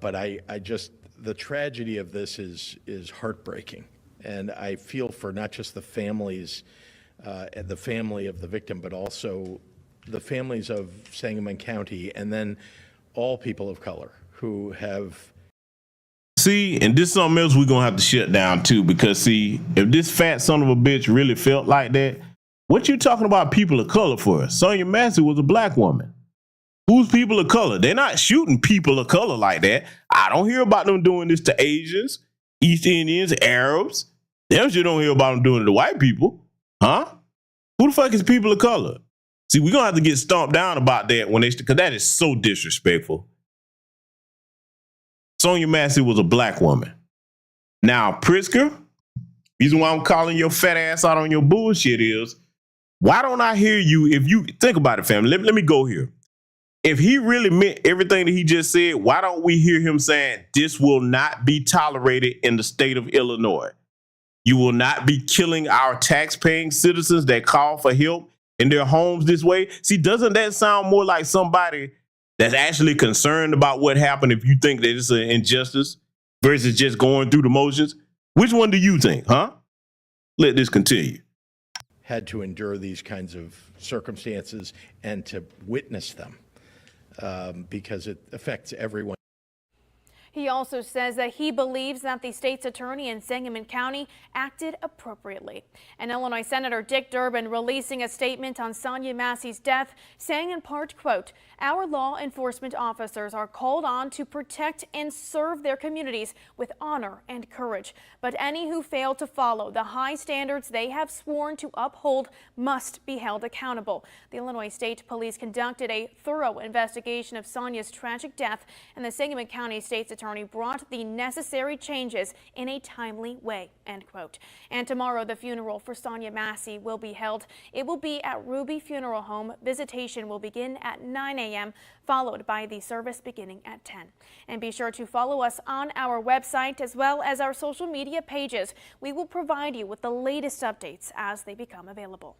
But I just, the tragedy of this is heartbreaking. And I feel for not just the families, the family of the victim, but also the families of Sangamon County, and then all people of color who have. See, and this is something else we're gonna have to shut down too, because see, if this fat son of a bitch really felt like that, what you talking about people of color for? Sonya Massey was a black woman. Who's people of color? They're not shooting people of color like that. I don't hear about them doing this to Asians, East Indians, Arabs. Them shit don't hear about them doing it to white people. Huh? Who the fuck is people of color? See, we're gonna have to get stomped down about that when because that is so disrespectful. Sonya Massey was a black woman. Now, Pritzker, reason why I'm calling your fat ass out on your bullshit is, why don't I hear you, if you think about it, family, let me go here. If he really meant everything that he just said, why don't we hear him saying this will not be tolerated in the state of Illinois? You will not be killing our tax-paying citizens that call for help in their homes this way. See, doesn't that sound more like somebody that's actually concerned about what happened if you think that it's an injustice versus just going through the motions? Which one do you think, huh? Let this continue. Had to endure these kinds of circumstances and to witness them because it affects everyone. He also says that he believes that the state's attorney in Sangamon County acted appropriately. And Illinois Senator Dick Durbin releasing a statement on Sonya Massie's death, saying in part, quote, "Our law enforcement officers are called on to protect and serve their communities with honor and courage. But any who fail to follow the high standards they have sworn to uphold must be held accountable." The Illinois State Police conducted a thorough investigation of Sonya's tragic death, and the Sangamon County State's attorney brought the necessary changes in a timely way, end quote. And tomorrow, the funeral for Sonya Massey will be held. It will be at Ruby Funeral Home. Visitation will begin at 9 a.m., followed by the service beginning at 10. And be sure to follow us on our website as well as our social media pages. We will provide you with the latest updates as they become available.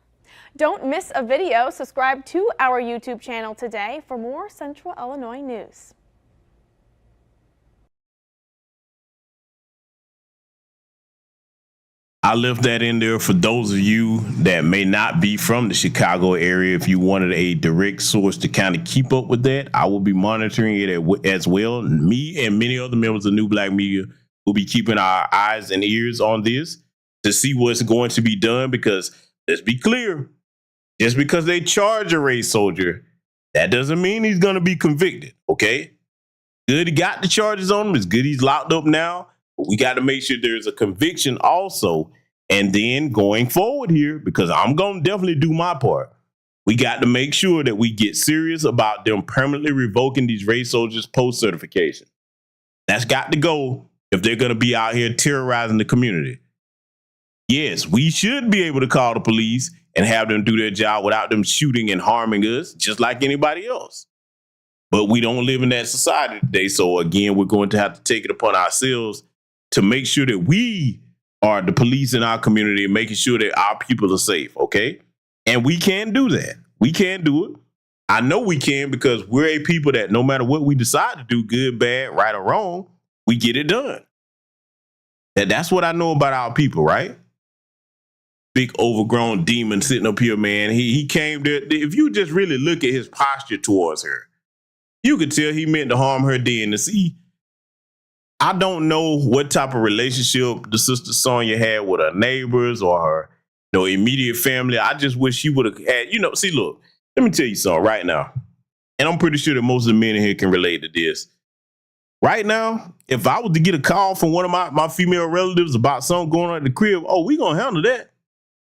Don't miss a video. Subscribe to our YouTube channel today for more Central Illinois news. I left that in there for those of you that may not be from the Chicago area. If you wanted a direct source to kind of keep up with that, I will be monitoring it as well. Me and many other members of New Black Media will be keeping our eyes and ears on this to see what's going to be done, because let's be clear, just because they charge a race soldier, that doesn't mean he's going to be convicted, okay? Good he got the charges on him. It's good he's locked up now. But we got to make sure there's a conviction also. And then going forward here, because I'm going to definitely do my part, we got to make sure that we get serious about them permanently revoking these race soldiers post-certification. That's got to go if they're going to be out here terrorizing the community. Yes, we should be able to call the police and have them do their job without them shooting and harming us, just like anybody else. But we don't live in that society today. So again, we're going to have to take it upon ourselves to make sure that we are the police in our community and making sure that our people are safe, okay? And we can do that. We can do it. I know we can because we're a people that no matter what we decide to do, good, bad, right, or wrong, we get it done. That's what I know about our people, right? Big overgrown demon sitting up here, man. He came there. If you just really look at his posture towards her, you could tell he meant to harm her then. To see, I don't know what type of relationship the sister Sonya had with her neighbors or her, immediate family. I just wish she would have had, see, look, let me tell you something right now. And I'm pretty sure that most of the men in here can relate to this. Right now, if I was to get a call from one of my female relatives about something going on at the crib, we gonna handle that.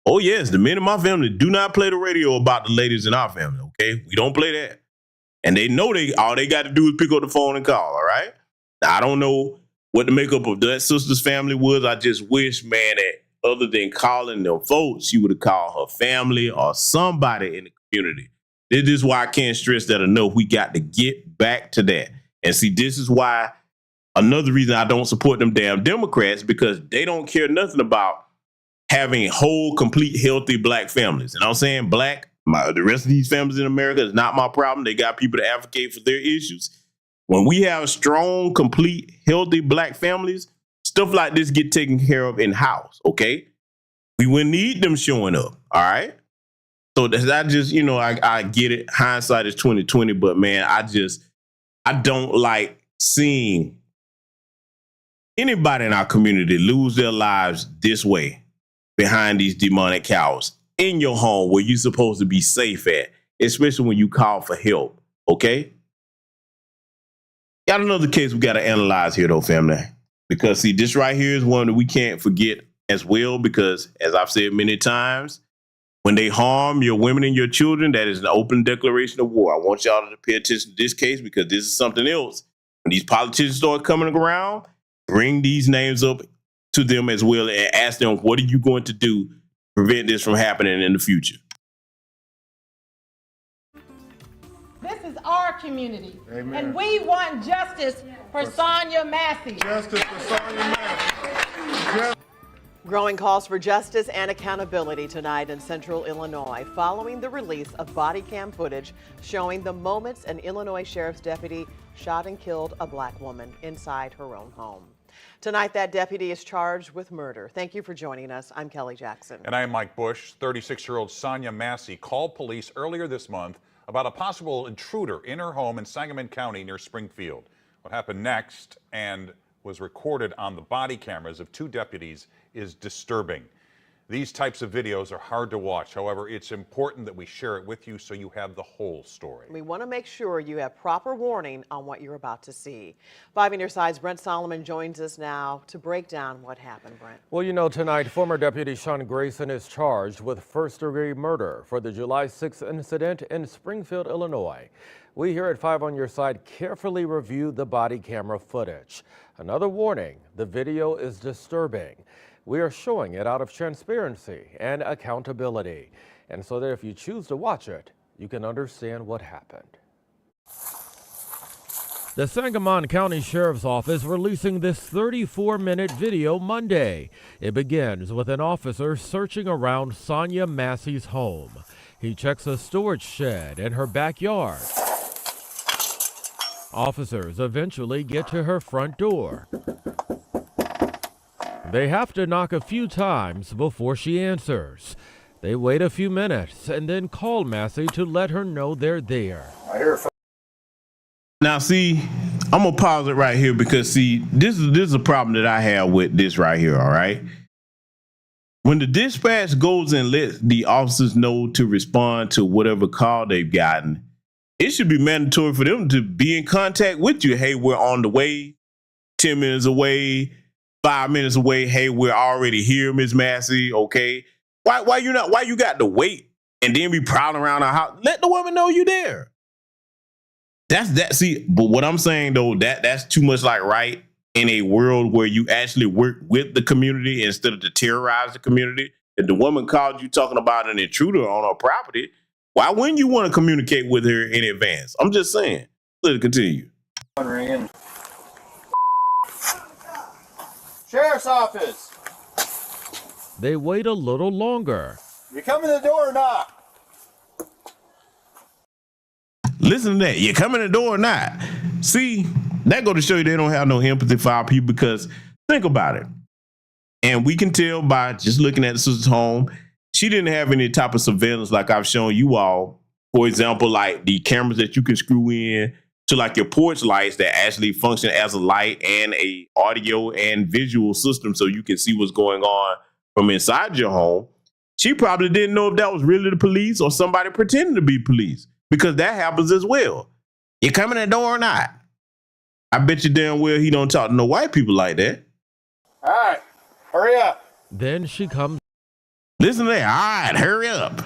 Oh, yes, the men in my family do not play the radio about the ladies in our family, okay? We don't play that. And they know all they got to do is pick up the phone and call, all right? Now, I don't know what the makeup of that sister's family was. I just wish, man, that other than calling them folks, she would have called her family or somebody in the community. This is why I can't stress that enough. We got to get back to that. And see, this is why another reason I don't support them damn Democrats, because they don't care nothing about having whole, complete, healthy black families. And I'm saying black, the rest of these families in America is not my problem. They got people to advocate for their issues. When we have strong, complete, healthy black families, stuff like this get taken care of in-house, okay? We wouldn't need them showing up, all right? So that just, I get it. Hindsight is 20/20, but man, I don't like seeing anybody in our community lose their lives this way behind these demonic cows in your home where you're supposed to be safe at, especially when you call for help, okay? Got another case we got to analyze here, though, family, because, see, this right here is one that we can't forget as well, because, as I've said many times, when they harm your women and your children, that is an open declaration of war. I want y'all to pay attention to this case because this is something else. When these politicians start coming around, bring these names up to them as well and ask them, what are you going to do to prevent this from happening in the future? This is our community. Amen. And we want justice for Sonya Massey. Justice for Sonya Massey. Growing calls for justice and accountability tonight in Central Illinois following the release of body cam footage showing the moments an Illinois sheriff's deputy shot and killed a black woman inside her own home. Tonight, that deputy is charged with murder. Thank you for joining us. I'm Kelly Jackson. And I'm Mike Bush. 36-year-old Sonya Massey called police earlier this month about a possible intruder in her home in Sangamon County near Springfield. What happened next and was recorded on the body cameras of two deputies is disturbing. These types of videos are hard to watch. However, it's important that we share it with you so you have the whole story. We want to make sure you have proper warning on what you're about to see. 5 on your side's Brent Solomon joins us now to break down what happened, Brent. Well, tonight, former Deputy Sean Grayson is charged with first-degree murder for the July 6th incident in Springfield, Illinois. We here at 5 on your side carefully reviewed the body camera footage. Another warning, the video is disturbing. We are showing it out of transparency and accountability, and so that if you choose to watch it, you can understand what happened. The Sangamon County Sheriff's Office releasing this 34-minute video Monday. It begins with an officer searching around Sonya Massey's home. He checks a storage shed in her backyard. Officers eventually get to her front door. They have to knock a few times before she answers. They wait a few minutes and then call Massey to let her know they're there. Now, see, I'm going to pause it right here because, see, this is a problem that I have with this right here, all right? When the dispatch goes and lets the officers know to respond to whatever call they've gotten, it should be mandatory for them to be in contact with you. Hey, we're on the way, 10 minutes away, 5 minutes away. Hey, we're already here, Miss Massey. Okay. Why you got to wait and then be prowling around our house? Let the woman know you're there. See, but what I'm saying though, that's too much like right in a world where you actually work with the community instead of to terrorize the community. If the woman called you talking about an intruder on her property, why wouldn't you want to communicate with her in advance? I'm just saying. Let it continue. Sheriff's office. They wait a little longer. You come in the door or not? Listen to that. You come in the door or not? See, that go to show you they don't have no empathy for our people, because think about it. And we can tell by just looking at the sister's home, she didn't have any type of surveillance like I've shown you all. For example, like the cameras that you can screw in to like your porch lights that actually function as a light and a audio and visual system so you can see what's going on from inside your home. She probably didn't know if that was really the police or somebody pretending to be police, because that happens as well. You come in the door or not? I bet you damn well he don't talk to no white people like that. All right, hurry up. Then she comes Listen there. All right, hurry up.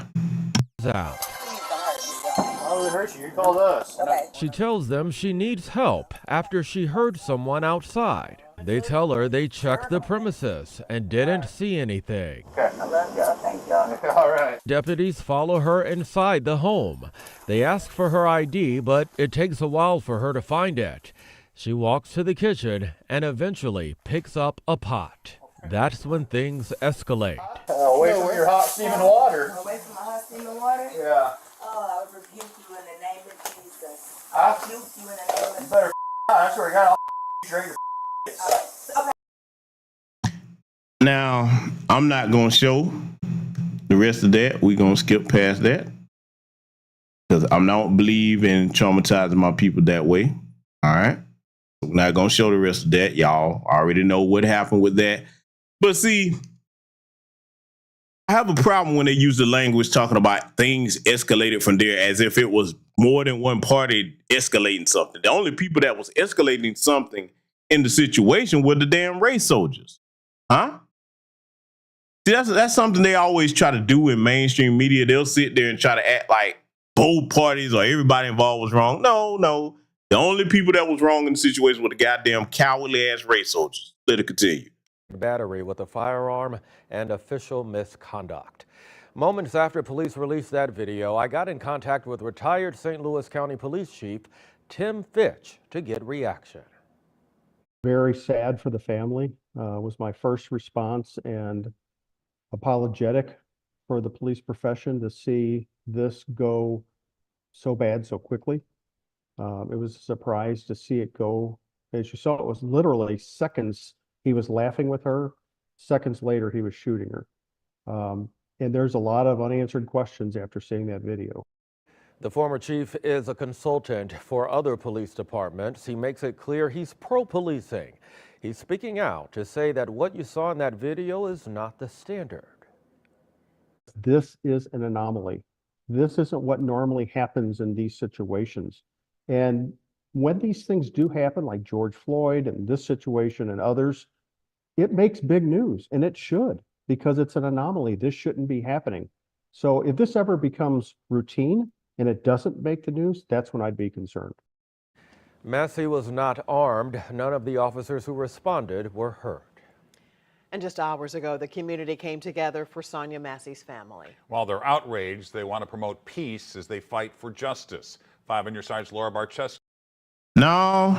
out. Why would it hurt you? You called us. She tells them she needs help after she heard someone outside. They tell her they checked the premises and didn't see anything. Okay. I love y'all. Thank y'all. All right. Deputies follow her inside the home. They ask for her ID, but it takes a while for her to find it. She walks to the kitchen and eventually picks up a pot. That's when things escalate. Away from your hot steaming water. Away from my hot steaming water? Yeah. Oh, I would rebuke you in the name of Jesus. I rebuke you in the name of Jesus. You better I swear to God, I'll straight Okay. Now, I'm not going to show the rest of that. We're going to skip past that, because I don't believe in traumatizing my people that way. All right. We're not going to show the rest of that. Y'all already know what happened with that. But see, I have a problem when they use the language talking about things escalated from there as if it was more than one party escalating something. The only people that was escalating something in the situation were the damn race soldiers. Huh? See, that's something they always try to do in mainstream media. They'll sit there and try to act like both parties or everybody involved was wrong. No. The only people that was wrong in the situation were the goddamn cowardly ass race soldiers. Let it continue. Battery with a firearm and official misconduct. Moments after police released that video, I got in contact with retired St. Louis County Police Chief Tim Fitch to get reaction. Very sad for the family, was my first response, and apologetic for the police profession to see this go so bad so quickly. It was a surprise to see it go. As you saw, it was literally seconds. He was laughing with her. Seconds later, he was shooting her. And there's a lot of unanswered questions after seeing that video. The former chief is a consultant for other police departments. He makes it clear he's pro-policing. He's speaking out to say that what you saw in that video is not the standard. This is an anomaly. This isn't what normally happens in these situations. And when these things do happen, like George Floyd and this situation and others, it makes big news, and it should, because it's an anomaly. This shouldn't be happening. So if this ever becomes routine and it doesn't make the news, that's when I'd be concerned. Massey was not armed. None of the officers who responded were hurt. And just hours ago, the community came together for Sonya Massey's family. While they're outraged, they want to promote peace as they fight for justice. 5 on your side's Laura Barcheski. No.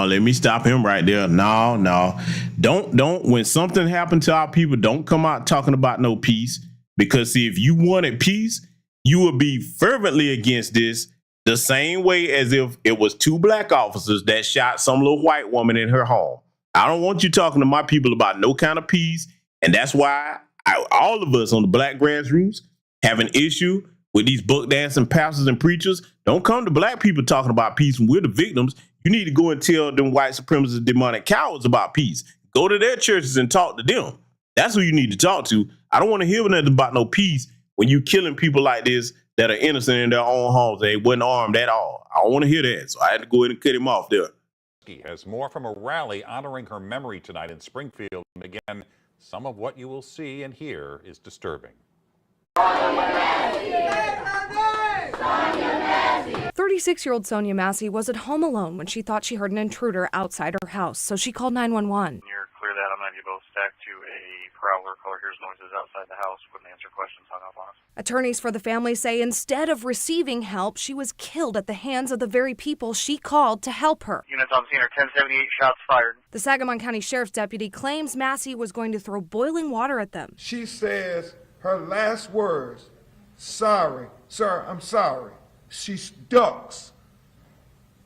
Let me stop him right there. No. Don't. When something happened to our people, don't come out talking about no peace. Because see, if you wanted peace, you would be fervently against this the same way as if it was 2 black officers that shot some little white woman in her home. I don't want you talking to my people about no kind of peace. And that's why all of us on the black grassroots have an issue with these book dancing pastors and preachers. Don't come to black people talking about peace when we're the victims. You need to go and tell them white supremacist demonic cowards about peace. Go to their churches and talk to them. That's who you need to talk to. I don't want to hear nothing about no peace when you killing people like this that are innocent in their own homes. They wasn't armed at all. I don't want to hear that. So I had to go ahead and cut him off there. Has more from a rally honoring her memory tonight in Springfield. And again, some of what you will see and hear is disturbing. 36-year-old Sonia Massey was at home alone when she thought she heard an intruder outside her house, so she called 911. You're clear that I'm not able to stack to a prowler caller hears noises outside the house, wouldn't answer questions, hung up on us. Attorneys for the family say instead of receiving help, she was killed at the hands of the very people she called to help her. Units on scene are 1078, shots fired. The Sangamon County Sheriff's deputy claims Massey was going to throw boiling water at them. She says her last words, "Sorry, sir, I'm sorry." she ducks.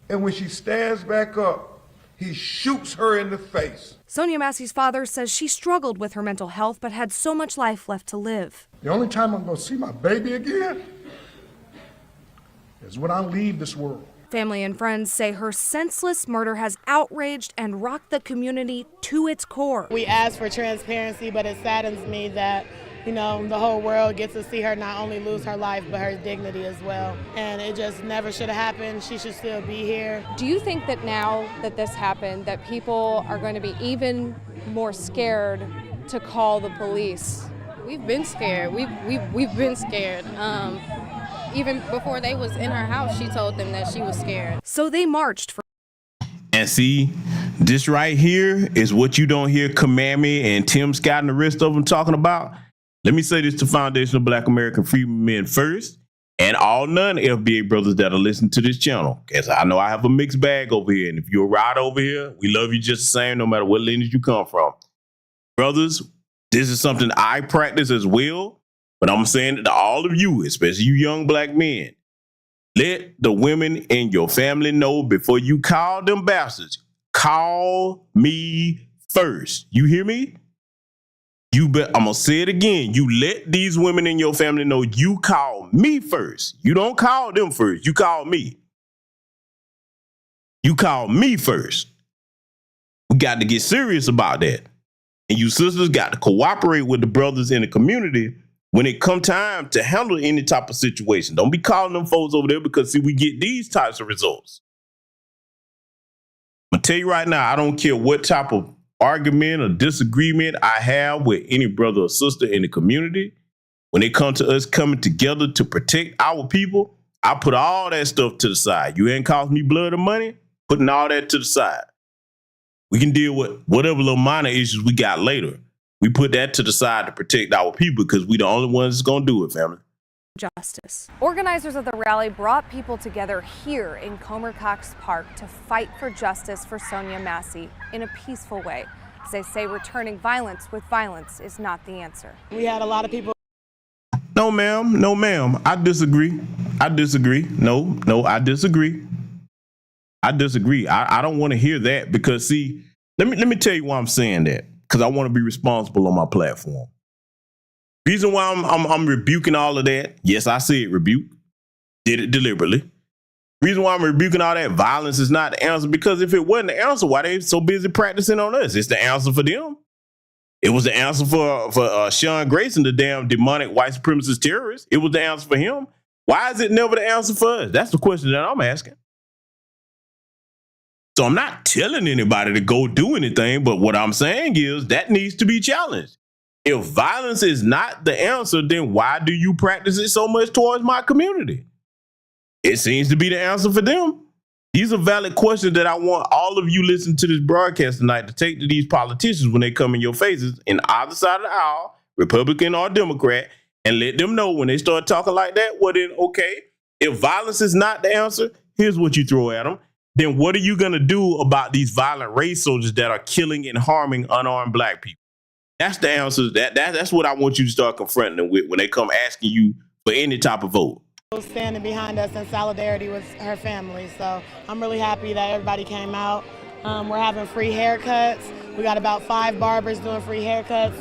And when she stands back up, he shoots her in the face. Sonia Massie's father says she struggled with her mental health but had so much life left to live. The only time I'm going to see my baby again is when I leave this world. Family and friends say her senseless murder has outraged and rocked the community to its core. We ask for transparency, but it saddens me that, you know, the whole world gets to see her not only lose her life, but her dignity as well. And it just never should have happened. She should still be here. Do you think that now that this happened, that people are going to be even more scared to call the police? We've been scared. We've been scared. Even before they was in her house, she told them that she was scared. So they marched for. And see, this right here is what you don't hear Kamami and Tim Scott and the rest of them talking about. Let me say this to Foundation of Black American Freedom Men first, and all non-FBA brothers that are listening to this channel. Because I know I have a mixed bag over here, and if you're right over here, we love you just the same, no matter what lineage you come from. Brothers, this is something I practice as well, but I'm saying it to all of you, especially you young black men. Let the women in your family know before you call them bastards. Call me first. You hear me? I'm going to say it again. You let these women in your family know you call me first. You don't call them first. You call me. You call me first. We got to get serious about that. And you sisters got to cooperate with the brothers in the community when it come time to handle any type of situation. Don't be calling them folks over there because, see, we get these types of results. I'm going to tell you right now, I don't care what type of argument or disagreement I have with any brother or sister in the community. When it comes to us coming together to protect our people, I put all that stuff to the side. You ain't cost me blood or money, putting all that to the side. We can deal with whatever little minor issues we got later. We put that to the side to protect our people because we the only ones that's going to do it, family. Justice. Organizers of the rally brought people together here in Comer Cox Park to fight for justice for Sonya Massey in a peaceful way. As they say, returning violence with violence is not the answer. We had a lot of people. No, ma'am. No, ma'am. I disagree. I disagree. No, I disagree. I disagree. I don't want to hear that because, see, let me tell you why I'm saying that. Because I want to be responsible on my platform. Reason why I'm rebuking all of that. Yes, I said rebuke. Did it deliberately. Reason why I'm rebuking all that violence is not the answer. Because if it wasn't the answer, why they so busy practicing on us? It's the answer for them. It was the answer for Sean Grayson, the damn demonic white supremacist terrorist. It was the answer for him. Why is it never the answer for us? That's the question that I'm asking. So I'm not telling anybody to go do anything, but what I'm saying is that needs to be challenged. If violence is not the answer, then why do you practice it so much towards my community? It seems to be the answer for them. These are valid questions that I want all of you listening to this broadcast tonight to take to these politicians when they come in your faces in either side of the aisle, Republican or Democrat, and let them know when they start talking like that, well then, okay, if violence is not the answer, here's what you throw at them. Then what are you going to do about these violent race soldiers that are killing and harming unarmed black people? That's the answer. That's what I want you to start confronting them with when they come asking you for any type of vote. Standing behind us in solidarity with her family. So I'm really happy that everybody came out. We're having free haircuts. We got about 5 barbers doing free haircuts.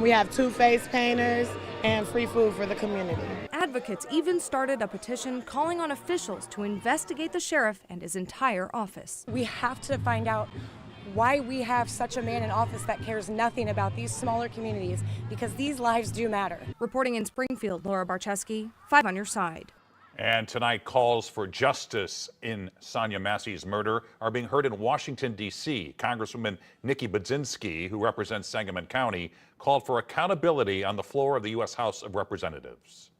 We have 2 face painters and free food for the community. Advocates even started a petition calling on officials to investigate the sheriff and his entire office. We have to find out why we have such a man in office that cares nothing about these smaller communities, because these lives do matter. Reporting in Springfield, Laura Barczewski, 5 on your side. And tonight, calls for justice in Sonya Massey's murder are being heard in Washington, D.C. Congresswoman Nikki Budzinski, who represents Sangamon County, called for accountability on the floor of the U.S. House of Representatives.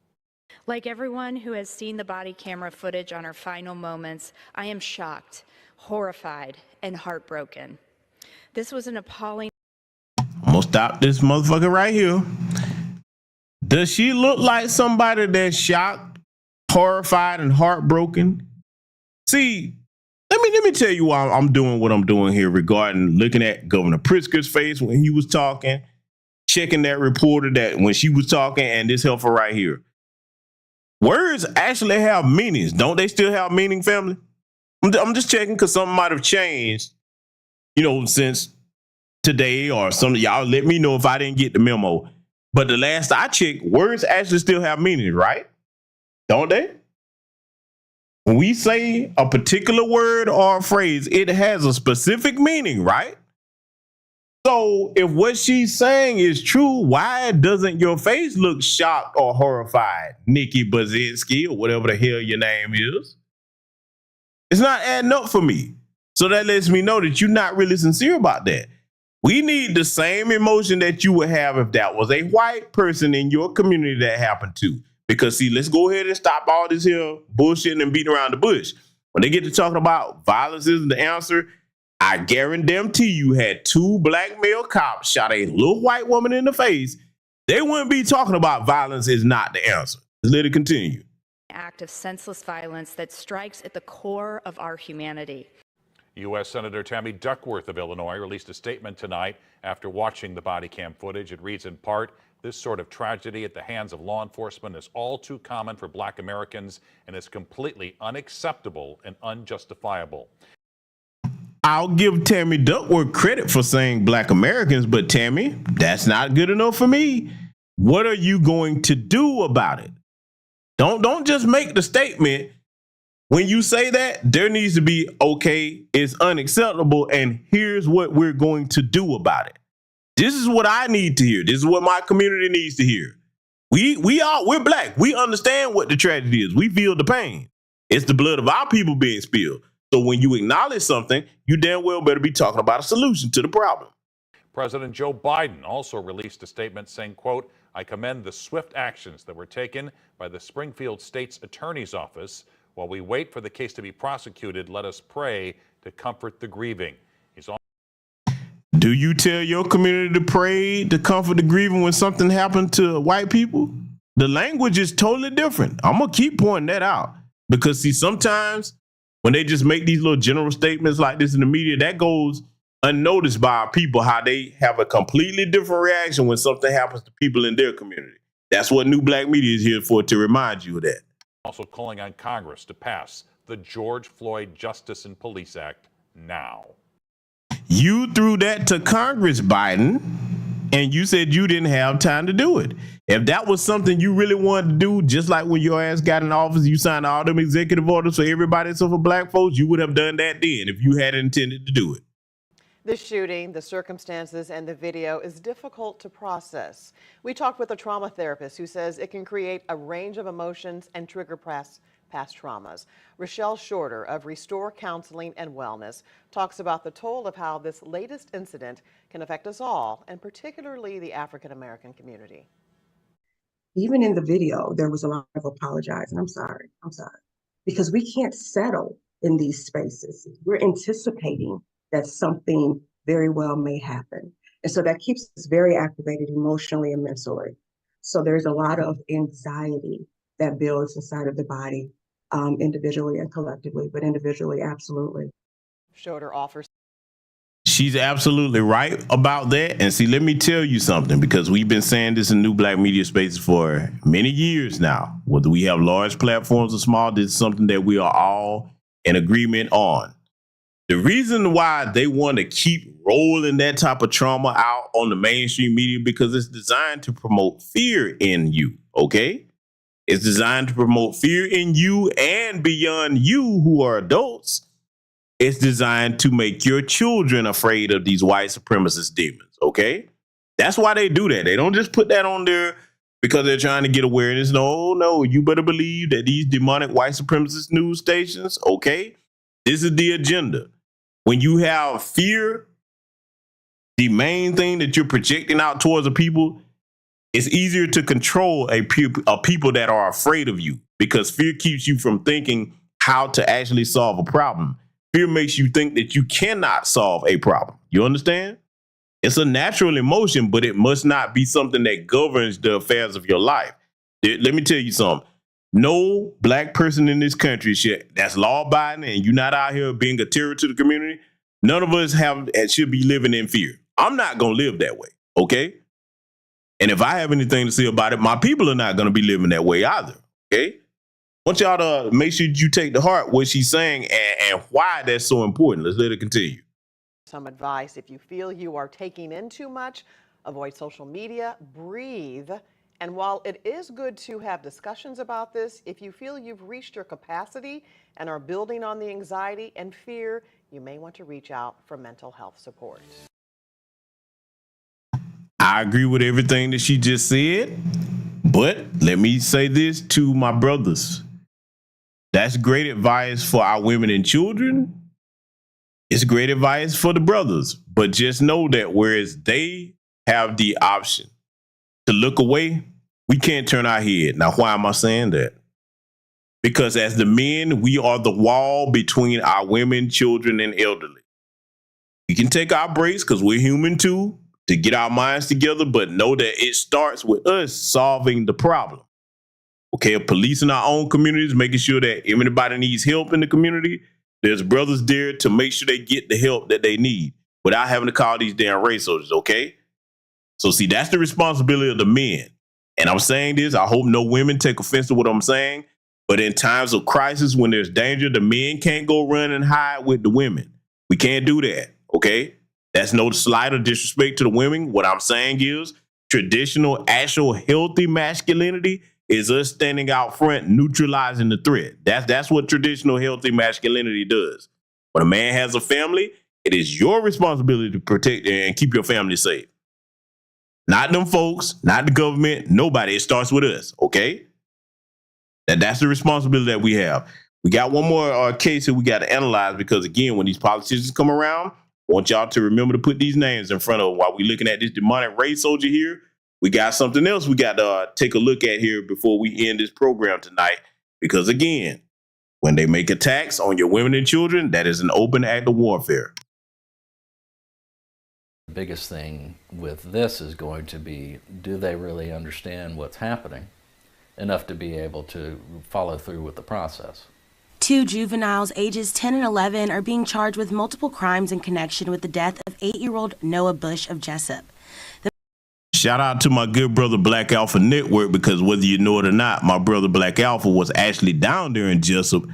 Like everyone who has seen the body camera footage on her final moments, I am shocked, horrified, and heartbroken. This was an appalling... I'm going to stop this motherfucker right here. Does she look like somebody that's shocked, horrified, and heartbroken? See, let me tell you why I'm doing what I'm doing here regarding looking at Governor Pritzker's face when he was talking, checking that reporter that when she was talking, and this helper right here. Words actually have meanings. Don't they still have meaning, family? I'm just checking because something might have changed, since today or something. Y'all let me know if I didn't get the memo. But the last I checked, words actually still have meaning, right? Don't they? When we say a particular word or a phrase, it has a specific meaning, right? So if what she's saying is true, why doesn't your face look shocked or horrified, Nikki Bazinski, or whatever the hell your name is? It's not adding up for me. So that lets me know that you're not really sincere about that. We need the same emotion that you would have if that was a white person in your community that happened to. Because, see, let's go ahead and stop all this here bullshitting and beating around the bush. When they get to talking about violence isn't the answer, I guarantee you had 2 black male cops shot a little white woman in the face, they wouldn't be talking about violence is not the answer. Let it continue. Act of senseless violence that strikes at the core of our humanity. U.S. Senator Tammy Duckworth of Illinois released a statement tonight after watching the body cam footage. It reads in part, "This sort of tragedy at the hands of law enforcement is all too common for Black Americans and is completely unacceptable and unjustifiable." I'll give Tammy Duckworth credit for saying Black Americans, but Tammy, that's not good enough for me. What are you going to do about it? Don't just make the statement. When you say that, there needs to be, okay, it's unacceptable, and here's what we're going to do about it. This is what I need to hear. This is what my community needs to hear. We're Black. We understand what the tragedy is. We feel the pain. It's the blood of our people being spilled. So when you acknowledge something, you damn well better be talking about a solution to the problem. President Joe Biden also released a statement saying, quote, "I commend the swift actions that were taken by the Springfield State's Attorney's Office. While we wait for the case to be prosecuted, let us pray to comfort the grieving." Do you tell your community to pray to comfort the grieving when something happened to white people? The language is totally different. I'm going to keep pointing that out because, see, sometimes when they just make these little general statements like this in the media, that goes unnoticed by our people, how they have a completely different reaction when something happens to people in their community. That's what New Black Media is here for, to remind you of that. Also calling on Congress to pass the George Floyd Justice and Police Act now. You threw that to Congress, Biden, and you said you didn't have time to do it. If that was something you really wanted to do, just like when your ass got in office, you signed all them executive orders for everybody except for Black folks, you would have done that then if you had intended to do it. The shooting, the circumstances, and the video is difficult to process. We talked with a trauma therapist who says it can create a range of emotions and trigger past traumas. Rochelle Shorter of Restore Counseling and Wellness talks about the toll of how this latest incident can affect us all, and particularly the African American community. Even in the video, there was a lot of apologizing. I'm sorry, because we can't settle in these spaces. We're anticipating that something very well may happen. And so that keeps us very activated emotionally and mentally. So there's a lot of anxiety that builds inside of the body, individually and collectively, but individually, absolutely. Schroeder offers. She's absolutely right about that. And see, let me tell you something, because we've been saying this in New Black Media Spaces for many years now. Whether we have large platforms or small, this is something that we are all in agreement on. The reason why they want to keep rolling that type of trauma out on the mainstream media, because it's designed to promote fear in you, okay? It's designed to promote fear in you and beyond you who are adults. It's designed to make your children afraid of these white supremacist demons, okay? That's why they do that. They don't just put that on there because they're trying to get awareness. No, you better believe that these demonic white supremacist news stations, okay, this is the agenda. When you have fear, the main thing that you're projecting out towards the people, it's easier to control a people that are afraid of you, because fear keeps you from thinking how to actually solve a problem. Fear makes you think that you cannot solve a problem. You understand? It's a natural emotion, but it must not be something that governs the affairs of your life. Let me tell you something. No black person in this country that's law-abiding and you're not out here being a terror to the community. None of us should be living in fear. I'm not going to live that way, okay? And if I have anything to say about it, my people are not going to be living that way either, okay? want y'all to make sure you take to heart what she's saying and why that's so important. Let's let it continue. Some advice: if you feel you are taking in too much, avoid social media, breathe. And while it is good to have discussions about this, if you feel you've reached your capacity and are building on the anxiety and fear, you may want to reach out for mental health support. I agree with everything that she just said, but let me say this to my brothers. That's great advice for our women and children. It's great advice for the brothers, but just know that whereas they have the option to look away, we can't turn our head. Now, why am I saying that? Because as the men, we are the wall between our women, children, and elderly. We can take our breaks because we're human too, to get our minds together, but know that it starts with us solving the problem. Okay, policing our own communities, making sure that if anybody needs help in the community, there's brothers there to make sure they get the help that they need without having to call these damn race soldiers, okay? So see, that's the responsibility of the men. And I'm saying this, I hope no women take offense to what I'm saying, but in times of crisis, when there's danger, the men can't go run and hide with the women. We can't do that, okay? That's no slight or disrespect to the women. What I'm saying is traditional, actual, healthy masculinity is us standing out front, neutralizing the threat. That's what traditional, healthy masculinity does. When a man has a family, it is your responsibility to protect and keep your family safe. Not them folks, not the government, nobody. It starts with us, okay? That's the responsibility that we have. We got one more case that we got to analyze because, again, when these politicians come around, I want y'all to remember to put these names in front of them. While we're looking at this demonic race soldier here, we got something else we got to take a look at here before we end this program tonight. Because, again, when they make attacks on your women and children, that is an open act of warfare. The biggest thing with this is going to be, do they really understand what's happening enough to be able to follow through with the process? 2 juveniles ages 10 and 11 are being charged with multiple crimes in connection with the death of 8-year-old Noah Bush of Jessup. Shout out to my good brother Black Alpha Network, because whether you know it or not, my brother Black Alpha was actually down there in Jessup,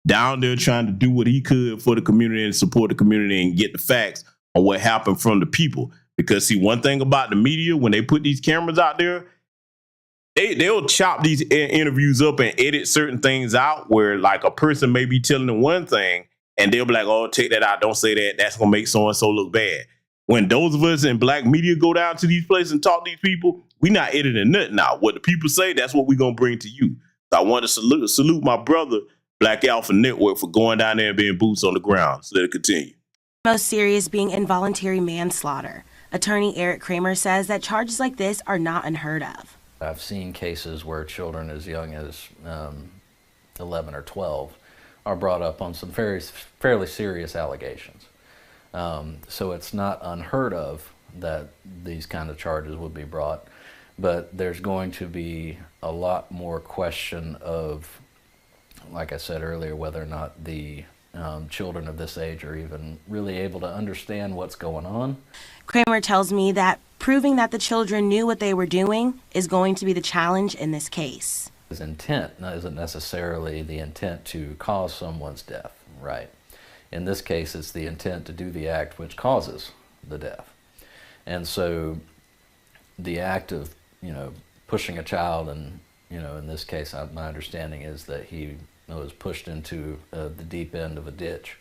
down there trying to do what he could for the community and support the community and get the facts on what happened from the people. Because see, one thing about the media, when they put these cameras out there, they'll chop these interviews up and edit certain things out where like a person may be telling them one thing and they'll be like, oh, take that out. Don't say that. That's going to make so-and-so look bad. When those of us in black media go down to these places and talk to these people, we not editing nothing out. What the people say, that's what we're going to bring to you. So I want to salute my brother, Black Alpha Network, for going down there and being boots on the ground. So let it continue. Most serious being involuntary manslaughter. Attorney Eric Kramer says that charges like this are not unheard of. I've seen cases where children as young as 11 or 12 are brought up on some fairly serious allegations. So it's not unheard of that these kind of charges would be brought, but there's going to be a lot more question of, like I said earlier, whether or not the children of this age are even really able to understand what's going on. Kramer tells me that proving that the children knew what they were doing is going to be the challenge in this case. His intent isn't necessarily the intent to cause someone's death, right? In this case, it's the intent to do the act which causes the death. And so the act of, pushing a child, and, in this case, my understanding is that he was pushed into the deep end of a ditch.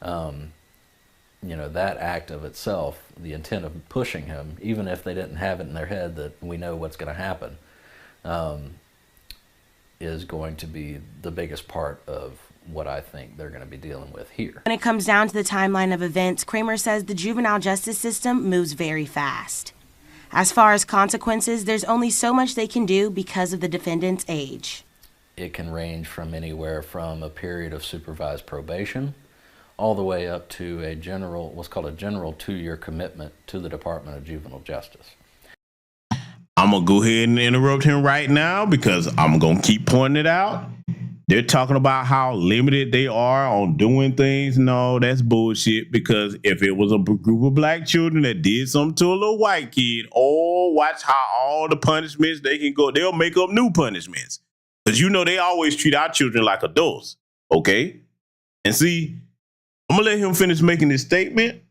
That act of itself, the intent of pushing him, even if they didn't have it in their head that we know what's going to happen, is going to be the biggest part of what I think they're going to be dealing with here. When it comes down to the timeline of events, Kramer says the juvenile justice system moves very fast. As far as consequences, there's only so much they can do because of the defendant's age. It can range from anywhere from a period of supervised probation all the way up to what's called a general 2-year commitment to the Department of Juvenile Justice. I'm going to go ahead and interrupt him right now because I'm going to keep pointing it out. They're talking about how limited they are on doing things. No, that's bullshit, because if it was a group of black children that did something to a little white kid, watch how all the punishments they can go. They'll make up new punishments. Because they always treat our children like adults, okay? And see, I'm going to let him finish making this statement.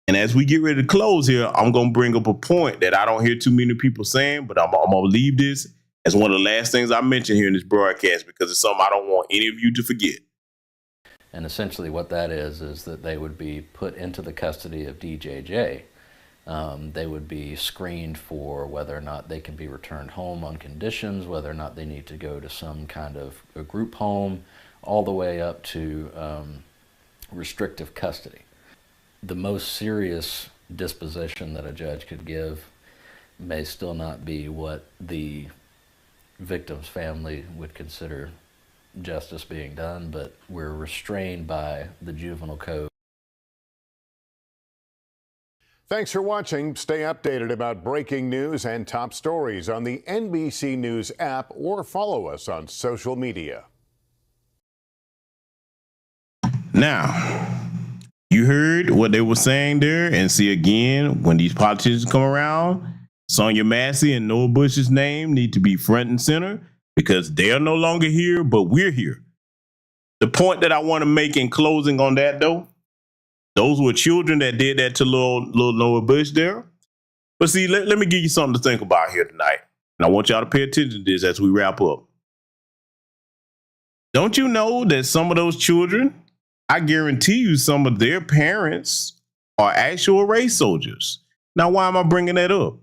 And as we get ready to close here, I'm going to bring up a point that I don't hear too many people saying, but I'm going to leave this as one of the last things I mention here in this broadcast because it's something I don't want any of you to forget. And essentially what that is that they would be put into the custody of DJJ. They would be screened for whether or not they can be returned home on conditions, whether or not they need to go to some kind of a group home, all the way up to restrictive custody. The most serious disposition that a judge could give may still not be what the victim's family would consider justice being done, but we're restrained by the juvenile code. Thanks for watching. Stay updated about breaking news and top stories on the NBC News app or follow us on social media. Now, you heard what they were saying there, and see again, when these politicians come around, Sonya Massey and Noah Bush's name need to be front and center because they are no longer here, but we're here. The point that I want to make in closing on that, though, those were children that did that to little Noah Bush there. But see, let me give you something to think about here tonight. And I want y'all to pay attention to this as we wrap up. Don't you know that some of those children, I guarantee you some of their parents are actual race soldiers. Now, why am I bringing that up?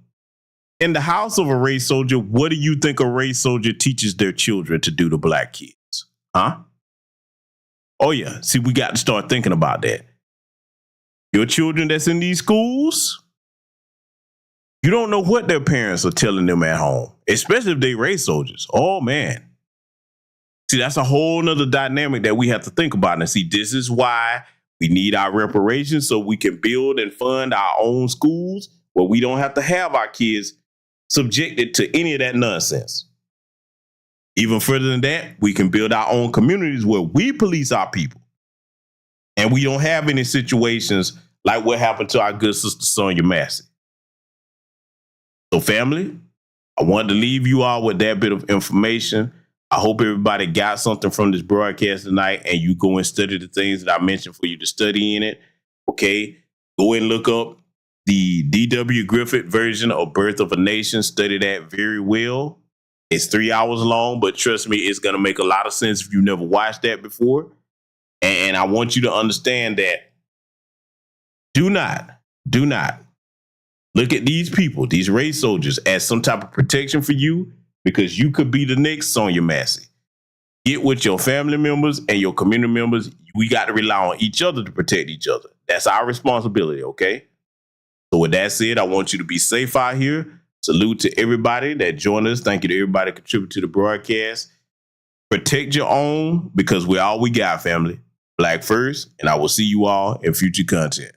In the house of a race soldier, what do you think a race soldier teaches their children to do to black kids? Huh? Oh, yeah. See, we got to start thinking about that. Your children that's in these schools, you don't know what their parents are telling them at home, especially if they race soldiers. Oh, man. See, that's a whole nother dynamic that we have to think about. And see, this is why we need our reparations so we can build and fund our own schools where we don't have to have our kids subjected to any of that nonsense. Even further than that, we can build our own communities where we police our people. And we don't have any situations like what happened to our good sister Sonya Massey. So family, I wanted to leave you all with that bit of information. I hope everybody got something from this broadcast tonight and you go and study the things that I mentioned for you to study in it. Okay, go and look up the D.W. Griffith version of Birth of a Nation. Study that very well. It's 3 hours long, but trust me, it's going to make a lot of sense if you never watched that before. And I want you to understand that do not look at these people, these race soldiers, as some type of protection for you, because you could be the next Sonya Massey. Get with your family members and your community members. We got to rely on each other to protect each other. That's our responsibility, okay? So with that said, I want you to be safe out here. Salute to everybody that joined us. Thank you to everybody that contributed to the broadcast. Protect your own because we're all we got, family. Black first, and I will see you all in future content.